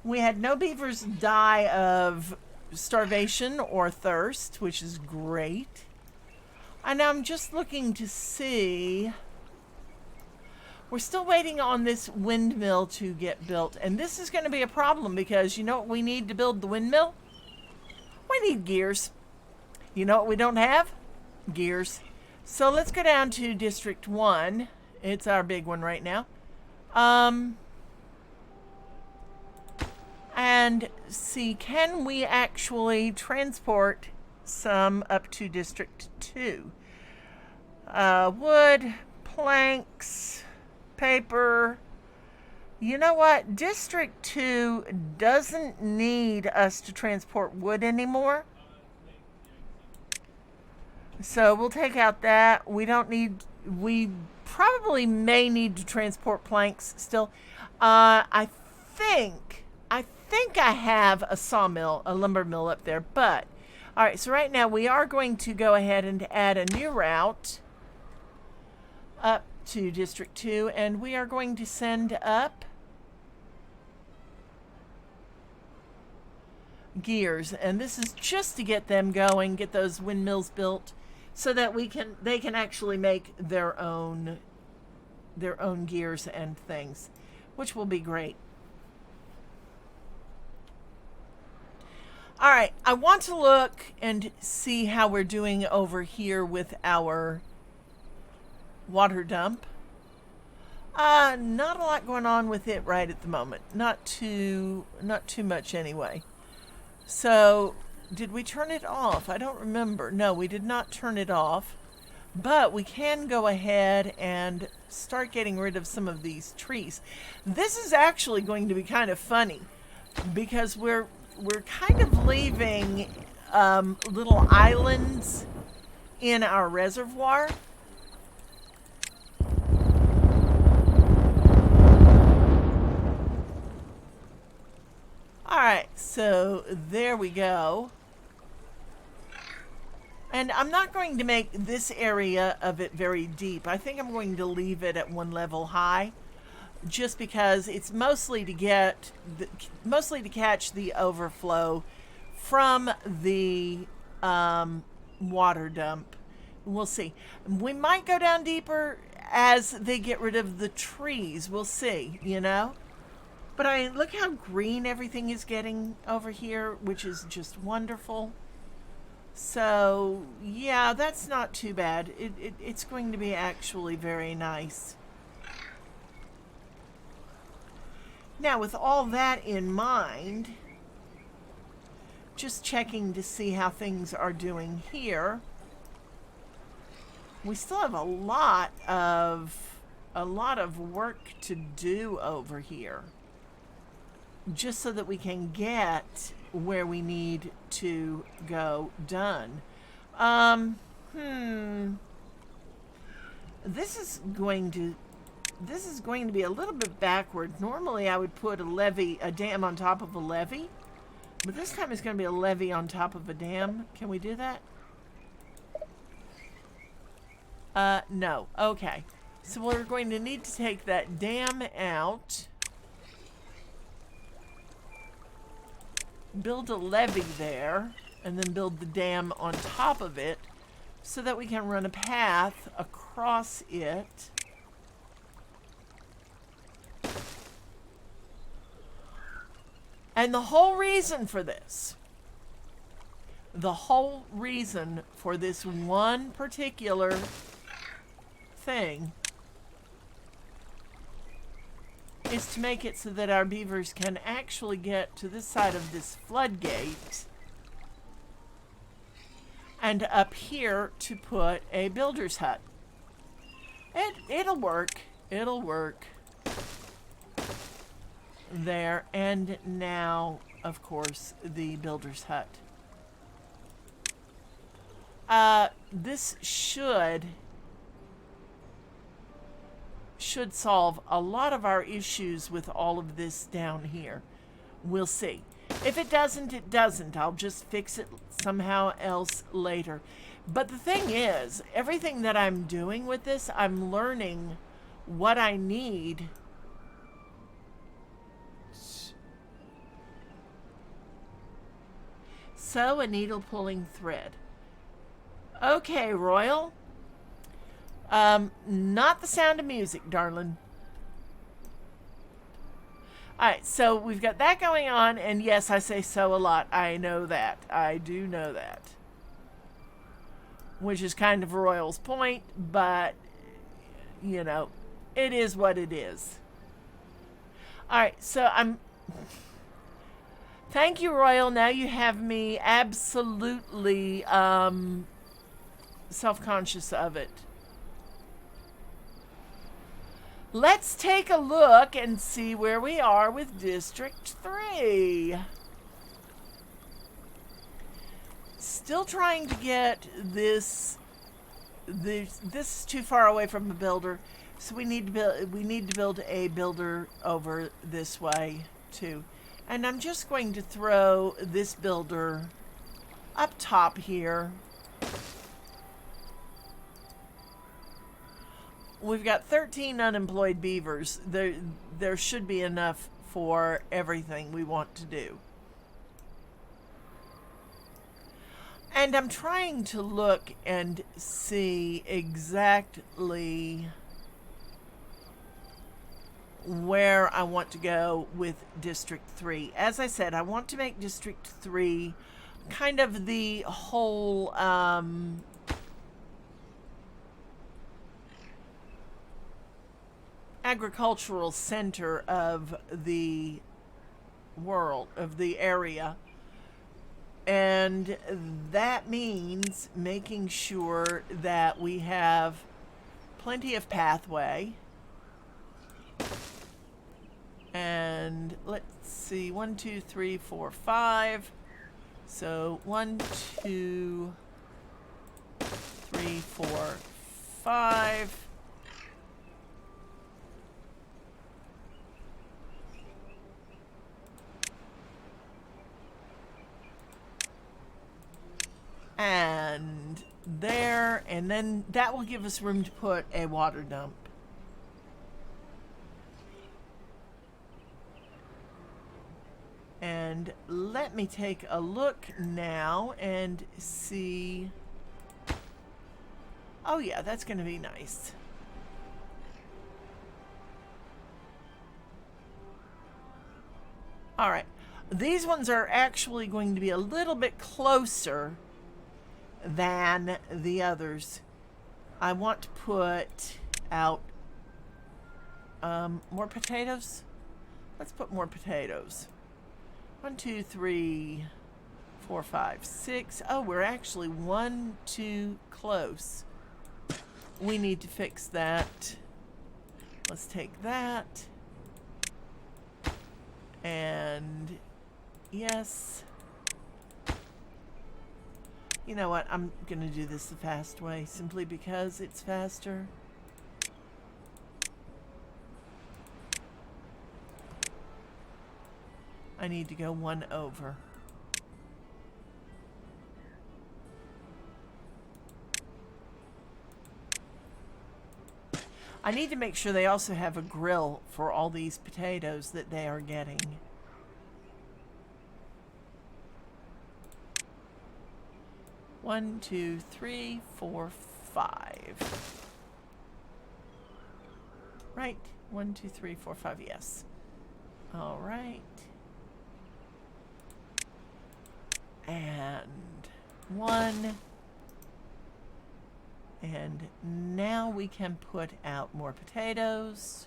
We had no beavers die of starvation or thirst, which is great. And I'm just looking to see. We're still waiting on this windmill to get built. And this is going to be a problem because you know what we need to build the windmill? We need gears. You know what we don't have? Gears. So let's go down to District 1. It's our big one right now. And see, can we actually transport some up to District 2? Wood, planks, paper. You know what? District 2 doesn't need us to transport wood anymore. So we'll take out that. We probably may need to transport planks still. I think I have a sawmill, a lumber mill up there, but all right, so right now we are going to go ahead and add a new route up to District 2, and we are going to send up gears, and this is just to get them going, get those windmills built so that they can actually make their own gears and things, which will be great. All right, I want to look and see how we're doing over here with our water dump. Not a lot going on with it right at the moment. Not too much anyway. So, did we turn it off? I don't remember. No, we did not turn it off. But we can go ahead and start getting rid of some of these trees. This is actually going to be kind of funny because we're kind of leaving little islands in our reservoir. All right, so there we go. And I'm not going to make this area of it very deep. I think I'm going to leave it at one level high, just because it's mostly to catch the overflow from the water dump. We'll see. We might go down deeper as they get rid of the trees. We'll see, But I mean, look how green everything is getting over here, which is just wonderful. So, yeah, that's not too bad. It's going to be actually very nice. Now, with all that in mind, just checking to see how things are doing here. We still have a lot of work to do over here, just so that we can get where we need to go done. This is going to be a little bit backward. Normally I would put a dam on top of a levee, but this time it's going to be a levee on top of a dam. Can we do that? No. Okay. So we're going to need to take that dam out, build a levee there, and then build the dam on top of it so that we can run a path across it. And the whole reason for this one particular thing is to make it so that our beavers can actually get to this side of this floodgate and up here to put a builder's hut. It'll work. It'll work. there. And now, of course, the builder's hut. This should solve a lot of our issues with all of this down here. We'll see. If it doesn't, it doesn't. I'll just fix it somehow else later. But the thing is, everything that I'm doing with this, I'm learning what I need. Sew a needle pulling thread. Okay, Royal. Not the sound of music, darling. Alright, so we've got that going on, and yes, I say so a lot. I know that. I do know that. Which is kind of Royal's point, but, you know, it is what it is. Alright, so Thank you, Royal. Now you have me absolutely, self-conscious of it. Let's take a look and see where we are with District 3. Still trying to get this is too far away from the builder, so we need to build a builder over this way too. And I'm just going to throw this builder up top here. We've got 13 unemployed beavers. There should be enough for everything we want to do. And I'm trying to look and see exactly where I want to go with District 3. As I said, I want to make District 3 kind of the whole agricultural center of the world, of the area. And that means making sure that we have plenty of pathway. And let's see, 1, 2, 3, 4, 5. So 1, 2, 3, 4, 5. And there, and then that will give us room to put a water dump. And let me take a look now and see. Oh yeah, that's going to be nice. All right. These ones are actually going to be a little bit closer than the others. I want to put out more potatoes. Let's put more potatoes. 1, 2, 3, 4, 5, 6. Oh, we're actually 1 too close. We need to fix that. Let's take that. And yes. You know what? I'm going to do this the fast way, simply because it's faster. I need to go 1 over. I need to make sure they also have a grill for all these potatoes that they are getting. One, 2, 3, 4, 5. Right. 1, 2, 3, 4, 5. Yes. All right. And 1. And now we can put out more potatoes.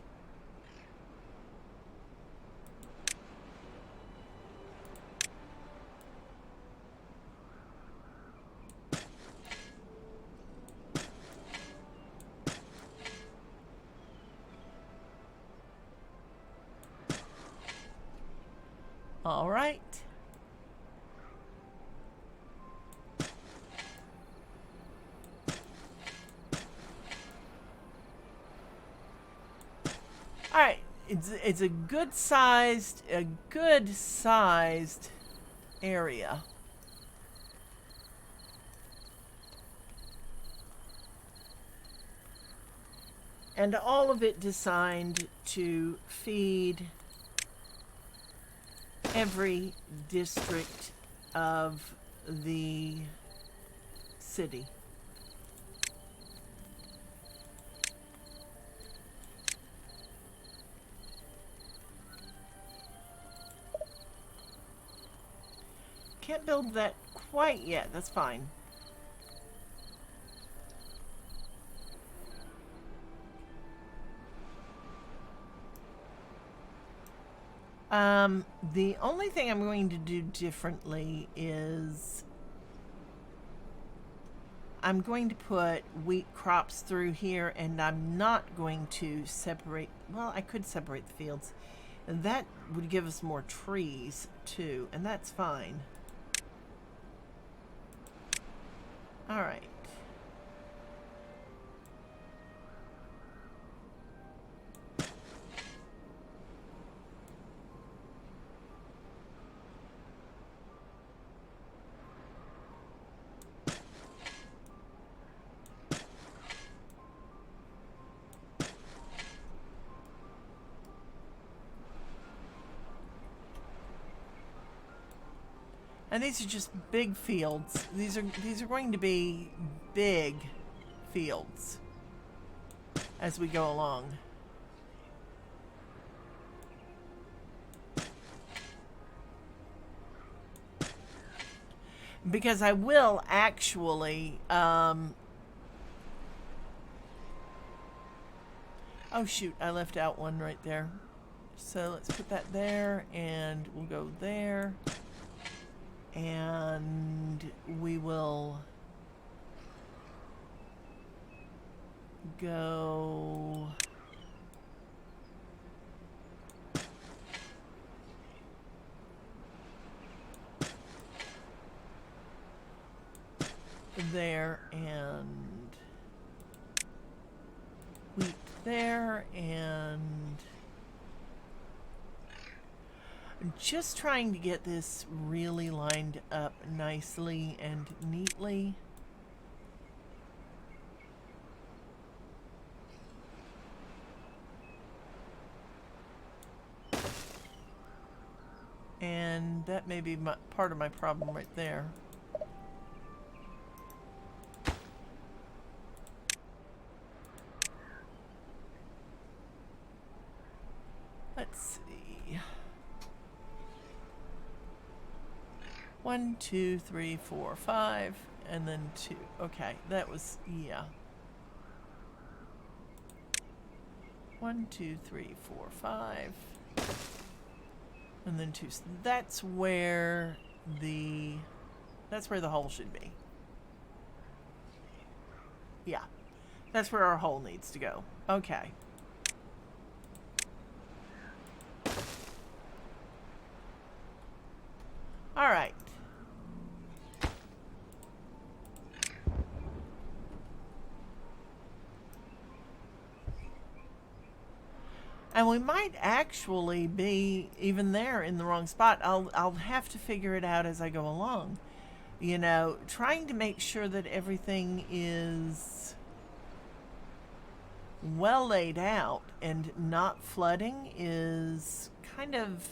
All right. All right. It's a good sized area. And all of it designed to feed every district of the city. Can't build that quite yet. That's fine. The only thing I'm going to do differently is I'm going to put wheat crops through here, and I'm not going to separate. Well, I could separate the fields. And that would give us more trees too, and that's fine. All right. And these are just big fields. These are going to be big fields as we go along. Because I will actually oh shoot, I left out one right there. So let's put that there, and we'll go there. And we will go there, and wheat there, and I'm just trying to get this really lined up nicely and neatly. And that may be part of my problem right there. Let's see. 1, 2, 3, 4, 5, and then 2. Okay, that was, yeah. 1, 2, 3, 4, 5, and then 2. So that's where the hole should be. Yeah, that's where our hole needs to go. Okay. All right. And we might actually be even there in the wrong spot. I'll have to figure it out as I go along. You know, trying to make sure that everything is well laid out and not flooding is kind of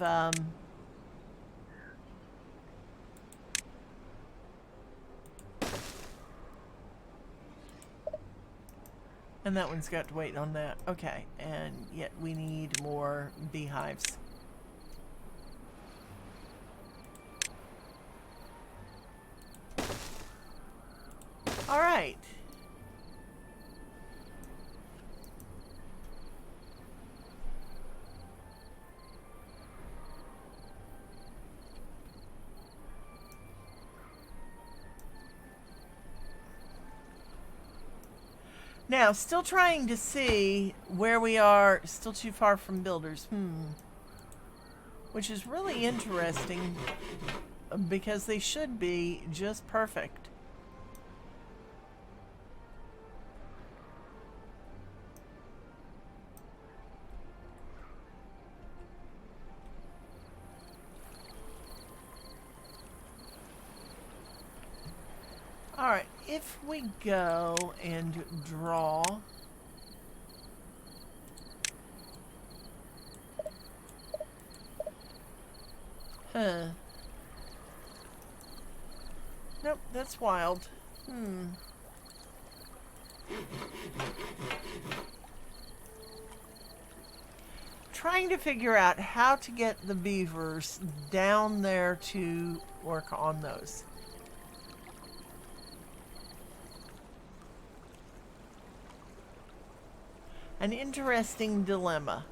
and that one's got to wait on that. Okay, and yet we need more beehives. All right. Now, still trying to see where we are. Still too far from builders. which is really interesting because they should be just perfect. Alright, if we go and draw... Huh. Nope, that's wild. Trying to figure out how to get the beavers down there to work on those. An interesting dilemma.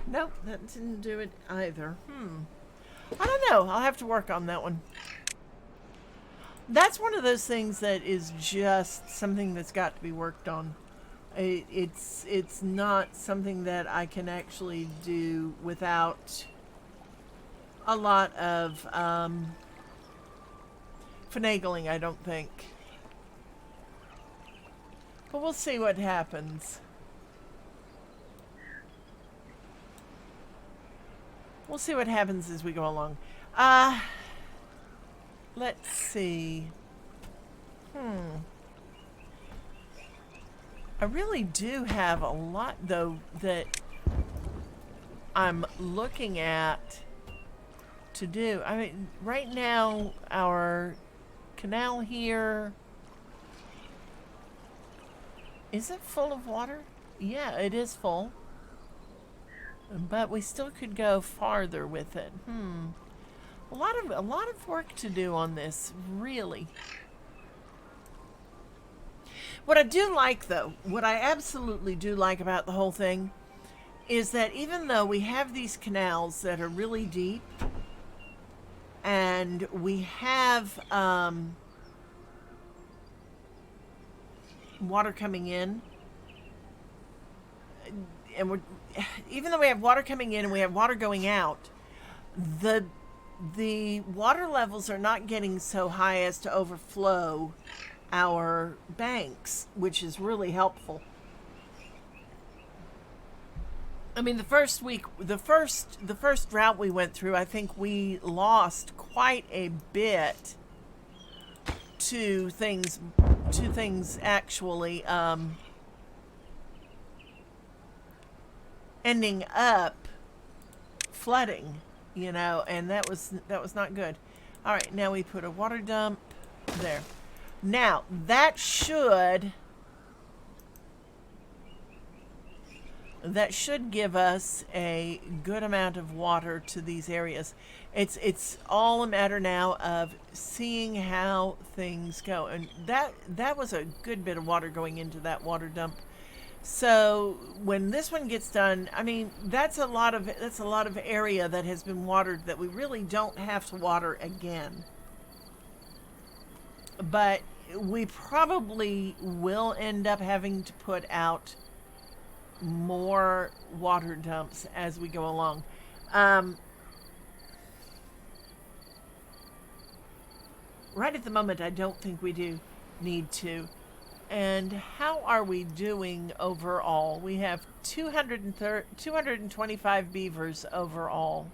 Nope, that didn't do it either. I don't know. I'll have to work on that one. That's one of those things that is just something that's got to be worked on. It's not something that I can actually do without a lot of finagling, I don't think. But we'll see what happens. We'll see what happens as we go along. Let's see. I really do have a lot, though, that I'm looking at to do. I mean, right now, our canal here... Is it full of water? Yeah, it is full. But we still could go farther with it. A lot of work to do on this, really. What I do like, though, what I absolutely do like about the whole thing is that even though we have these canals that are really deep and we have water coming in, and even though we have water coming in and we have water going out, the water levels are not getting so high as to overflow our banks, which is really helpful. I mean, the first drought we went through, I think we lost quite a bit to things actually ending up flooding, you know, and that was not good. All right, now we put a water dump there. Now that should give us a good amount of water to these areas. It's all a matter now of seeing how things go, and that was a good bit of water going into that water dump. So when this one gets done, I mean, that's a lot of area that has been watered that we really don't have to water again. But we probably will end up having to put out more water dumps as we go along. Right at the moment, I don't think we do need to. And how are we doing overall? We have 225 beavers overall,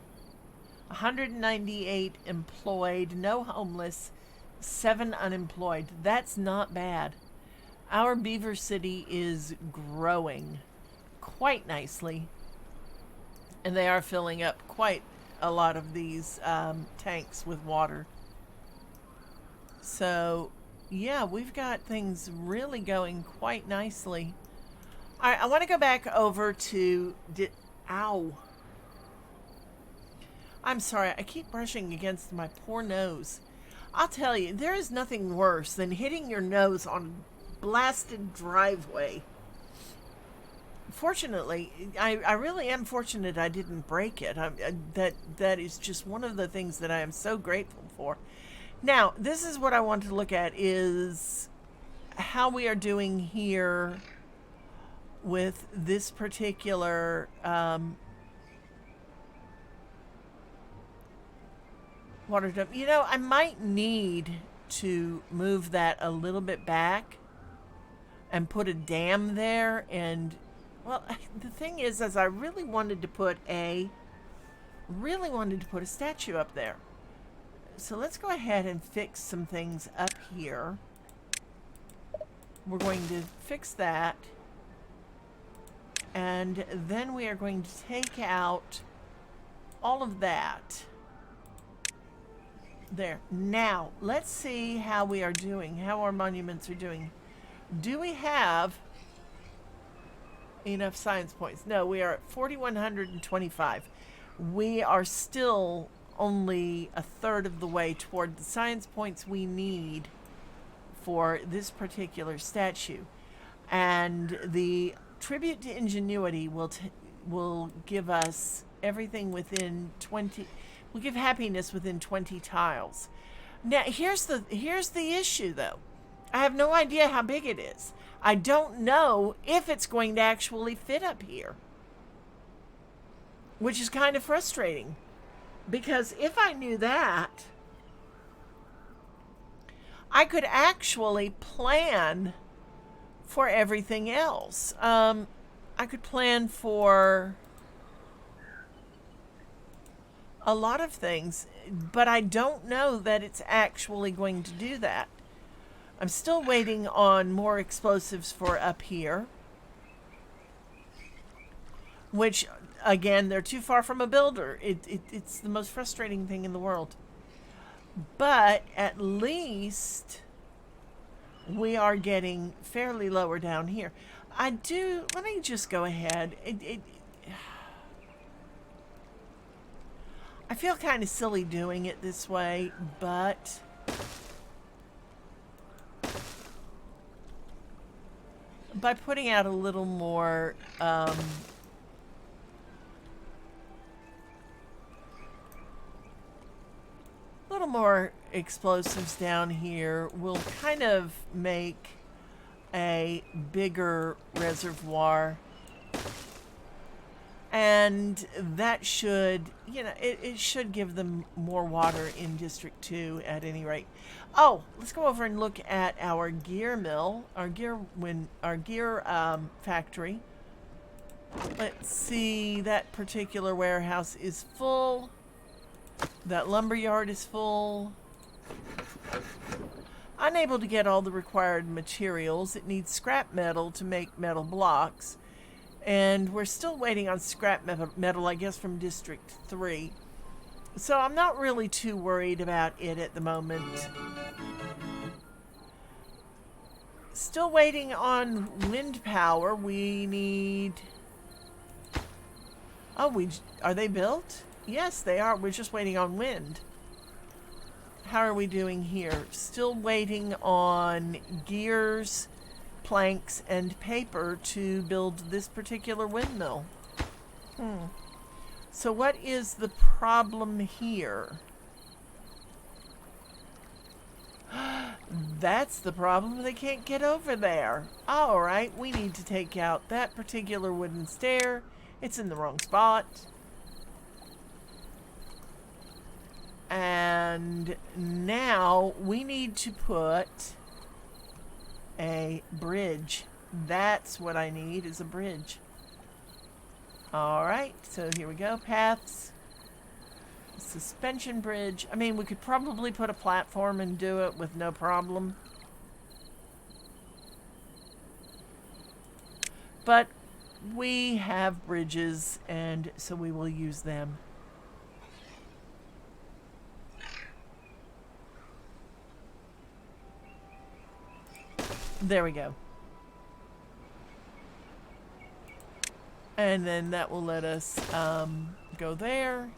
198 employed, no homeless, 7 unemployed. That's not bad. Our beaver city is growing quite nicely, and they are filling up quite a lot of these tanks with water. So yeah, we've got things really going quite nicely. All right, I want to go back over to... Ow. I'm sorry, I keep brushing against my poor nose. I'll tell you, there is nothing worse than hitting your nose on a blasted driveway. Fortunately, I really am fortunate I didn't break it. That is just one of the things that I am so grateful for. Now, this is what I want to look at is how we are doing here with this particular water dump. You know, I might need to move that a little bit back and put a dam there. And well, the thing is I really wanted to put a statue up there. So let's go ahead and fix some things up here. We're going to fix that. And then we are going to take out all of that. There. Now, let's see how we are doing, how our monuments are doing. Do we have enough science points? No, we are at 4,125. We are still only a third of the way toward the science points we need for this particular statue. And the tribute to ingenuity will give us everything within 20. Will give happiness within 20 tiles. Now here's the issue though. I have no idea how big it is. I don't know if it's going to actually fit up here, which is kind of frustrating, because if I knew that, I could actually plan for everything else. I could plan for a lot of things, but I don't know that it's actually going to do that. I'm still waiting on more explosives for up here, which, again, they're too far from a builder. It's the most frustrating thing in the world. But at least we are getting fairly lower down here. Let me just go ahead. I feel kind of silly doing it this way, but by putting out a little more explosives down here will kind of make a bigger reservoir. And that should, it should give them more water in District 2 at any rate. Oh, let's go over and look at our gear mill, our gear factory. Let's see, that particular warehouse is full. That lumber yard is full. Unable to get all the required materials. It needs scrap metal to make metal blocks. And we're still waiting on scrap metal, I guess, from District 3. So I'm not really too worried about it at the moment. Still waiting on wind power. We need... Oh, are they built? Yes, they are. We're just waiting on wind. How are we doing here? Still waiting on gears, planks, and paper to build this particular windmill. So what is the problem here? That's the problem. They can't get over there. All right, we need to take out that particular wooden stair. It's in the wrong spot. And now we need to put a bridge. That's what I need, is a bridge. Alright, so here we go. Paths. Suspension bridge. I mean, we could probably put a platform and do it with no problem. But we have bridges, and so we will use them. There we go. And then that will let us go there.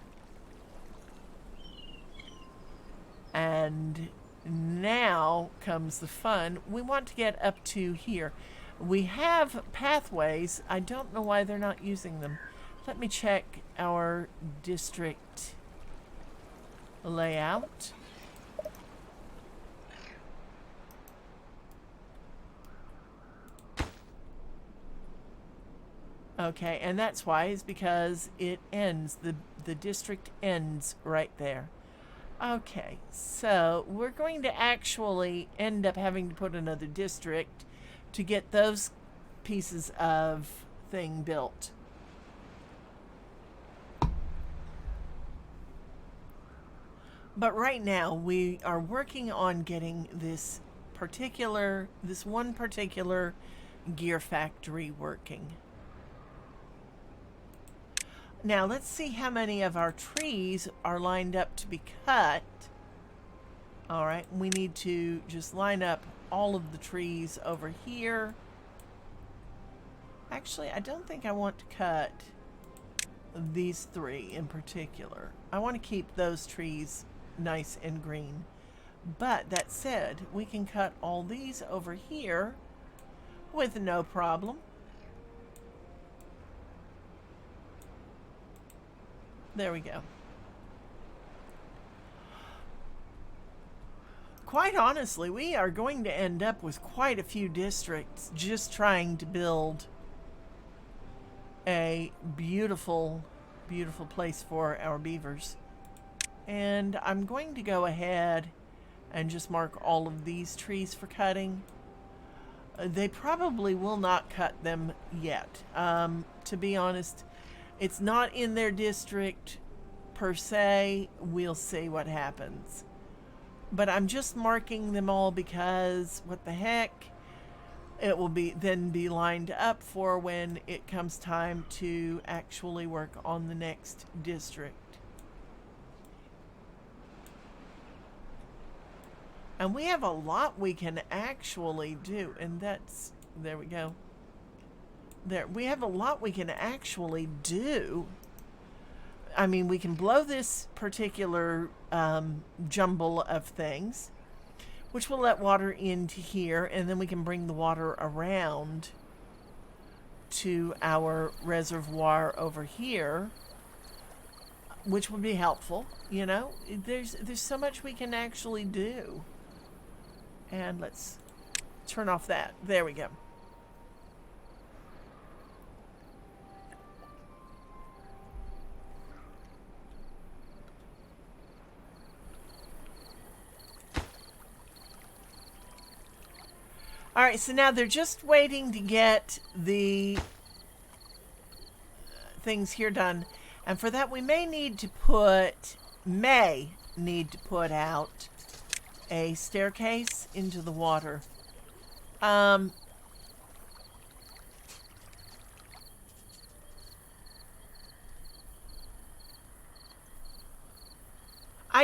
And Now comes the fun. We want to get up to here. We have pathways. I don't know why they're not using them. Let me check our district layout. Okay, and that's why, is because it ends, the district ends right there. Okay, so we're going to actually end up having to put another district to get those pieces of thing built. But right now we are working on getting this one particular gear factory working. Now let's see how many of our trees are lined up to be cut. All right, we need to just line up all of the trees over here. Actually, I don't think I want to cut these 3 in particular. I want to keep those trees nice and green. But that said, we can cut all these over here with no problem. There we go. Quite honestly, we are going to end up with quite a few districts just trying to build a beautiful, beautiful place for our beavers. And I'm going to go ahead and just mark all of these trees for cutting. They probably will not cut them yet. To be honest, it's not in their district per se. We'll see what happens. But I'm just marking them all because what the heck, it will then be lined up for when it comes time to actually work on the next district. And we have a lot we can actually do, and there we go. We have a lot we can actually do. I mean, we can blow this particular jumble of things, which will let water into here, and then we can bring the water around to our reservoir over here, which would be helpful. You know, there's so much we can actually do. And let's turn off that. There we go. All right, so now they're just waiting to get the things here done. And for that, we may need to put out a staircase into the water. I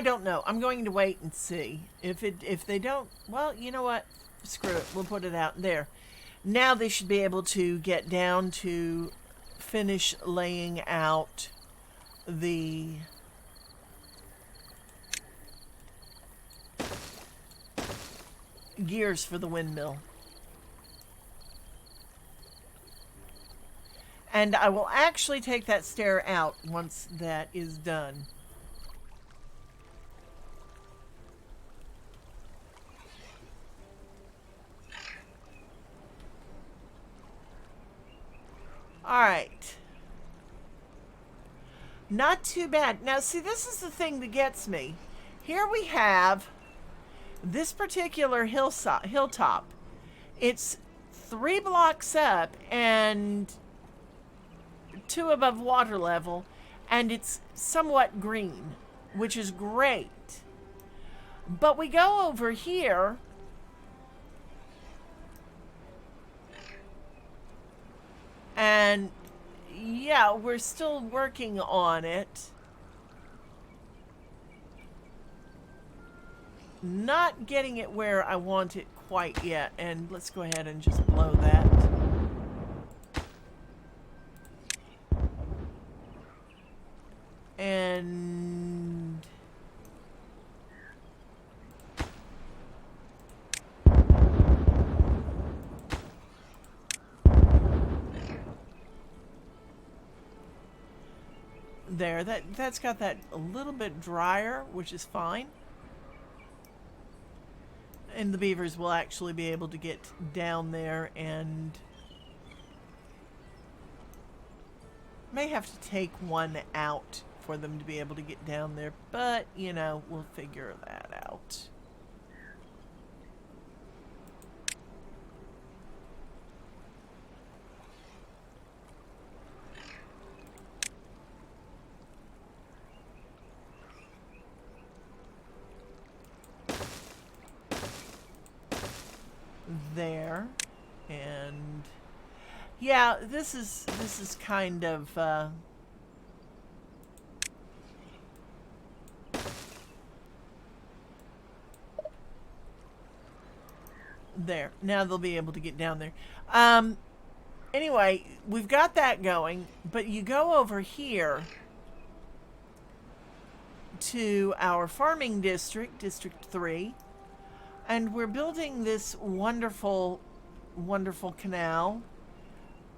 don't know. I'm going to wait and see. If they don't, well, you know what? Screw it. We'll put it out there. Now they should be able to get down to finish laying out the gears for the windmill. And I will actually take that stair out once that is done. All right. Not too bad. Now, see, this is the thing that gets me. Here we have this particular hilltop. It's 3 blocks up and 2 above water level, and it's somewhat green, which is great. But we go over here, and yeah, we're still working on it. Not getting it where I want it quite yet. And let's go ahead and just blow that. And There, that's got that a little bit drier, which is fine. And the beavers will actually be able to get down there, and may have to take one out for them to be able to get down there, but you know, we'll figure that out. There, and yeah, this is kind of there. Now they'll be able to get down there. Anyway, we've got that going, but you go over here to our farming district, District 3, and we're building this wonderful, wonderful canal,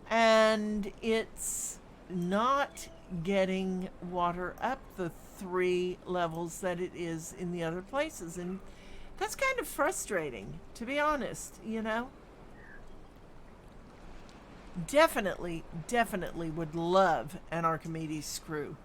and it's not getting water up the 3 levels that it is in the other places, and that's kind of frustrating, to be honest, you know? Definitely would love an Archimedes screw.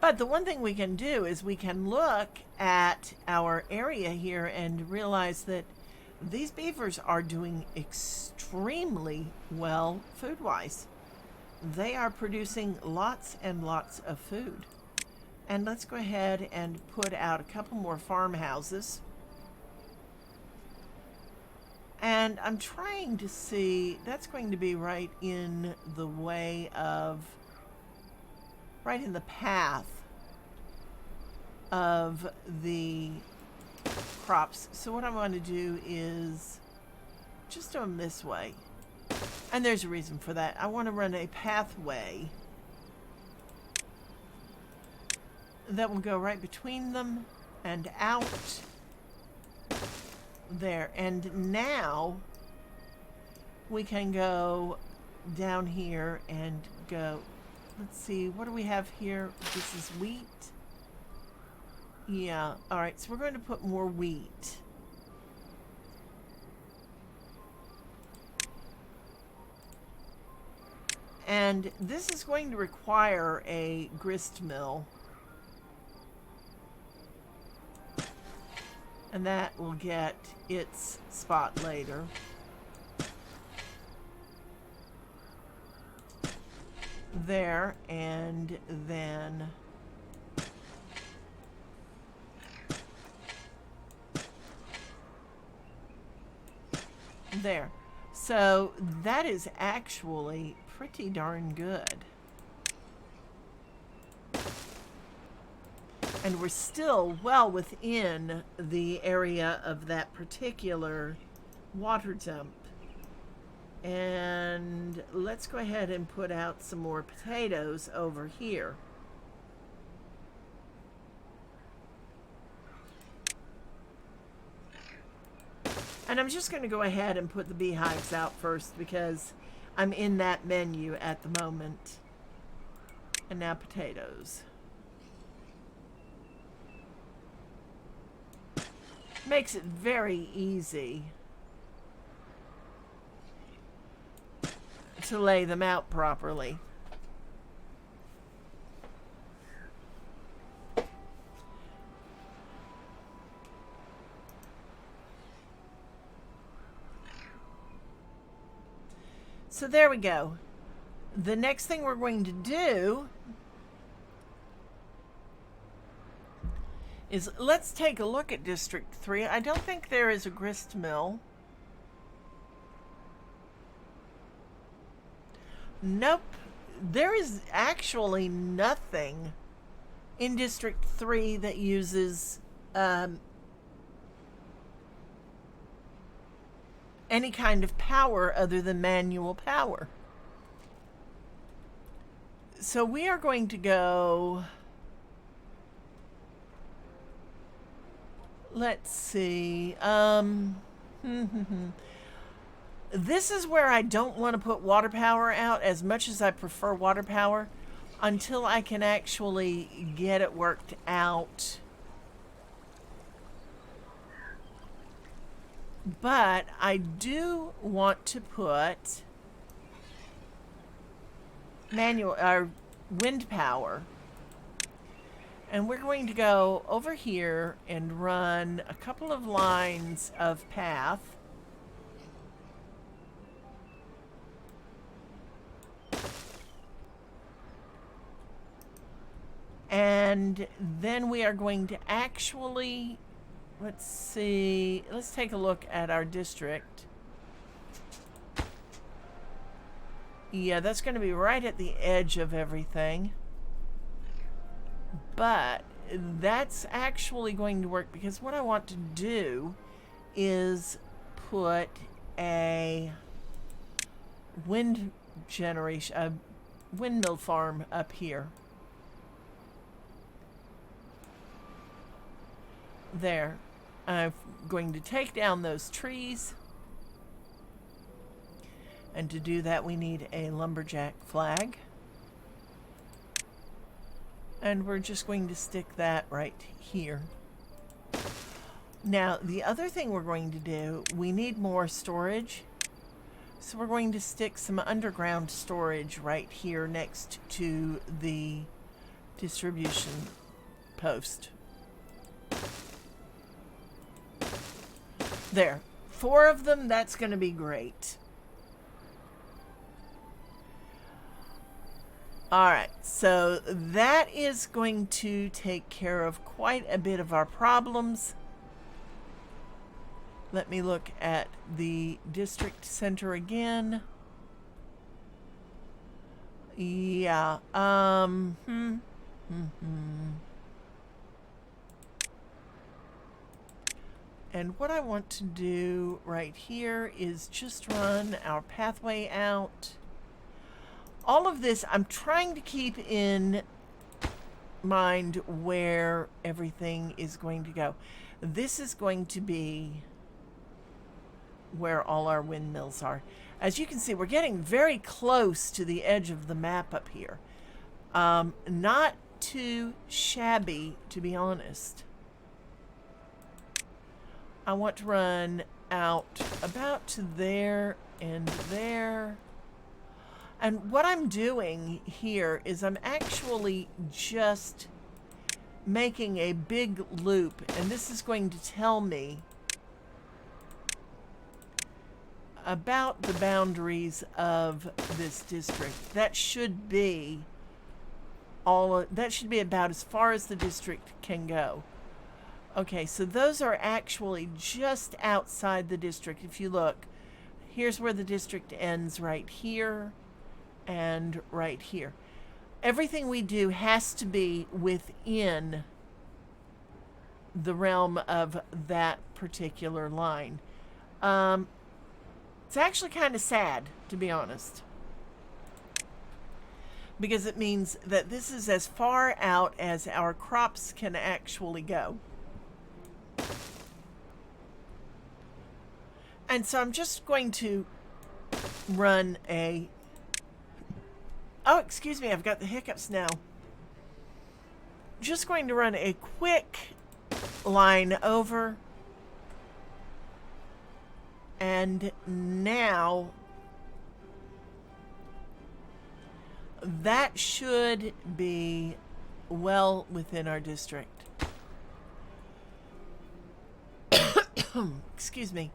But the one thing we can do is we can look at our area here and realize that these beavers are doing extremely well food-wise. They are producing lots and lots of food. And let's go ahead and put out a couple more farmhouses. And I'm trying to see, that's going to be right in the way of, right in the path of the crops. So what I want to do is just do them this way. And there's a reason for that. I want to run a pathway that will go right between them and out there. And now we can go down here and go, let's see, what do we have here? This is wheat. Yeah, all right, so we're going to put more wheat. And this is going to require a grist mill. And that will get its spot later. There, and then there. So that is actually pretty darn good. And we're still well within the area of that particular water dump. And let's go ahead and put out some more potatoes over here. And I'm just going to go ahead and put the beehives out first because I'm in that menu at the moment. And now potatoes. Makes it very easy to lay them out properly. So there we go. The next thing we're going to do is let's take a look at District 3. I don't think there is a grist mill. Nope. There is actually nothing in District 3 that uses any kind of power other than manual power. So we are going to go, let's see. This is where I don't want to put water power out as much as I prefer water power until I can actually get it worked out. But I do want to put manual or wind power. And we're going to go over here and run a couple of lines of path. And then we are going to actually, let's see, let's take a look at our district. Yeah, that's going to be right at the edge of everything. But that's actually going to work because what I want to do is put a wind generation, a windmill farm up here. There. I'm going to take down those trees. And to do that, we need a lumberjack flag. And we're just going to stick that right here. Now, the other thing we're going to do, we need more storage. So we're going to stick some underground storage right here next to the distribution post. There. 4 of them, that's going to be great. Alright, so that is going to take care of quite a bit of our problems. Let me look at the district center again. Yeah, And what I want to do right here is just run our pathway out. All of this, I'm trying to keep in mind where everything is going to go. This is going to be where all our windmills are. As you can see, we're getting very close to the edge of the map up here. Not too shabby, to be honest. I want to run out about to there and there. And what I'm doing here is I'm actually just making a big loop, and this is going to tell me about the boundaries of this district. That should be about as far as the district can go. Okay, so those are actually just outside the district. If you look, here's where the district ends, right here and right here. Everything we do has to be within the realm of that particular line. It's actually kind of sad, to be honest, because it means that this is as far out as our crops can actually go. And so I'm just going to run a... Oh, excuse me, I've got the hiccups now. Just going to run a quick line over. And now that should be well within our district. Excuse me.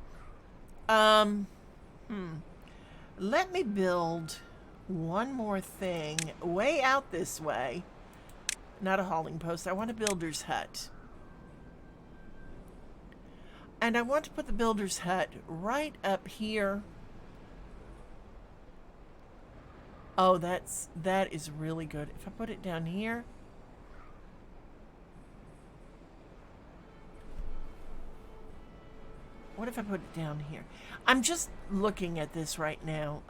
Let me build one more thing way out this way. Not a hauling post. I want a builder's hut. And I want to put the builder's hut right up here. Oh, that is really good. If I put it down here. What if I put it down here? I'm just looking at this right now.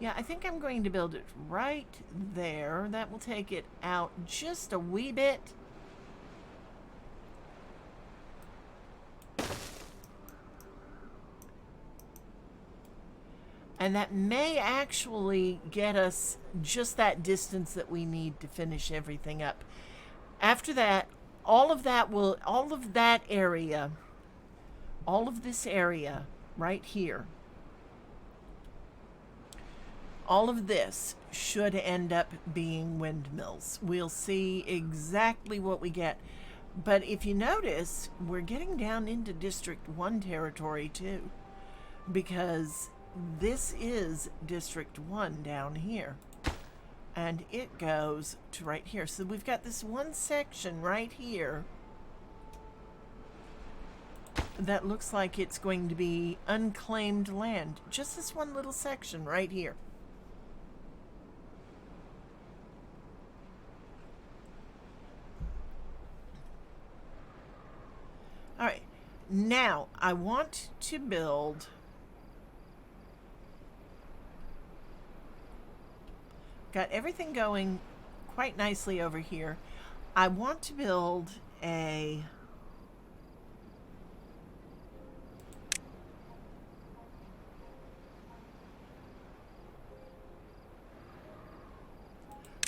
Yeah, I think I'm going to build it right there. That will take it out just a wee bit. And that may actually get us just that distance that we need to finish everything up. After that, all of that area, all of this area right here, all of this should end up being windmills. We'll see exactly what we get. But if you notice, we're getting down into District 1 territory too, because this is District 1 down here. And it goes to right here. So we've got this one section right here that looks like it's going to be unclaimed land. Just this one little section right here. All right. Now, I want to build... Got everything going quite nicely over here. I want to build a...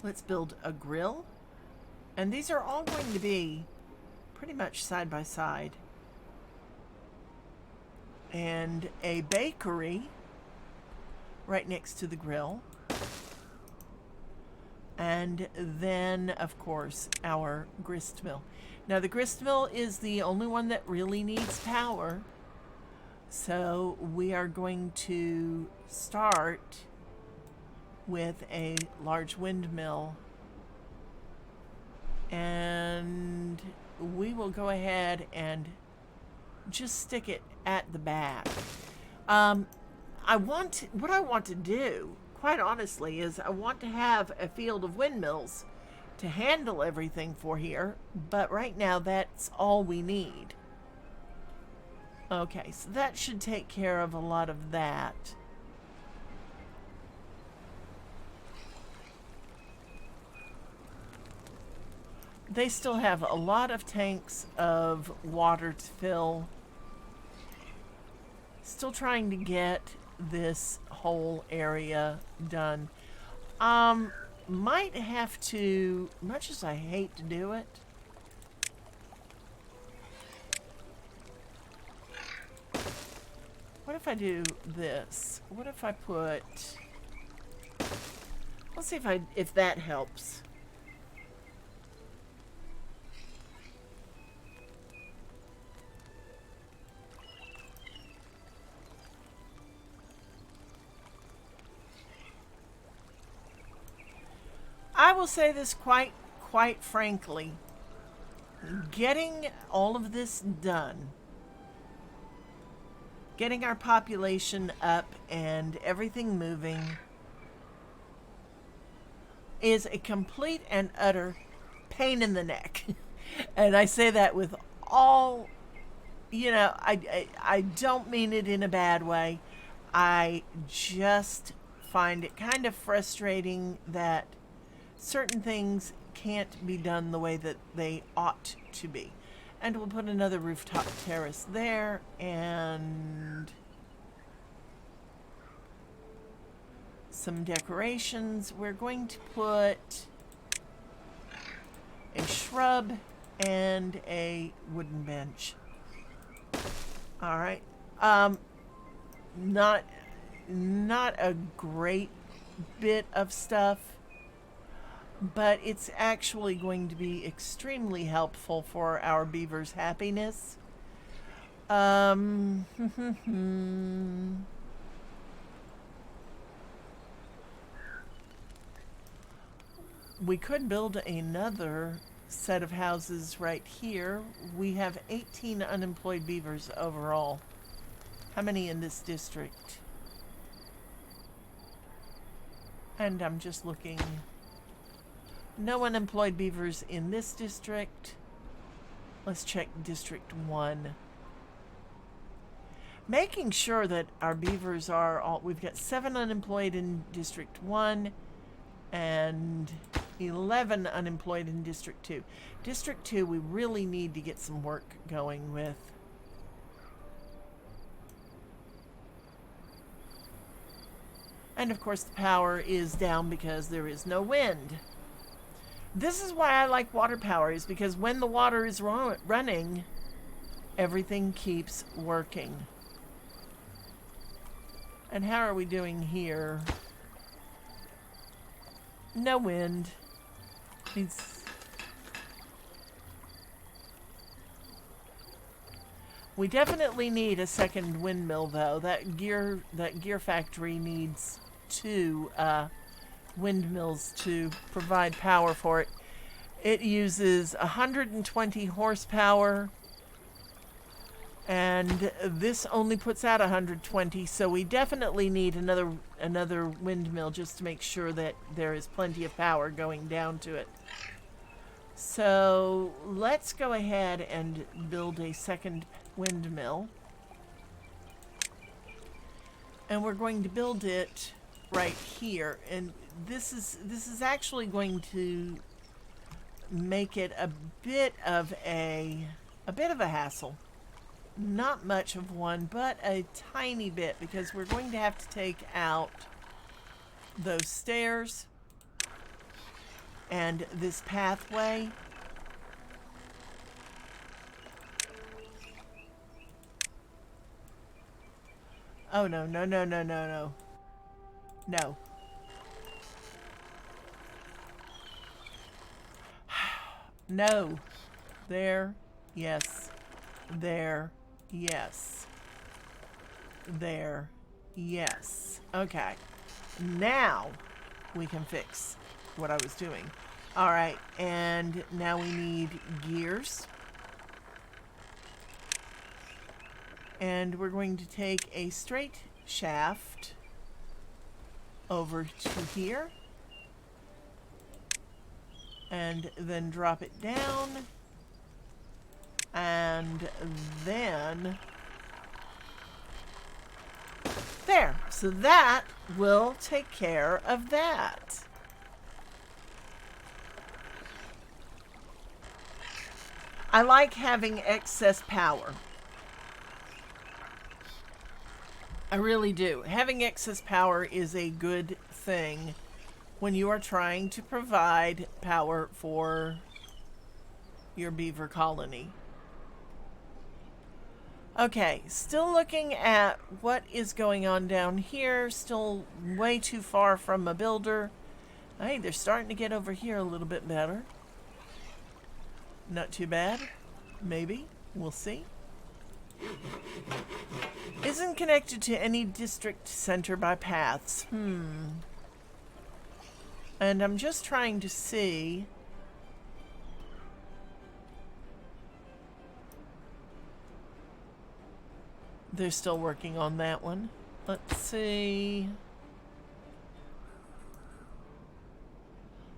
Let's build a grill. And these are all going to be pretty much side by side. And a bakery right next to the grill. And then, of course, our grist mill. Now, the grist mill is the only one that really needs power. So we are going to start with a large windmill. And we will go ahead and just stick it at the back. What I want to do, quite honestly, is I want to have a field of windmills to handle everything for here, but right now that's all we need. Okay, so that should take care of a lot of that. They still have a lot of tanks of water to fill. Still trying to get this whole area done. Might have to, much as I hate to do it, what if I do this? What if I put, let's see if that helps. I will say this quite frankly, getting all of this done, getting our population up and everything moving is a complete and utter pain in the neck. And I say that with all, I don't mean it in a bad way. I just find it kind of frustrating that certain things can't be done the way that they ought to be. And we'll put another rooftop terrace there, and some decorations. We're going to put a shrub and a wooden bench. All right. Not a great bit of stuff, but it's actually going to be extremely helpful for our beavers' happiness. We could build another set of houses right here. We have 18 unemployed beavers overall. How many in this district? And I'm just looking. No unemployed beavers in this district. Let's check District 1. making sure that our beavers are all, we've got 7 unemployed in District 1 and 11 unemployed in District 2. District 2 we really need to get some work going with. And of course the power is down because there is no wind. This is why I like water power, is because when the water is running, everything keeps working. And how are we doing here? No wind. We definitely need a second windmill, though. That gear factory needs 2 windmills to provide power for it. It uses 120 horsepower, and this only puts out 120, so we definitely need another windmill just to make sure that there is plenty of power going down to it. So let's go ahead and build a second windmill, and we're going to build it right here, and this is actually going to make it a bit of a hassle. Not much of one, but a tiny bit, because we're going to have to take out those stairs and this pathway. Oh, no, no, no, no, no, no. No. No. There. Yes. There. Yes. There. Yes. Okay. Now we can fix what I was doing. All right. And now we need gears. And we're going to take a straight shaft over to here. And then drop it down. And then there. So that will take care of that. I like having excess power. I really do. Having excess power is a good thing when you are trying to provide power for your beaver colony. Okay, still looking at what is going on down here. Still way too far from a builder. Hey, they're starting to get over here a little bit better. Not too bad. Maybe. We'll see. Isn't connected to any district center by paths. And I'm just trying to see. They're still working on that one. Let's see.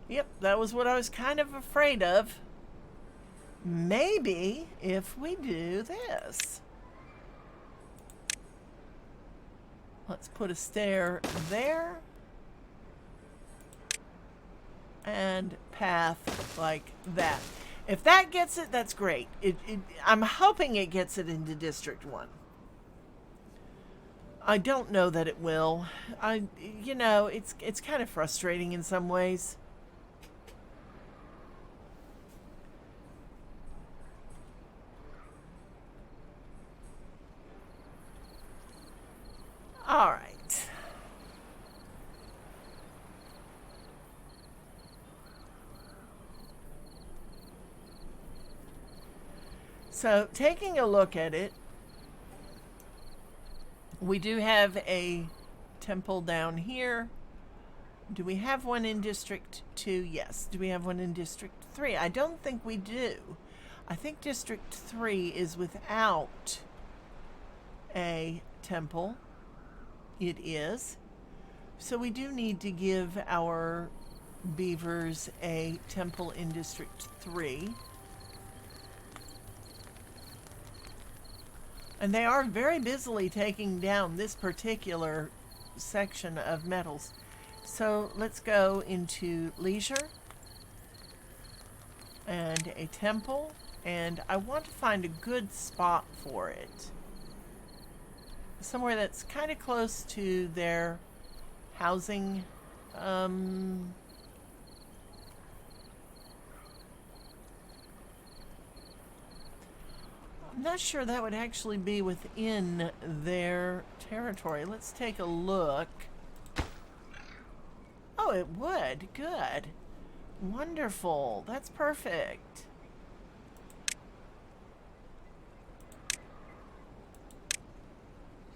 Yep, that was what I was kind of afraid of. Maybe if we do this. Let's put a stair there. And path like that. If that gets it, that's great. I'm hoping it gets it into District 1. I don't know that it will. It's kind of frustrating in some ways. All right. So, taking a look at it, we do have a temple down here. Do we have one in District 2? Yes. Do we have one in District 3? I don't think we do. I think District 3 is without a temple. It is. So we do need to give our beavers a temple in District 3. And they are very busily taking down this particular section of metals. So let's go into leisure and a temple. And I want to find a good spot for it. Somewhere that's kind of close to their housing. I'm not sure that would actually be within their territory. Let's take a look. Oh, it would. Good. Wonderful. That's perfect.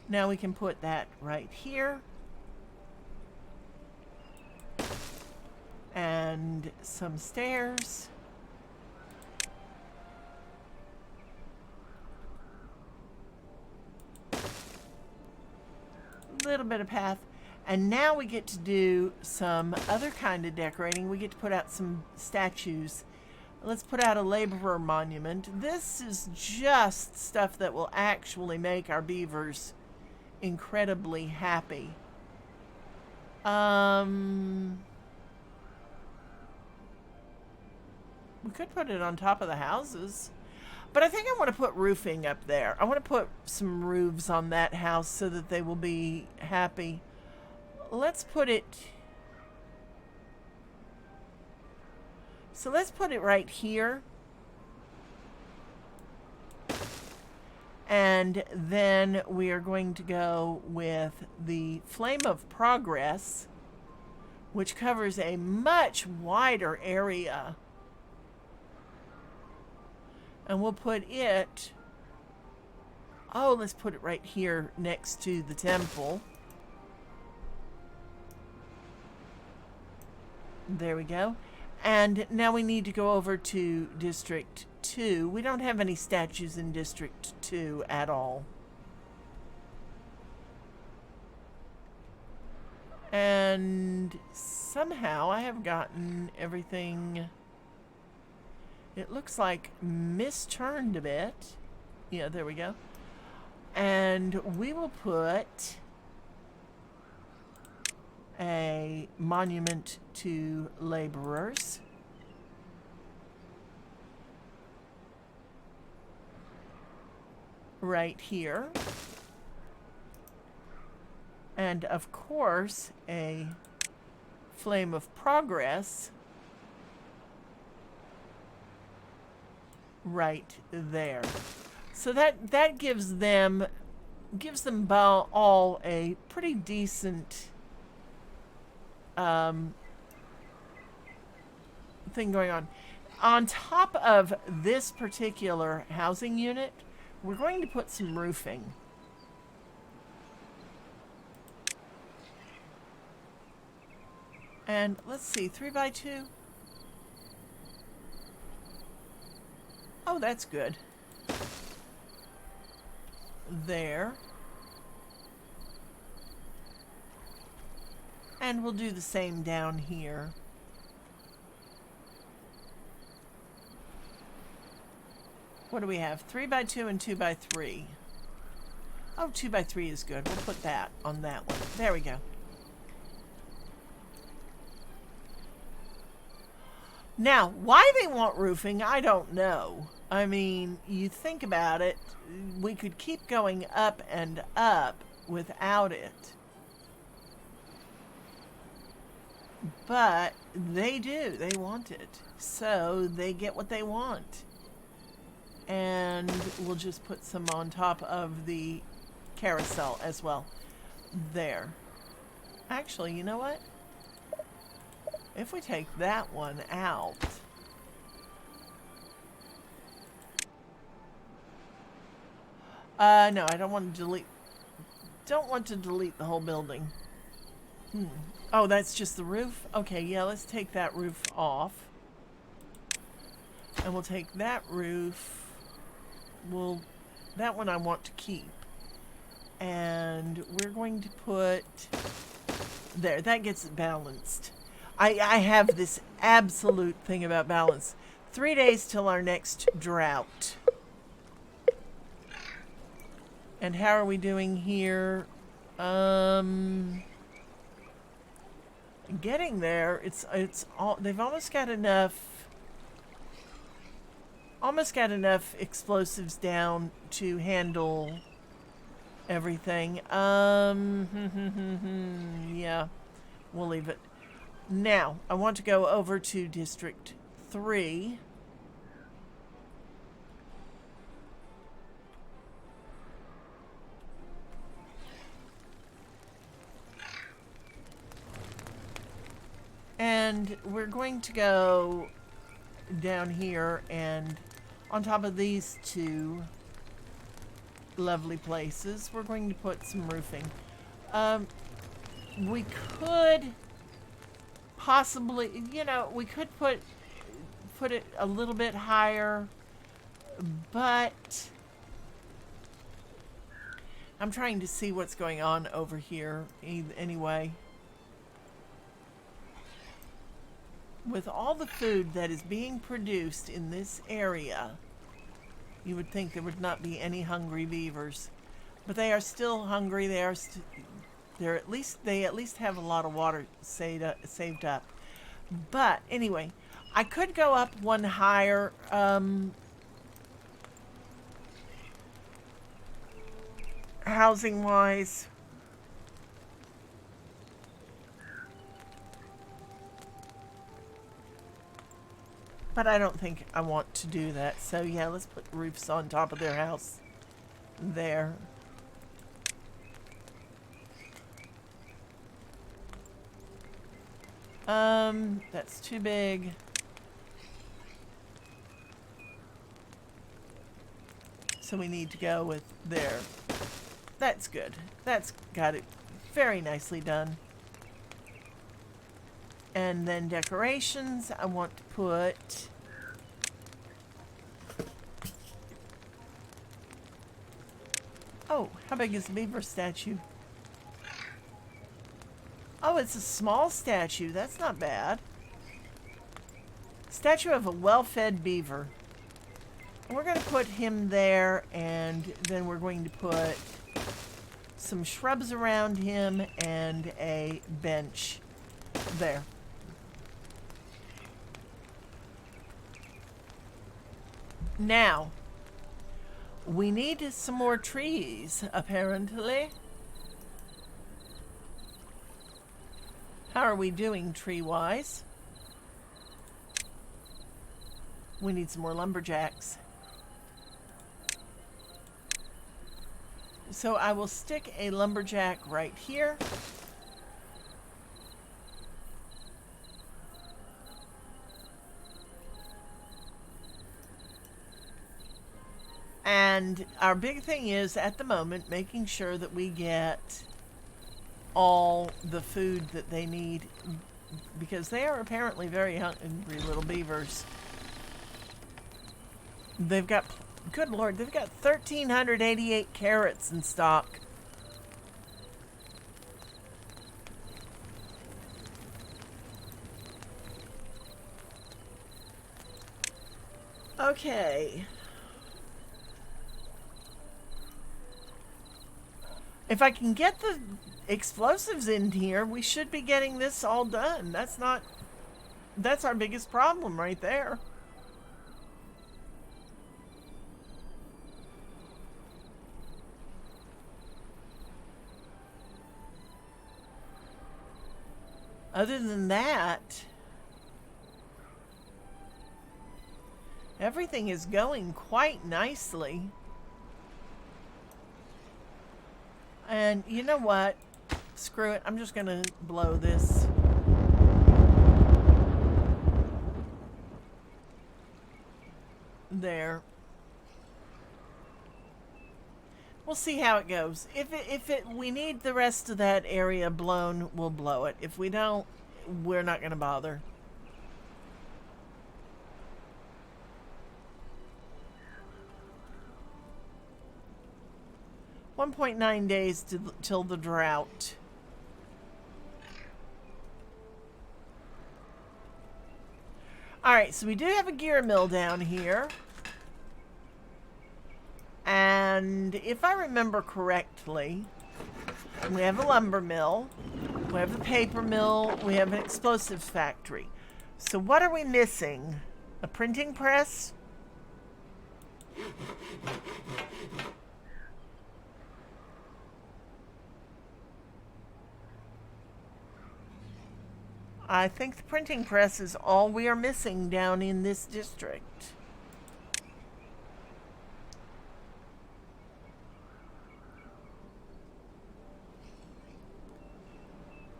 Now we can put that right here. And some stairs. Little bit of path. And now we get to do some other kind of decorating. We get to put out some statues. Let's put out a laborer monument. This is just stuff that will actually make our beavers incredibly happy. We could put it on top of the houses. But I think I want to put roofing up there. I want to put some roofs on that house so that they will be happy. Let's put it... So let's put it right here. And then we are going to go with the Flame of Progress, which covers a much wider area. And we'll put it... Oh, let's put it right here next to the temple. There we go. And now we need to go over to District 2. We don't have any statues in District 2 at all. And somehow I have gotten everything... It looks like misturned a bit. Yeah, there we go. And we will put a monument to laborers. Right here. And of course, a Flame of Progress right there. So that gives them all a pretty decent thing going on. On top of this particular housing unit, we're going to put some roofing. And let's see, 3x2. Oh, that's good. There. And we'll do the same down here. What do we have? 3x2 and 2x3. Oh, 2x3 is good. We'll put that on that one. There we go. Now, why they want roofing, I don't know. I mean, you think about it, we could keep going up and up without it. But they do. They want it. So they get what they want. And we'll just put some on top of the carousel as well. There. Actually, you know what? If we take that one out... no, I don't want to delete... Don't want to delete the whole building. Oh, that's just the roof? Okay, yeah, let's take that roof off. And we'll take that roof... That one I want to keep. And we're going to put... There, that gets it balanced. I have this absolute thing about balance. 3 days till our next drought. And how are we doing here? Getting there. It's all, they've almost got enough explosives down to handle everything. Yeah, we'll leave it. Now, I want to go over to District 3. And we're going to go down here and on top of these two lovely places, we're going to put some roofing. We could possibly, we could put it a little bit higher, but I'm trying to see what's going on over here anyway. With all the food that is being produced in this area, you would think there would not be any hungry beavers, but they are still hungry. They at least have a lot of water saved up. But anyway, I could go up one higher. Housing wise. But I don't think I want to do that. So yeah, let's put roofs on top of their house there. That's too big. So we need to go with there. That's good. That's got it very nicely done. And then decorations, I want to put oh, how big is the beaver statue? Oh, it's a small statue. That's not bad. Statue of a well-fed beaver. We're going to put him there, and then we're going to put some shrubs around him and a bench there. Now, we need some more trees, apparently. How are we doing tree-wise? We need some more lumberjacks. So I will stick a lumberjack right here. And our big thing is, at the moment, making sure that we get all the food that they need, because they are apparently very hungry little beavers. They've got, good Lord, they've got 1,388 carrots in stock. Okay. If I can get the explosives in here, we should be getting this all done. That's our biggest problem right there. Other than that, everything is going quite nicely. And you know what? Screw it. I'm just going to blow this. There. We'll see how it goes. We need the rest of that area blown, we'll blow it. If we don't, we're not going to bother. $1.9 days till the drought. Alright, so we do have a gear mill down here. And And if I remember correctly, we have a lumber mill, we have a paper mill, we have an explosives factory. So what are we missing? A printing press? I think the printing press is all we are missing down in this district.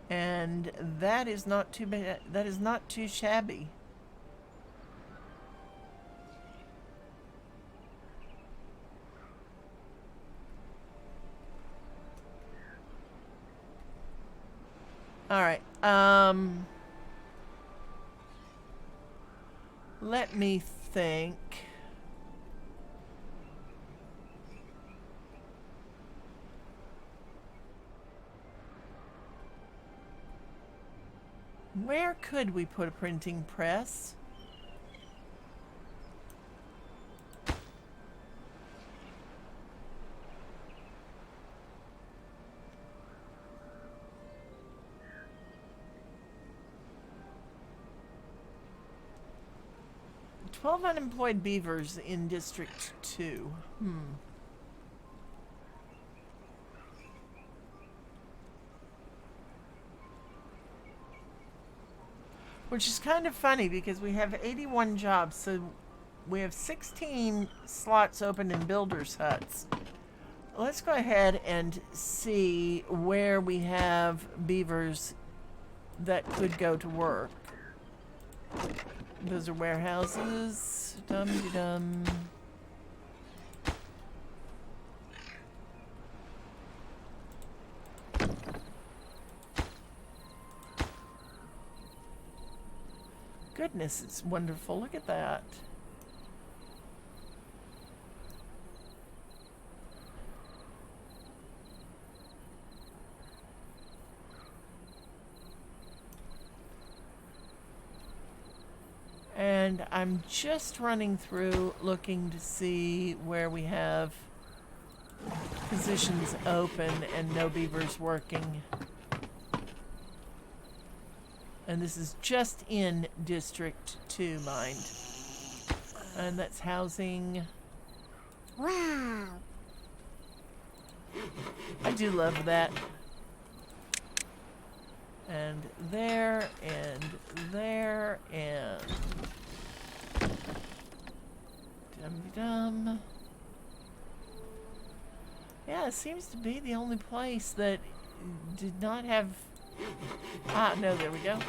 And that is not too bad. That is not too shabby. All right. Let me think. Where could we put a printing press? "12 unemployed beavers in District 2. Which is kind of funny because we have 81 jobs, so we have 16 slots open in builders' huts. Let's go ahead and see where we have beavers that could go to work. Those are warehouses. Dum-de-dum. Goodness, it's wonderful. Look at that. And I'm just running through looking to see where we have positions open and no beavers working. And this is just in District 2, mind. And that's housing. Wow. I do love that. And there, and there, and... Dum-de-dum. Yeah, it seems to be the only place that did not have... Ah, no, there we go.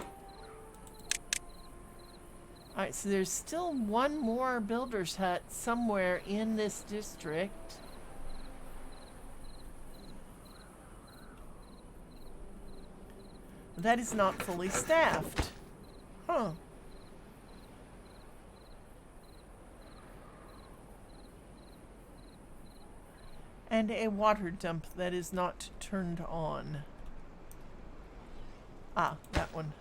Alright, so there's still one more builder's hut somewhere in this district. That is not fully staffed. Huh. And a water dump that is not turned on. Ah, that one.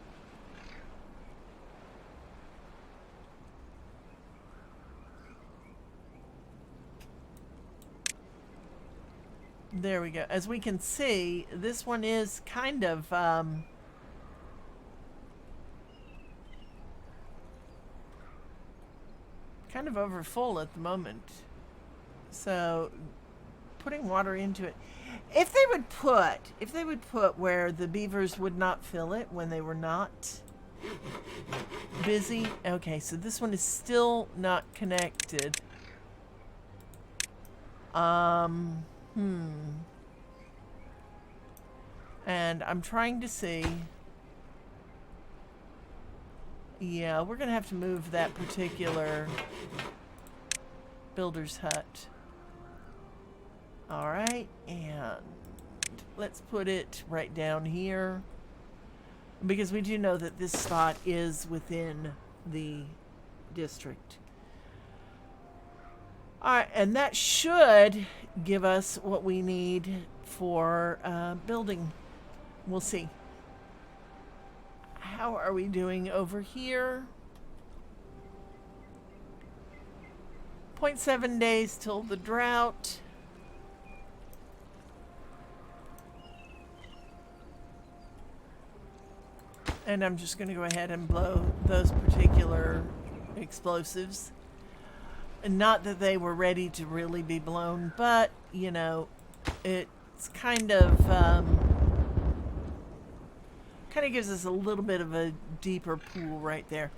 There we go. As we can see, this one is kind of kind of overfull at the moment. So putting water into it. If they would put where the beavers would not fill it when they were not busy. Okay, so this one is still not connected. And I'm trying to see. Yeah, we're gonna have to move that particular builder's hut. Alright, and let's put it right down here, because we do know that this spot is within the district. Alright, and that should give us what we need for building. We'll see. How are we doing over here? 0.7 days till the drought. And I'm just going to go ahead and blow those particular explosives. And not that they were ready to really be blown, but, you know, it's kind of gives us a little bit of a deeper pool right there.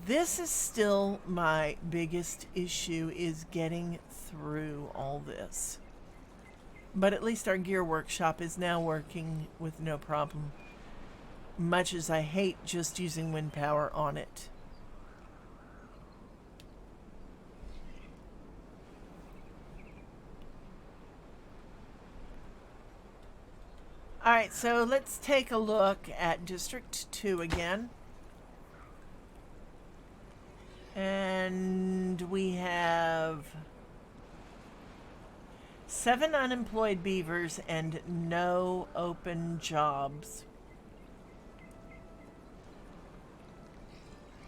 This is still my biggest issue, is getting through all this. But at least our gear workshop is now working with no problem, much as I hate just using wind power on it. Alright, so let's take a look at District 2 again. And we have 7 unemployed beavers and no open jobs.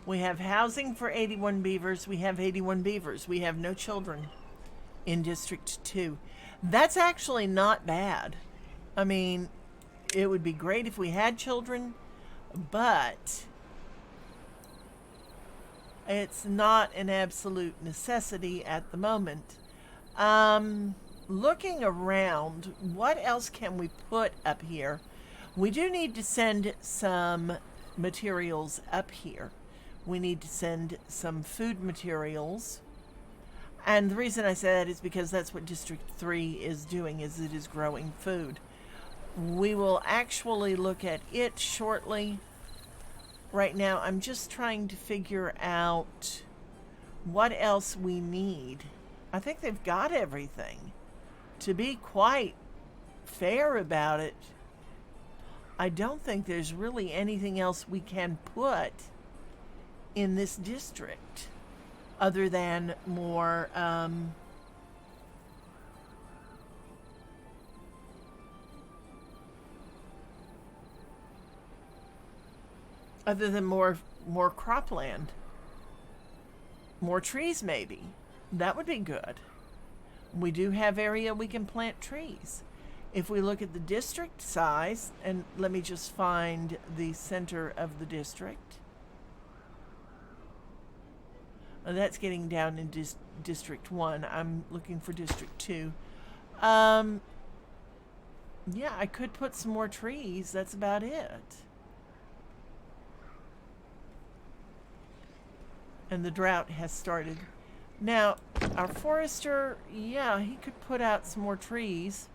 We have housing for 81 beavers. We have 81 beavers. We have no children in District 2. That's actually not bad. I mean, it would be great if we had children, but it's not an absolute necessity at the moment. Looking around, what else can we put up here? We do need to send some materials up here. We need to send some food materials. And the reason I say that is because that's what District 3 is doing, is it is growing food. We will actually look at it shortly. Right now, I'm just trying to figure out what else we need. I think they've got everything. To be quite fair about it, I don't think there's really anything else we can put in this district other than more more cropland. More trees, maybe. That would be good. We do have area we can plant trees. If we look at the district size, and let me just find the center of the district. That's getting down in District 1. I'm looking for District 2. Yeah, I could put some more trees. That's about it. And the drought has started. Now, our forester, yeah, he could put out some more trees.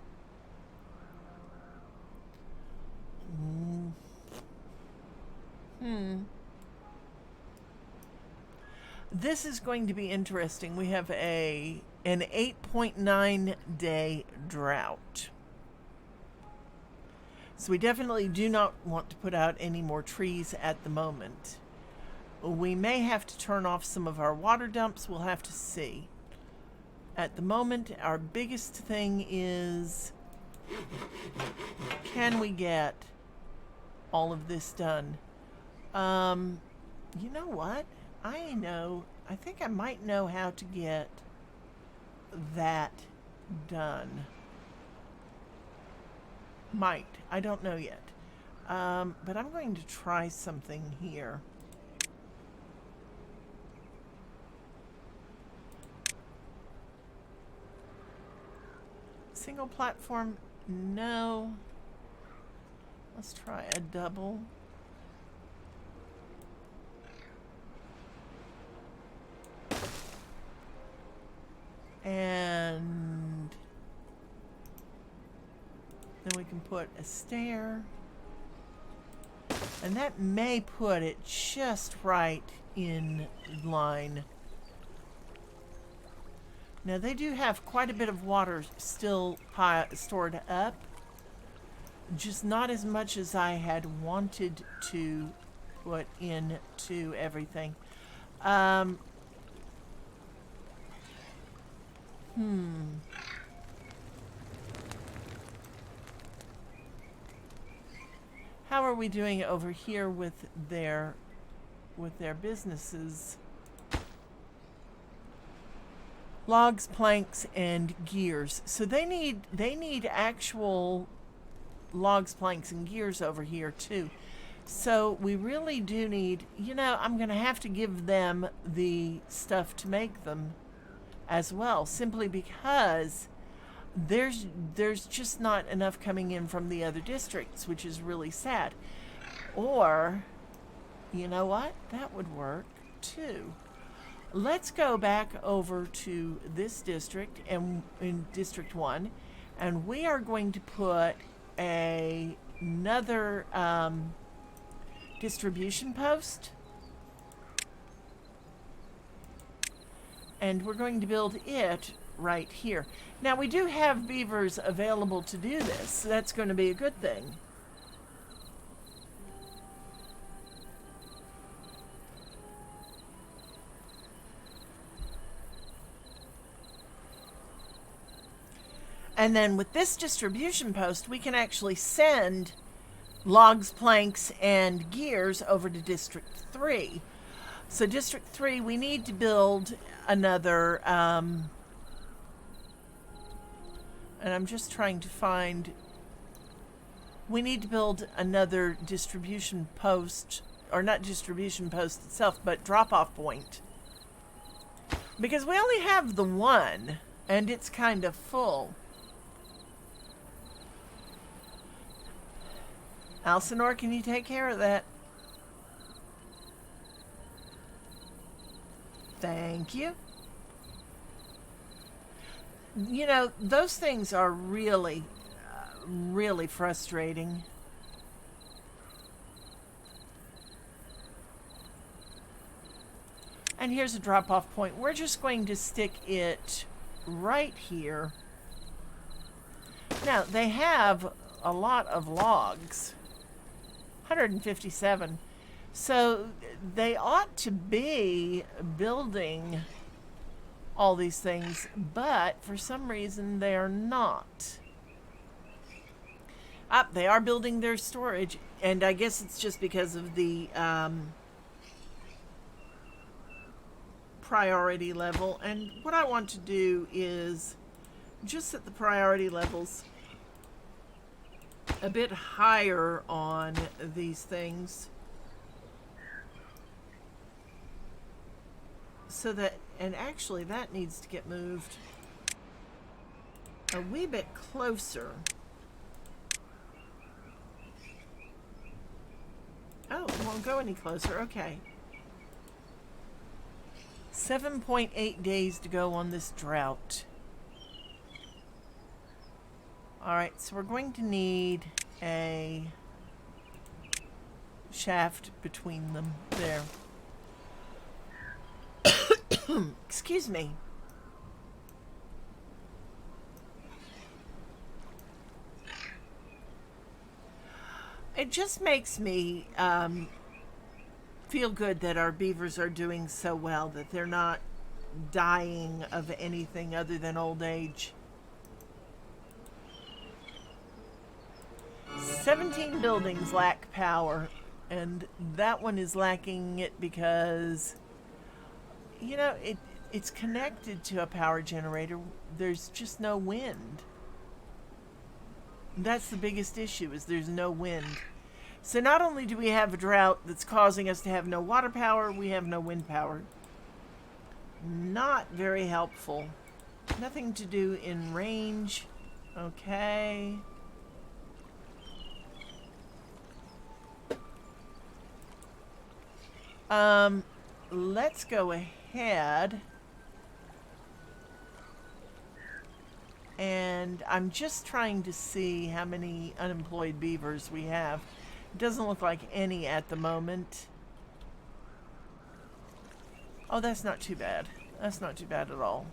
This is going to be interesting. We have an 8.9 day drought. So we definitely do not want to put out any more trees at the moment. We may have to turn off some of our water dumps. We'll have to see. At the moment, our biggest thing is, can we get all of this done? You know what? I think I might know how to get that done. Might. I don't know yet. But I'm going to try something here. Single platform, no. Let's try a double. And then we can put a stair. And that may put it just right in line. Now they do have quite a bit of water still stored up, just not as much as I had wanted to put into everything. How are we doing over here with their businesses? Logs, planks, and gears. So they need actual logs, planks, and gears over here too. So we really do need, I'm going to have to give them the stuff to make them as well, simply because there's just not enough coming in from the other districts, which is really sad. Or, you know what? That would work too. Let's go back over to this district and in District 1, and we are going to put another distribution post. And we're going to build it right here. Now, we do have beavers available to do this, so that's going to be a good thing. And then with this distribution post, we can actually send logs, planks, and gears over to District 3. So District 3, we need to build another, and I'm just trying to find, we need to build another distribution post, or not distribution post itself, but drop-off point. Because we only have the one, and it's kind of full. Alcinor, can you take care of that? Thank you. Those things are really, really frustrating. And here's a drop-off point. We're just going to stick it right here. Now, they have a lot of logs. 157. So they ought to be building all these things, but for some reason they are not. They are building their storage, and I guess it's just because of the priority level. And what I want to do is just set the priority levels a bit higher on these things, so that, and actually that needs to get moved a wee bit closer. Oh, it won't go any closer. Okay. 7.8 days to go on this drought. Alright, so we're going to need a shaft between them there. Excuse me. It just makes me feel good that our beavers are doing so well, that they're not dying of anything other than old age. 17 buildings lack power, and that one is lacking it because, it's connected to a power generator. There's just no wind. That's the biggest issue, is there's no wind. So not only do we have a drought that's causing us to have no water power, we have no wind power. Not very helpful. Nothing to do in range. Okay. Let's go ahead. And I'm just trying to see how many unemployed beavers we have. It doesn't look like any at the moment. Oh, that's not too bad. That's not too bad at all.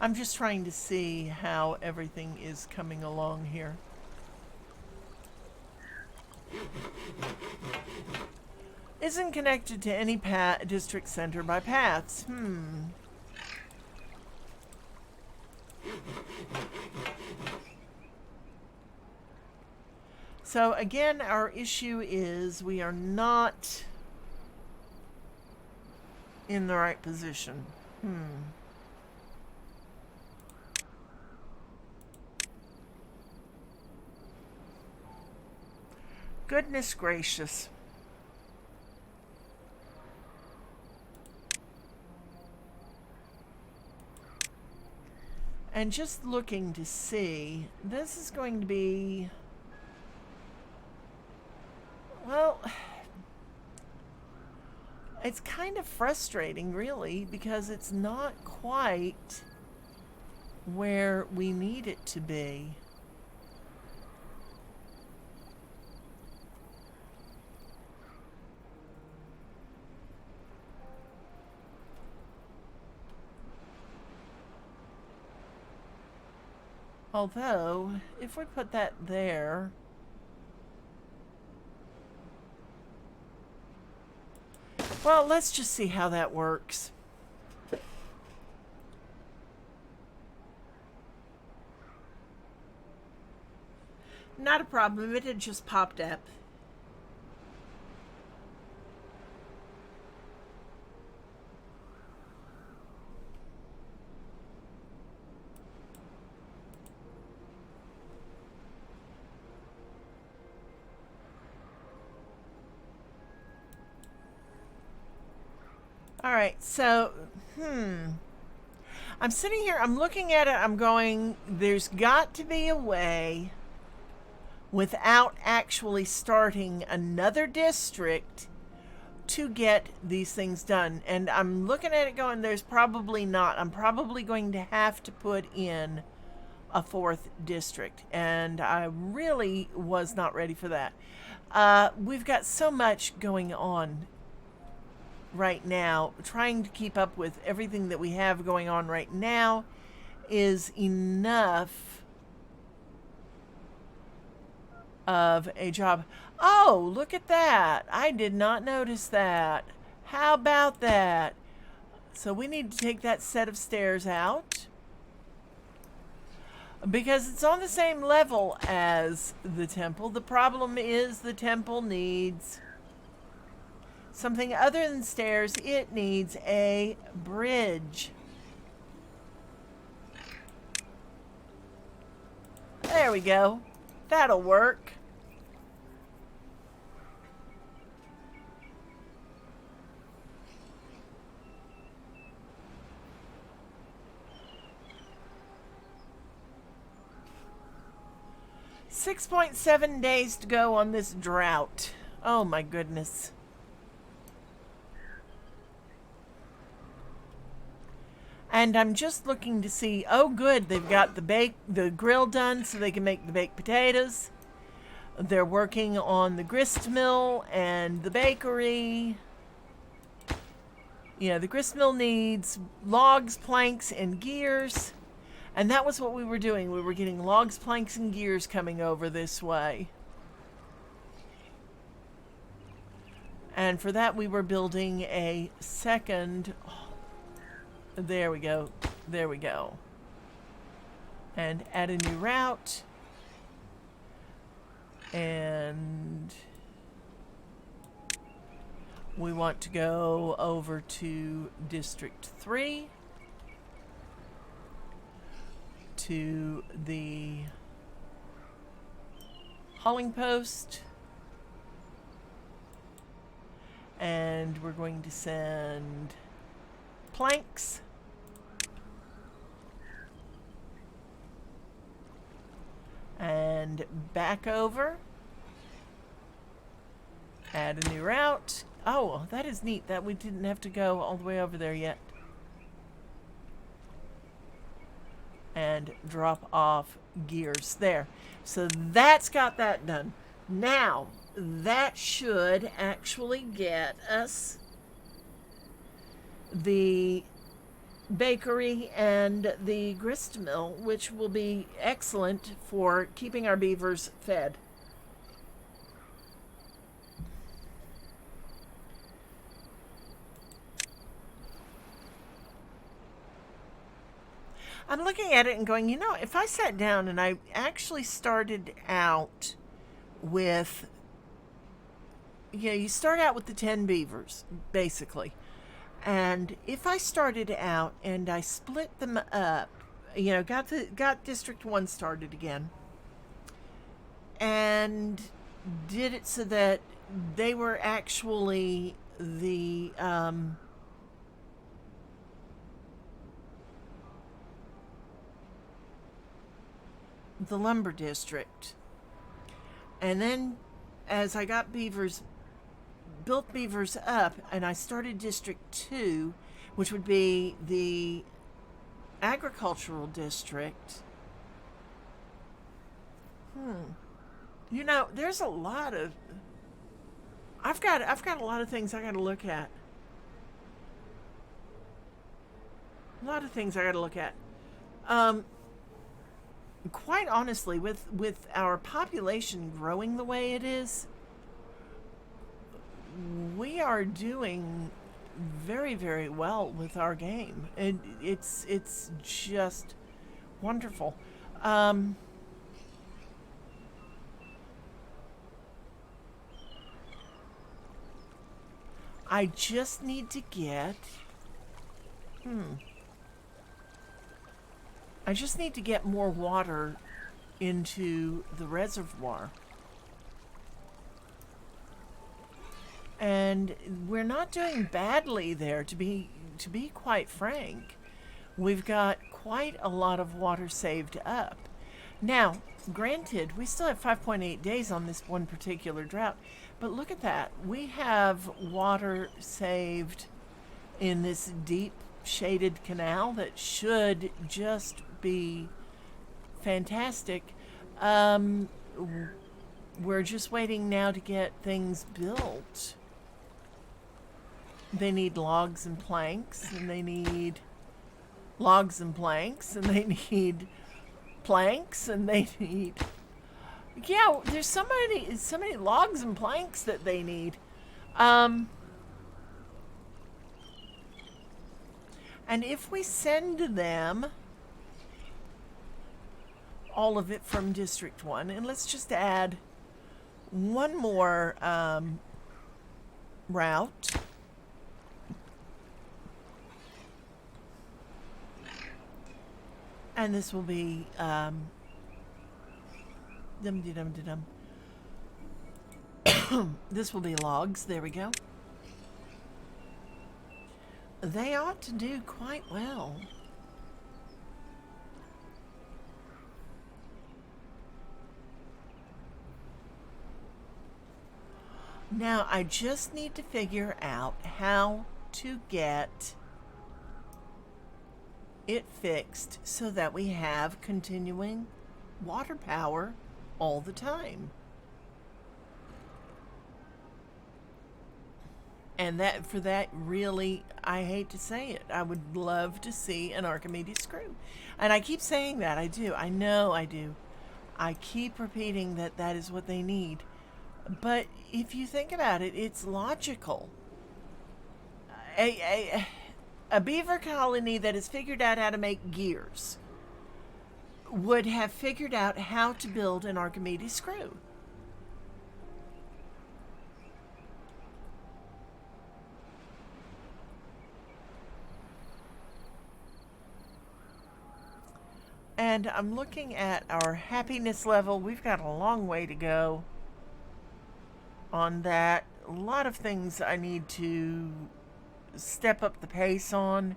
I'm just trying to see how everything is coming along here. Isn't connected to any district center by paths. So again, our issue is we are not in the right position. Goodness gracious. And just looking to see, this is going to be, well, it's kind of frustrating, really, because it's not quite where we need it to be. Although, if we put that there, well, let's just see how that works. Not a problem, it had just popped up. All right, so, I'm sitting here, I'm looking at it, I'm going, there's got to be a way without actually starting another district to get these things done. And I'm looking at it going, there's probably not. I'm probably going to have to put in a fourth district. And I really was not ready for that. We've got so much going on right now. Trying to keep up with everything that we have going on right now is enough of a job. Oh, look at that. I did not notice that. How about that? So we need to take that set of stairs out because it's on the same level as the temple. The problem is the temple needs something other than stairs. It needs a bridge. There we go. That'll work. $6.7 days to go on this drought. Oh my goodness. And I'm just looking to see, oh good, they've got the grill done so they can make the baked potatoes. They're working on the grist mill and the bakery. You know, the grist mill needs logs, planks, and gears. And that was what we were doing. We were getting logs, planks, and gears coming over this way. And for that, we were building a second. There we go. There we go. And add a new route. And we want to go over to District 3. To the hauling post. And we're going to send planks. And back over. Add a new route. Oh, that is neat that we didn't have to go all the way over there yet. And drop off gears there. So that's got that done. Now, that should actually get us the bakery and the grist mill, which will be excellent for keeping our beavers fed. I'm looking at it and going, you know, if I sat down and I actually started out with, you know, you start out with the 10 beavers, basically. And if I started out and I split them up, got District 1 started again and did it so that they were actually the lumber district. And then as I got built Beavers up, and I started District 2, which would be the agricultural district. There's a lot of I've got a lot of things I got to look at. A lot of things I got to look at. Quite honestly, with our population growing the way it is, we are doing very, very well with our game, and it's just wonderful. I just need to get I just need to get more water into the reservoir. And we're not doing badly there, to be quite frank. We've got quite a lot of water saved up. Now, granted, we still have 5.8 days on this one particular drought, but look at that. We have water saved in this deep shaded canal that should just be fantastic. We're just waiting now to get things built. They need logs and planks, and they need logs and planks, and they need planks, and they need there's so many logs and planks that they need. And if we send them all of it from District 1, and let's just add one more route. And this will be this will be logs. There we go. They ought to do quite well. Now I just need to figure out how to get it fixed so that we have continuing water power all the time. And for that, really, I hate to say it, I would love to see an Archimedes screw. And I keep saying that. I do. I know I do. I keep repeating that is what they need. But if you think about it, it's logical. A beaver colony that has figured out how to make gears would have figured out how to build an Archimedes screw. And I'm looking at our happiness level. We've got a long way to go on that. A lot of things I need to step up the pace on.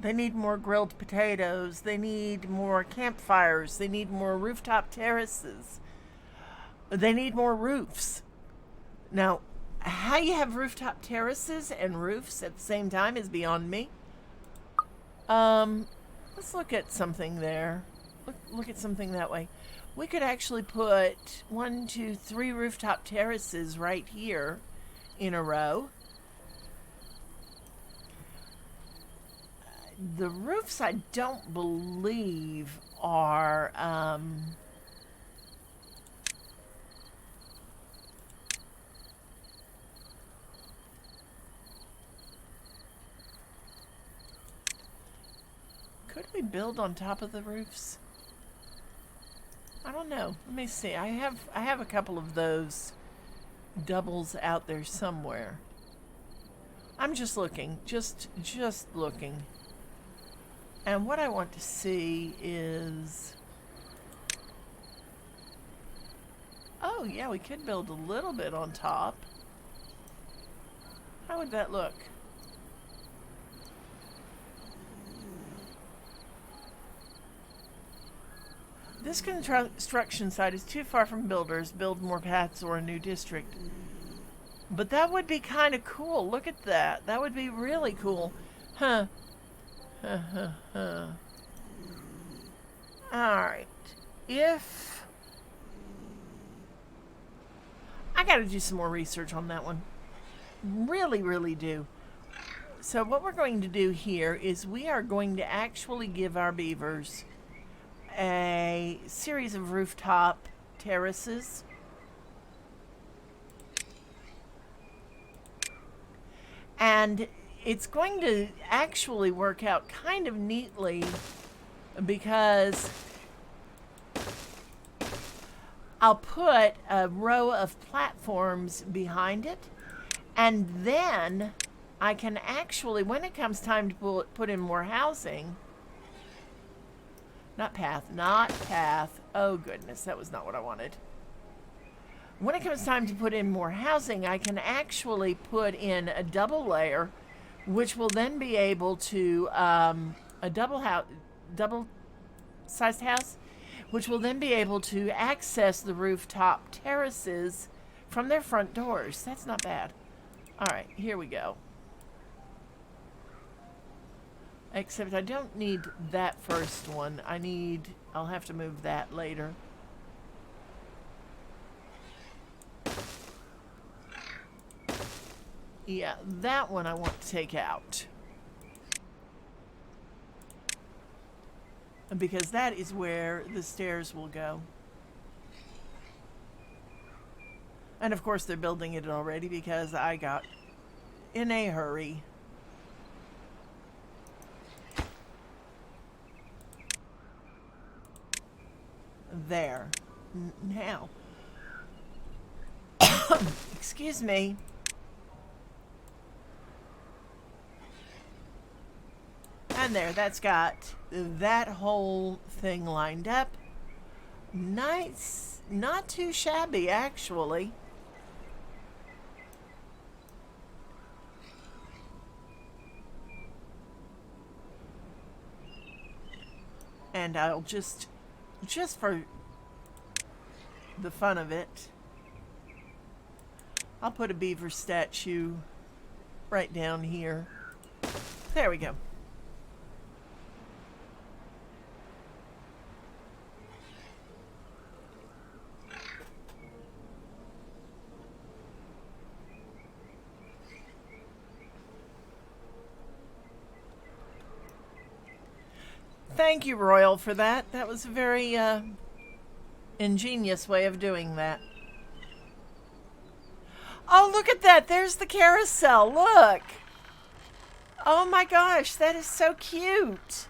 They need more grilled potatoes. They need more campfires. They need more rooftop terraces. They need more roofs. Now, how you have rooftop terraces and roofs at the same time is beyond me. Let's look at something there. Look at something that way. We could actually put 1, 2, 3 rooftop terraces right here in a row. The roofs, I don't believe, are could we build on top of the roofs? I don't know. Let me see. I have a couple of those doubles out there somewhere. I'm just looking, just looking. And what I want to see is, oh yeah, we could build a little bit on top. How would that look? This construction site is too far from builders. Build more paths or a new district. But that would be kind of cool. Look at that. That would be really cool. Huh. Alright. If... I gotta do some more research on that one. Really, really do. So what we're going to do here is we are going to actually give our beavers a series of rooftop terraces. And it's going to actually work out kind of neatly because I'll put a row of platforms behind it, and then I can actually, when it comes time to put in more housing, not path. Oh goodness, that was not what I wanted. When it comes time to put in more housing, I can actually put in a double layer, which will then be able to, a double-sized house, which will then be able to access the rooftop terraces from their front doors. That's not bad. All right, here we go. Except I don't need that first one. I'll have to move that later. Yeah, that one I want to take out. Because that is where the stairs will go. And of course they're building it already because I got in a hurry. There. Now. Excuse me. And there, that's got that whole thing lined up. Nice. Not too shabby, actually. And I'll just for the fun of it, I'll put a beaver statue right down here. There we go. Thank you, Royal, for that. That was a very ingenious way of doing that. Oh, look at that. There's the carousel. Look. Oh my gosh, that is so cute.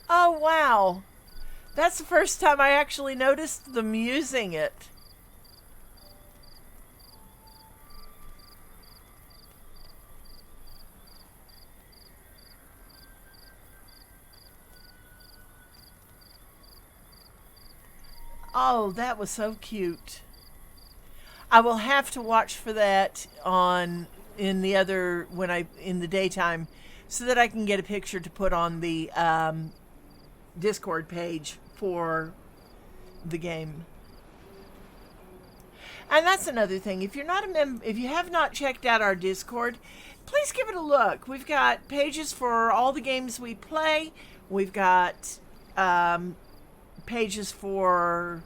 Oh, wow. That's the first time I actually noticed them using it. Oh, that was so cute. I will have to watch for that in the daytime, so that I can get a picture to put on the Discord page for the game. And that's another thing. If you're not if you have not checked out our Discord, please give it a look. We've got pages for all the games we play. We've got pages for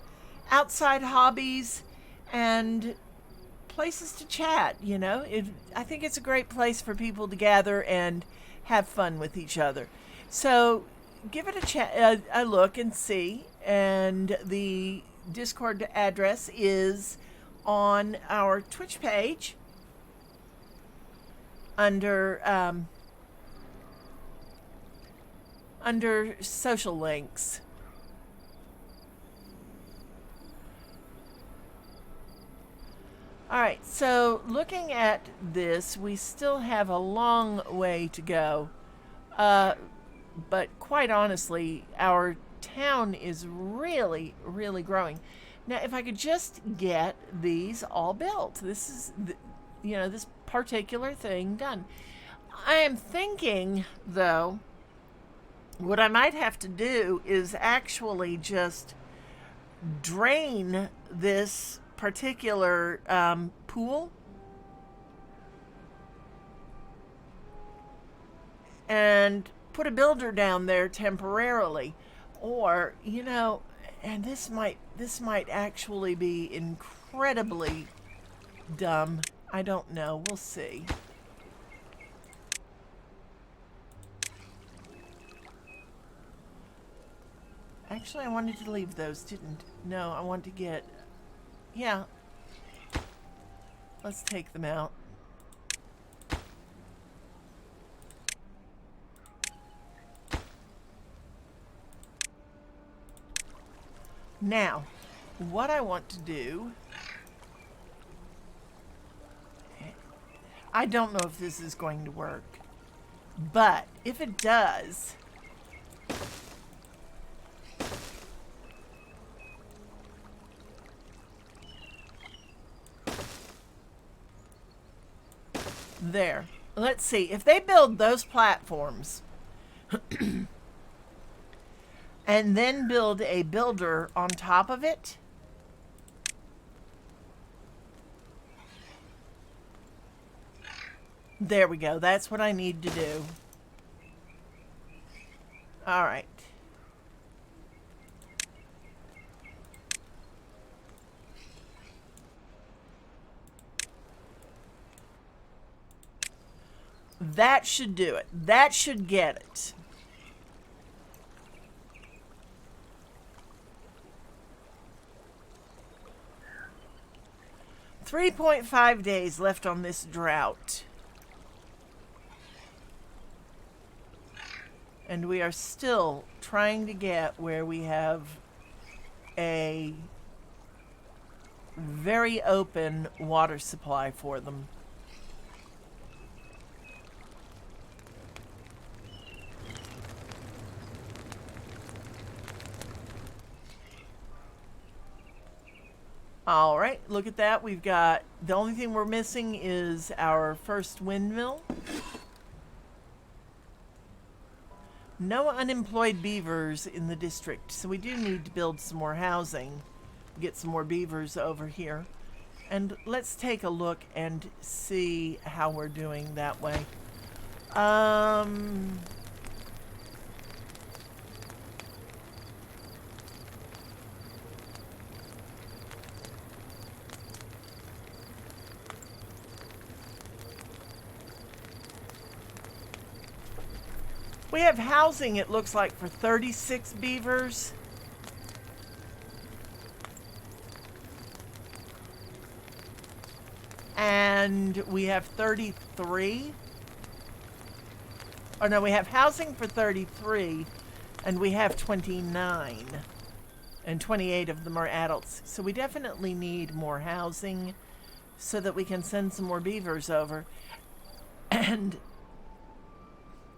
outside hobbies and places to chat. I think it's a great place for people to gather and have fun with each other. So give it a look and see. And the Discord address is on our Twitch page under social links. All right, so looking at this, we still have a long way to go. But quite honestly, our town is really, really growing. Now, if I could just get these all built, this is, this particular thing done. I am thinking, though, what I might have to do is actually just drain this particular pool and put a builder down there temporarily, or and this might actually be incredibly dumb. I don't know. We'll see. Actually, I wanted to leave those, didn't? No, I want to get. Yeah. Let's take them out. Now, what I want to do, I don't know if this is going to work, but if it does, there. Let's see. If they build those platforms and then build a builder on top of it, there we go. That's what I need to do. All right. That should do it. That should get it. $3.5 left on this drought. And we are still trying to get where we have a very open water supply for them. All right, look at that. We've got, the only thing we're missing is our first windmill. No unemployed beavers in the district, so we do need to build some more housing, get some more beavers over here. And let's take a look and see how we're doing that way. We have housing, it looks like, for 36 beavers. And we have 33. Oh no, we have housing for 33, and we have 29. And 28 of them are adults. So we definitely need more housing so that we can send some more beavers over. And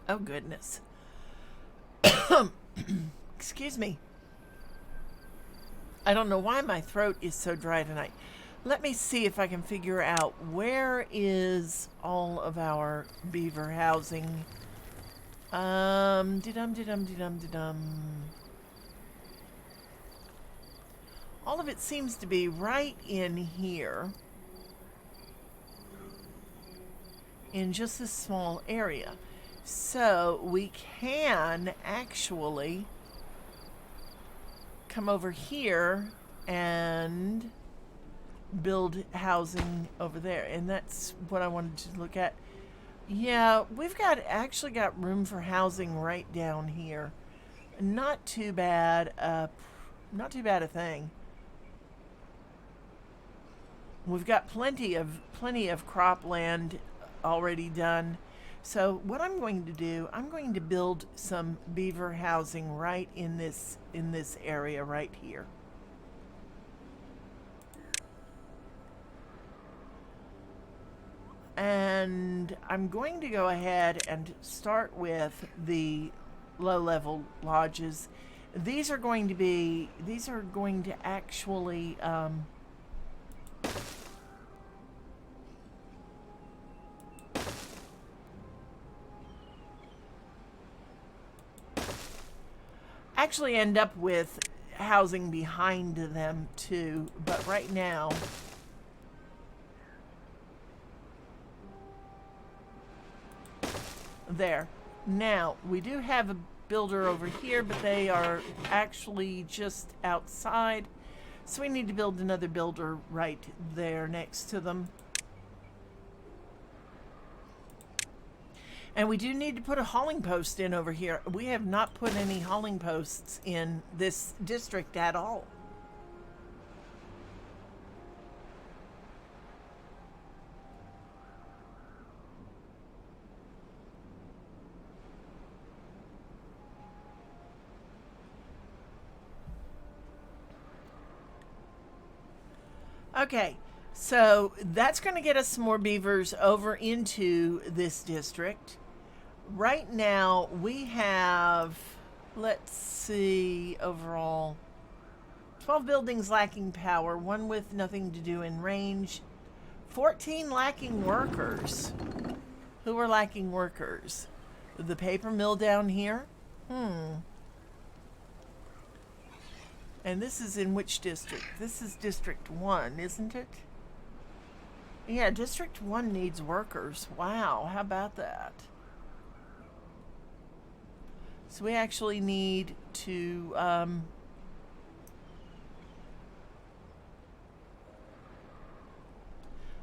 oh goodness. Excuse me. I don't know why my throat is so dry tonight. Let me see if I can figure out where is all of our beaver housing. Didum. All of it seems to be right in here. In just this small area. So we can actually come over here and build housing over there. And that's what I wanted to look at. Yeah, we've actually got room for housing right down here. Not too bad. Not too bad a thing. We've got plenty of cropland already done. So what I'm going to do, I'm going to build some beaver housing right in this area right here. And I'm going to go ahead and start with the low-level lodges. These are going to actually actually end up with housing behind them too, but right now there. Now we do have a builder over here, but they are actually just outside, so we need to build another builder right there next to them. And we do need to put a hauling post in over here. We have not put any hauling posts in this district at all. Okay, so that's going to get us some more beavers over into this district. Right now, we have, let's see, overall 12 buildings lacking power, 1 with nothing to do in range, 14 lacking workers. Who are lacking workers? The paper mill down here? And this is in which district? This is District 1, isn't it? Yeah, District 1 needs workers. Wow, how about that? So we actually need to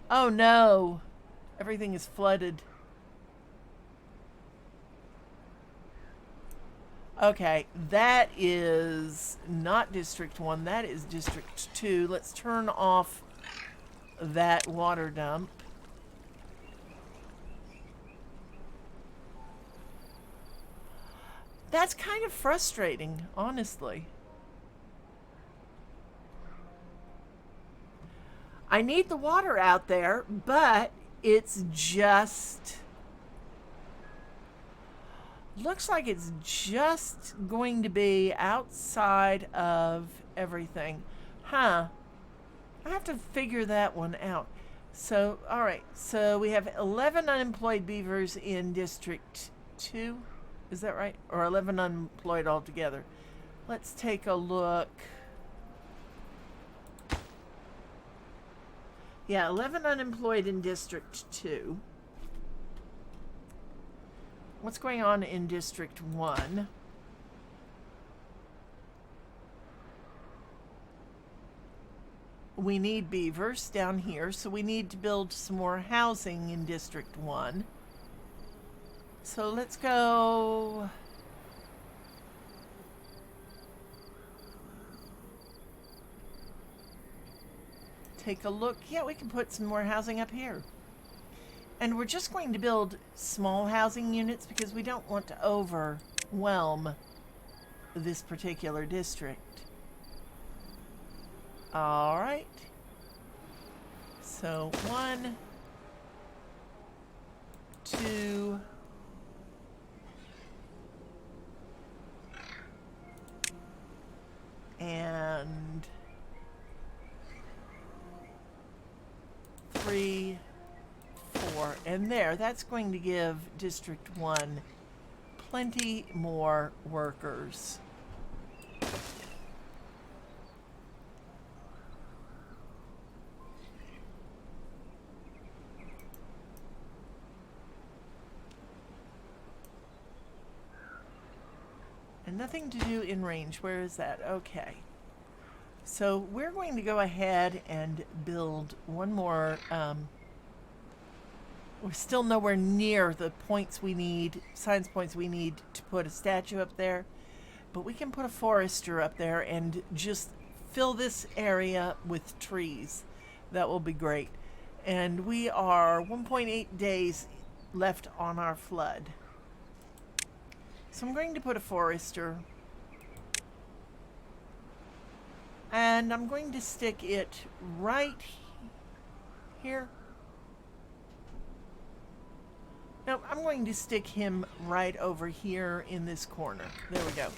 oh no, everything is flooded. Okay, that is not District 1, that is District 2. Let's turn off that water dump. That's kind of frustrating, honestly. I need the water out there, but it's just... looks like it's just going to be outside of everything. Huh. I have to figure that one out. So, alright. So we have 11 unemployed beavers in District 2. Is that right? Or 11 unemployed altogether. Let's take a look. Yeah, 11 unemployed in District 2. What's going on in District 1? We need beavers down here, so we need to build some more housing in District 1. So let's go... take a look. Yeah, we can put some more housing up here. And we're just going to build small housing units because we don't want to overwhelm this particular district. All right. So 1, 2, and 3, 4, and there. That's going to give District 1 plenty more workers. And nothing to do in range. Where is that? Okay. So we're going to go ahead and build one more. We're still nowhere near the points we need, science points we need to put a statue up there. But we can put a forester up there and just fill this area with trees. That will be great. And we are 1.8 days left on our flood. So I'm going to put a forester. And I'm going to stick it right here. No, I'm going to stick him right over here in this corner. There we go.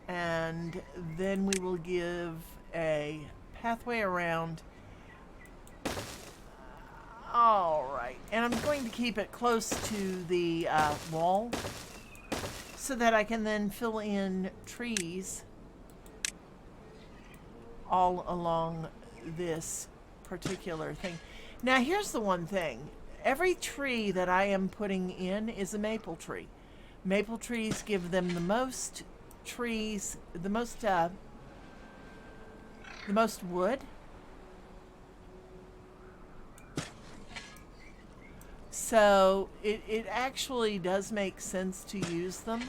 And then we will give a pathway around. All right. And I'm going to keep it close to the wall so that I can then fill in trees all along this particular thing. Now, here's the one thing. Every tree that I am putting in is a maple tree. Maple trees give them the most trees, the most wood. So it actually does make sense to use them.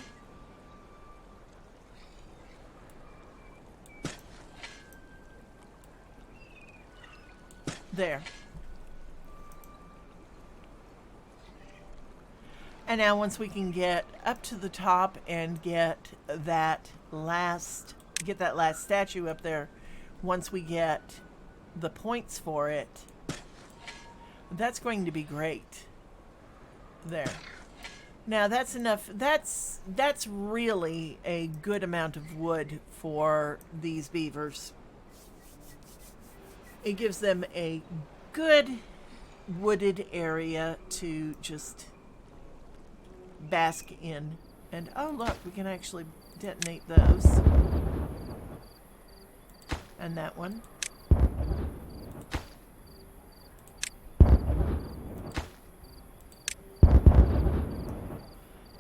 There. And now once we can get up to the top and get that last statue up there, once we get the points for it, that's going to be great. There. Now that's enough. That's really a good amount of wood for these beavers. It gives them a good wooded area to just bask in. And oh look, we can actually detonate those. And that one.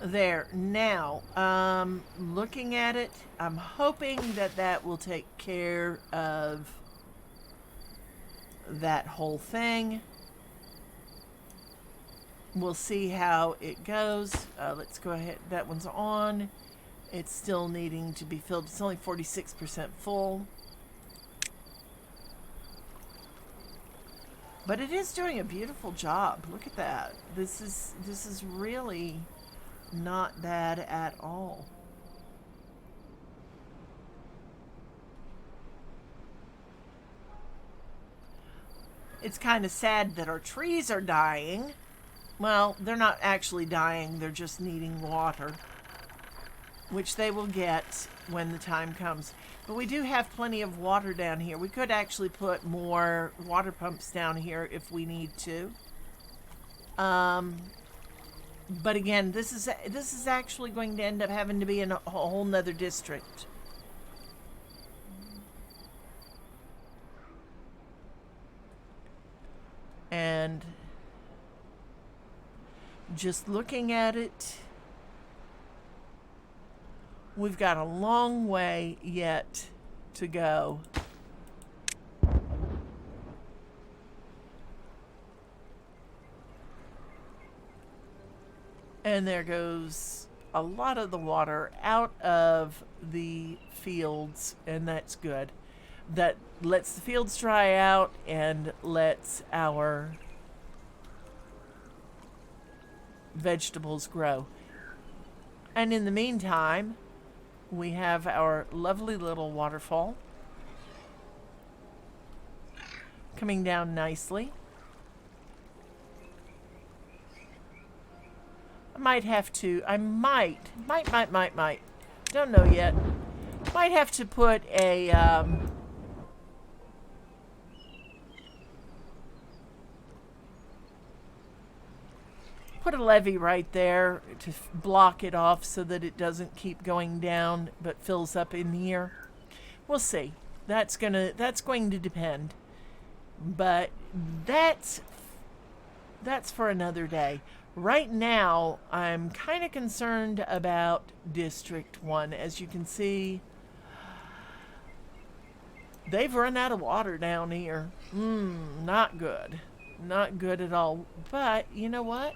There. Now, looking at it, I'm hoping that that will take care of that whole thing. We'll see how it goes. Let's go ahead. That one's on. It's still needing to be filled. It's only 46% full. But it is doing a beautiful job. Look at that. This is really not bad at all. It's kind of sad that our trees are dying. Well, they're not actually dying, they're just needing water, which they will get when the time comes. But we do have plenty of water down here. We could actually put more water pumps down here if we need to. But again, this is actually going to end up having to be in a whole nother district. And just looking at it, we've got a long way yet to go. And there goes a lot of the water out of the fields, and that's good. That lets the fields dry out and lets our vegetables grow. And in the meantime, we have our lovely little waterfall coming down nicely. I might have to, might, don't know yet. Might have to put a, put a levee right there to block it off so that it doesn't keep going down but fills up in here. We'll see. That's going to depend. But that's for another day. Right now, I'm kind of concerned about District 1. As you can see, they've run out of water down here. Not good. Not good at all. But, you know what?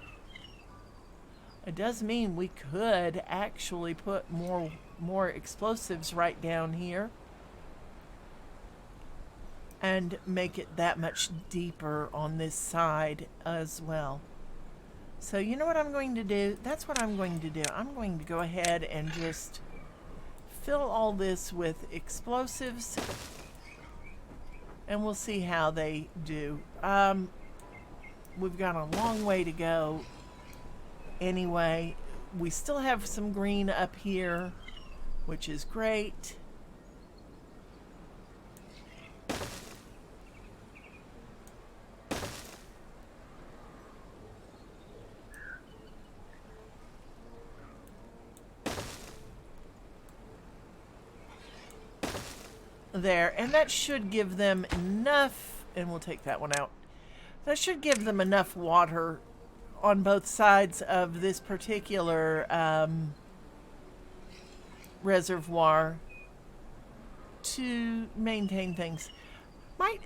It does mean we could actually put more explosives right down here and make it that much deeper on this side as well. So you know what I'm going to do? That's what I'm going to do. I'm going to go ahead and just fill all this with explosives, and we'll see how they do. we've got a long way to go anyway. We still have some green up here, which is great. There, and that should give them enough, and we'll take that one out. That should give them enough water on both sides of this particular reservoir to maintain things.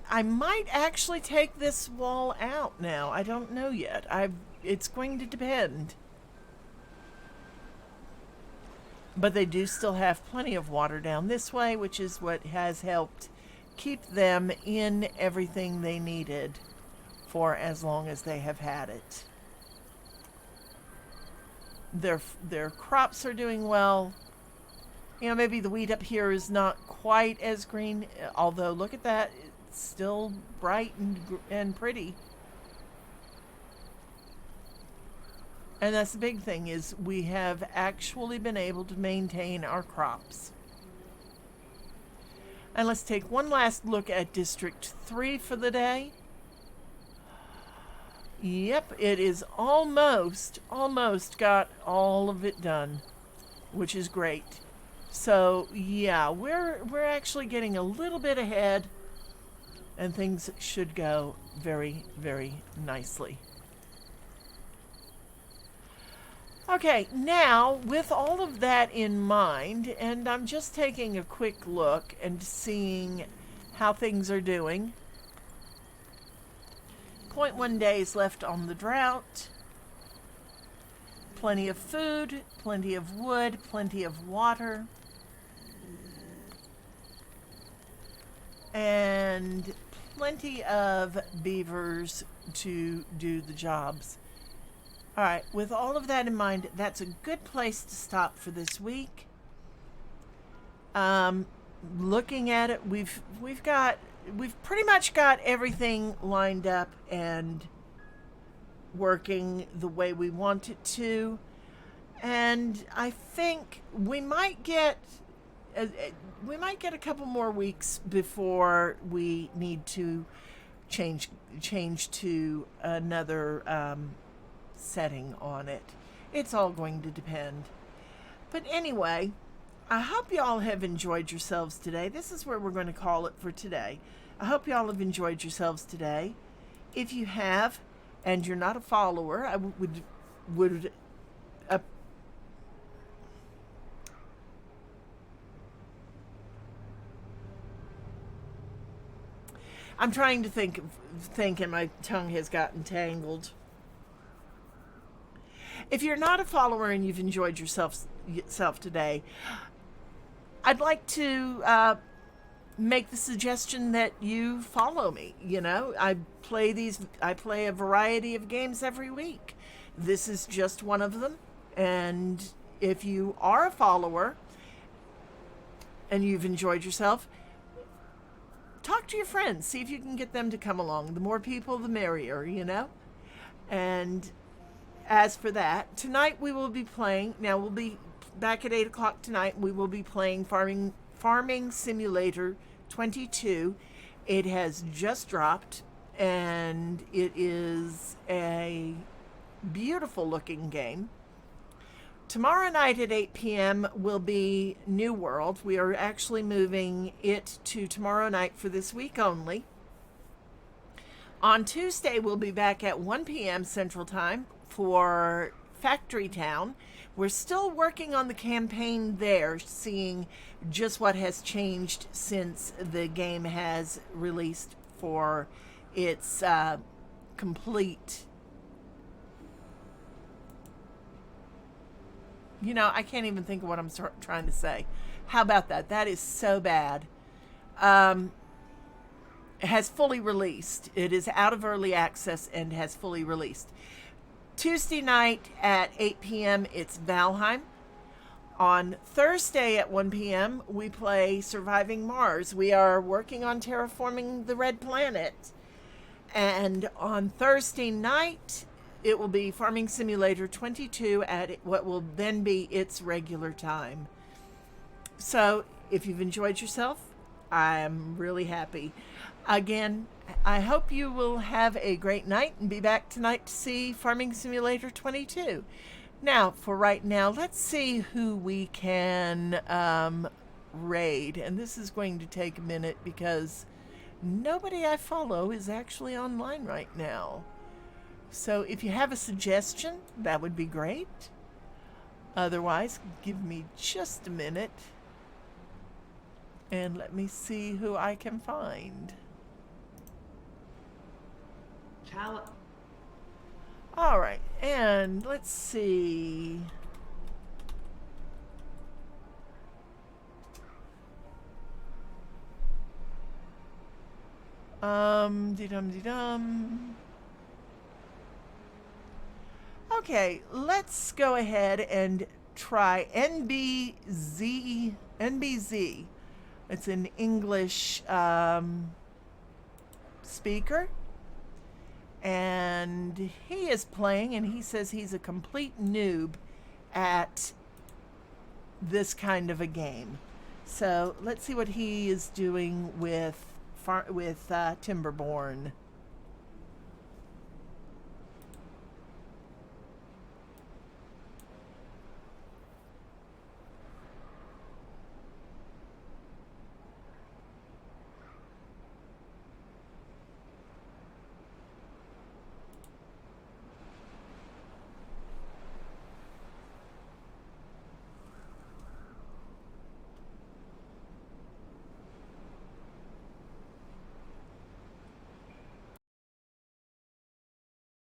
I might actually take this wall out now. I don't know yet. It's going to depend. But they do still have plenty of water down this way, which is what has helped keep them in everything they needed for as long as they have had it. Their crops are doing well. You know, maybe the wheat up here is not quite as green, although look at that, it's still bright and pretty. And that's the big thing, is we have actually been able to maintain our crops. And let's take one last look at District 3 for the day. Yep, it is almost got all of it done, which is great. So yeah, we're actually getting a little bit ahead, and things should go very, very nicely. Okay, now with all of that in mind, and I'm just taking a quick look and seeing how things are doing. 0.1 days left on the drought. Plenty of food, plenty of wood, plenty of water. And plenty of beavers to do the jobs. All right, with all of that in mind, that's a good place to stop for this week. Looking at it, we've pretty much got everything lined up and working the way we want it to. And I think we might get a couple more weeks before we need to change to another setting on it. It's all going to depend. But anyway, I hope y'all have enjoyed yourselves today. This is where we're going to call it for today. I hope y'all have enjoyed yourselves today. If you have, and you're not a follower, I would I'm trying to think, and my tongue has gotten tangled. If you're not a follower and you've enjoyed yourself today, I'd like to make the suggestion that you follow me. You know, I play a variety of games every week. This is just one of them. And if you are a follower and you've enjoyed yourself, talk to your friends. See if you can get them to come along. The more people, the merrier, you know? And as for that, tonight we will be playing, now we'll be back at 8 o'clock tonight, we will be playing Farming Simulator 22. It has just dropped, and it is a beautiful looking game. Tomorrow night at 8 p.m. will be New World. We are actually moving it to tomorrow night for this week only. On Tuesday, we'll be back at 1 p.m. Central Time for Factory Town. We're still working on the campaign there, seeing just what has changed since the game has released for its complete... You know, I can't even think of what I'm trying to say. How about that? That is so bad. It has fully released. It is out of early access and has fully released. Tuesday night at 8 p.m., it's Valheim. On Thursday at 1 p.m., we play Surviving Mars. We are working on terraforming the Red Planet. And on Thursday night, it will be Farming Simulator 22 at what will then be its regular time. So if you've enjoyed yourself, I'm really happy. Again, I hope you will have a great night and be back tonight to see Farming Simulator 22. Now, for right now, let's see who we can raid. And this is going to take a minute because nobody I follow is actually online right now. So if you have a suggestion, that would be great. Otherwise, give me just a minute and let me see who I can find. All right, and let's see. De-dum. Okay, let's go ahead and try NBZ. It's an English speaker. And he is playing, and he says he's a complete noob at this kind of a game. So let's see what he is doing with Timberborn.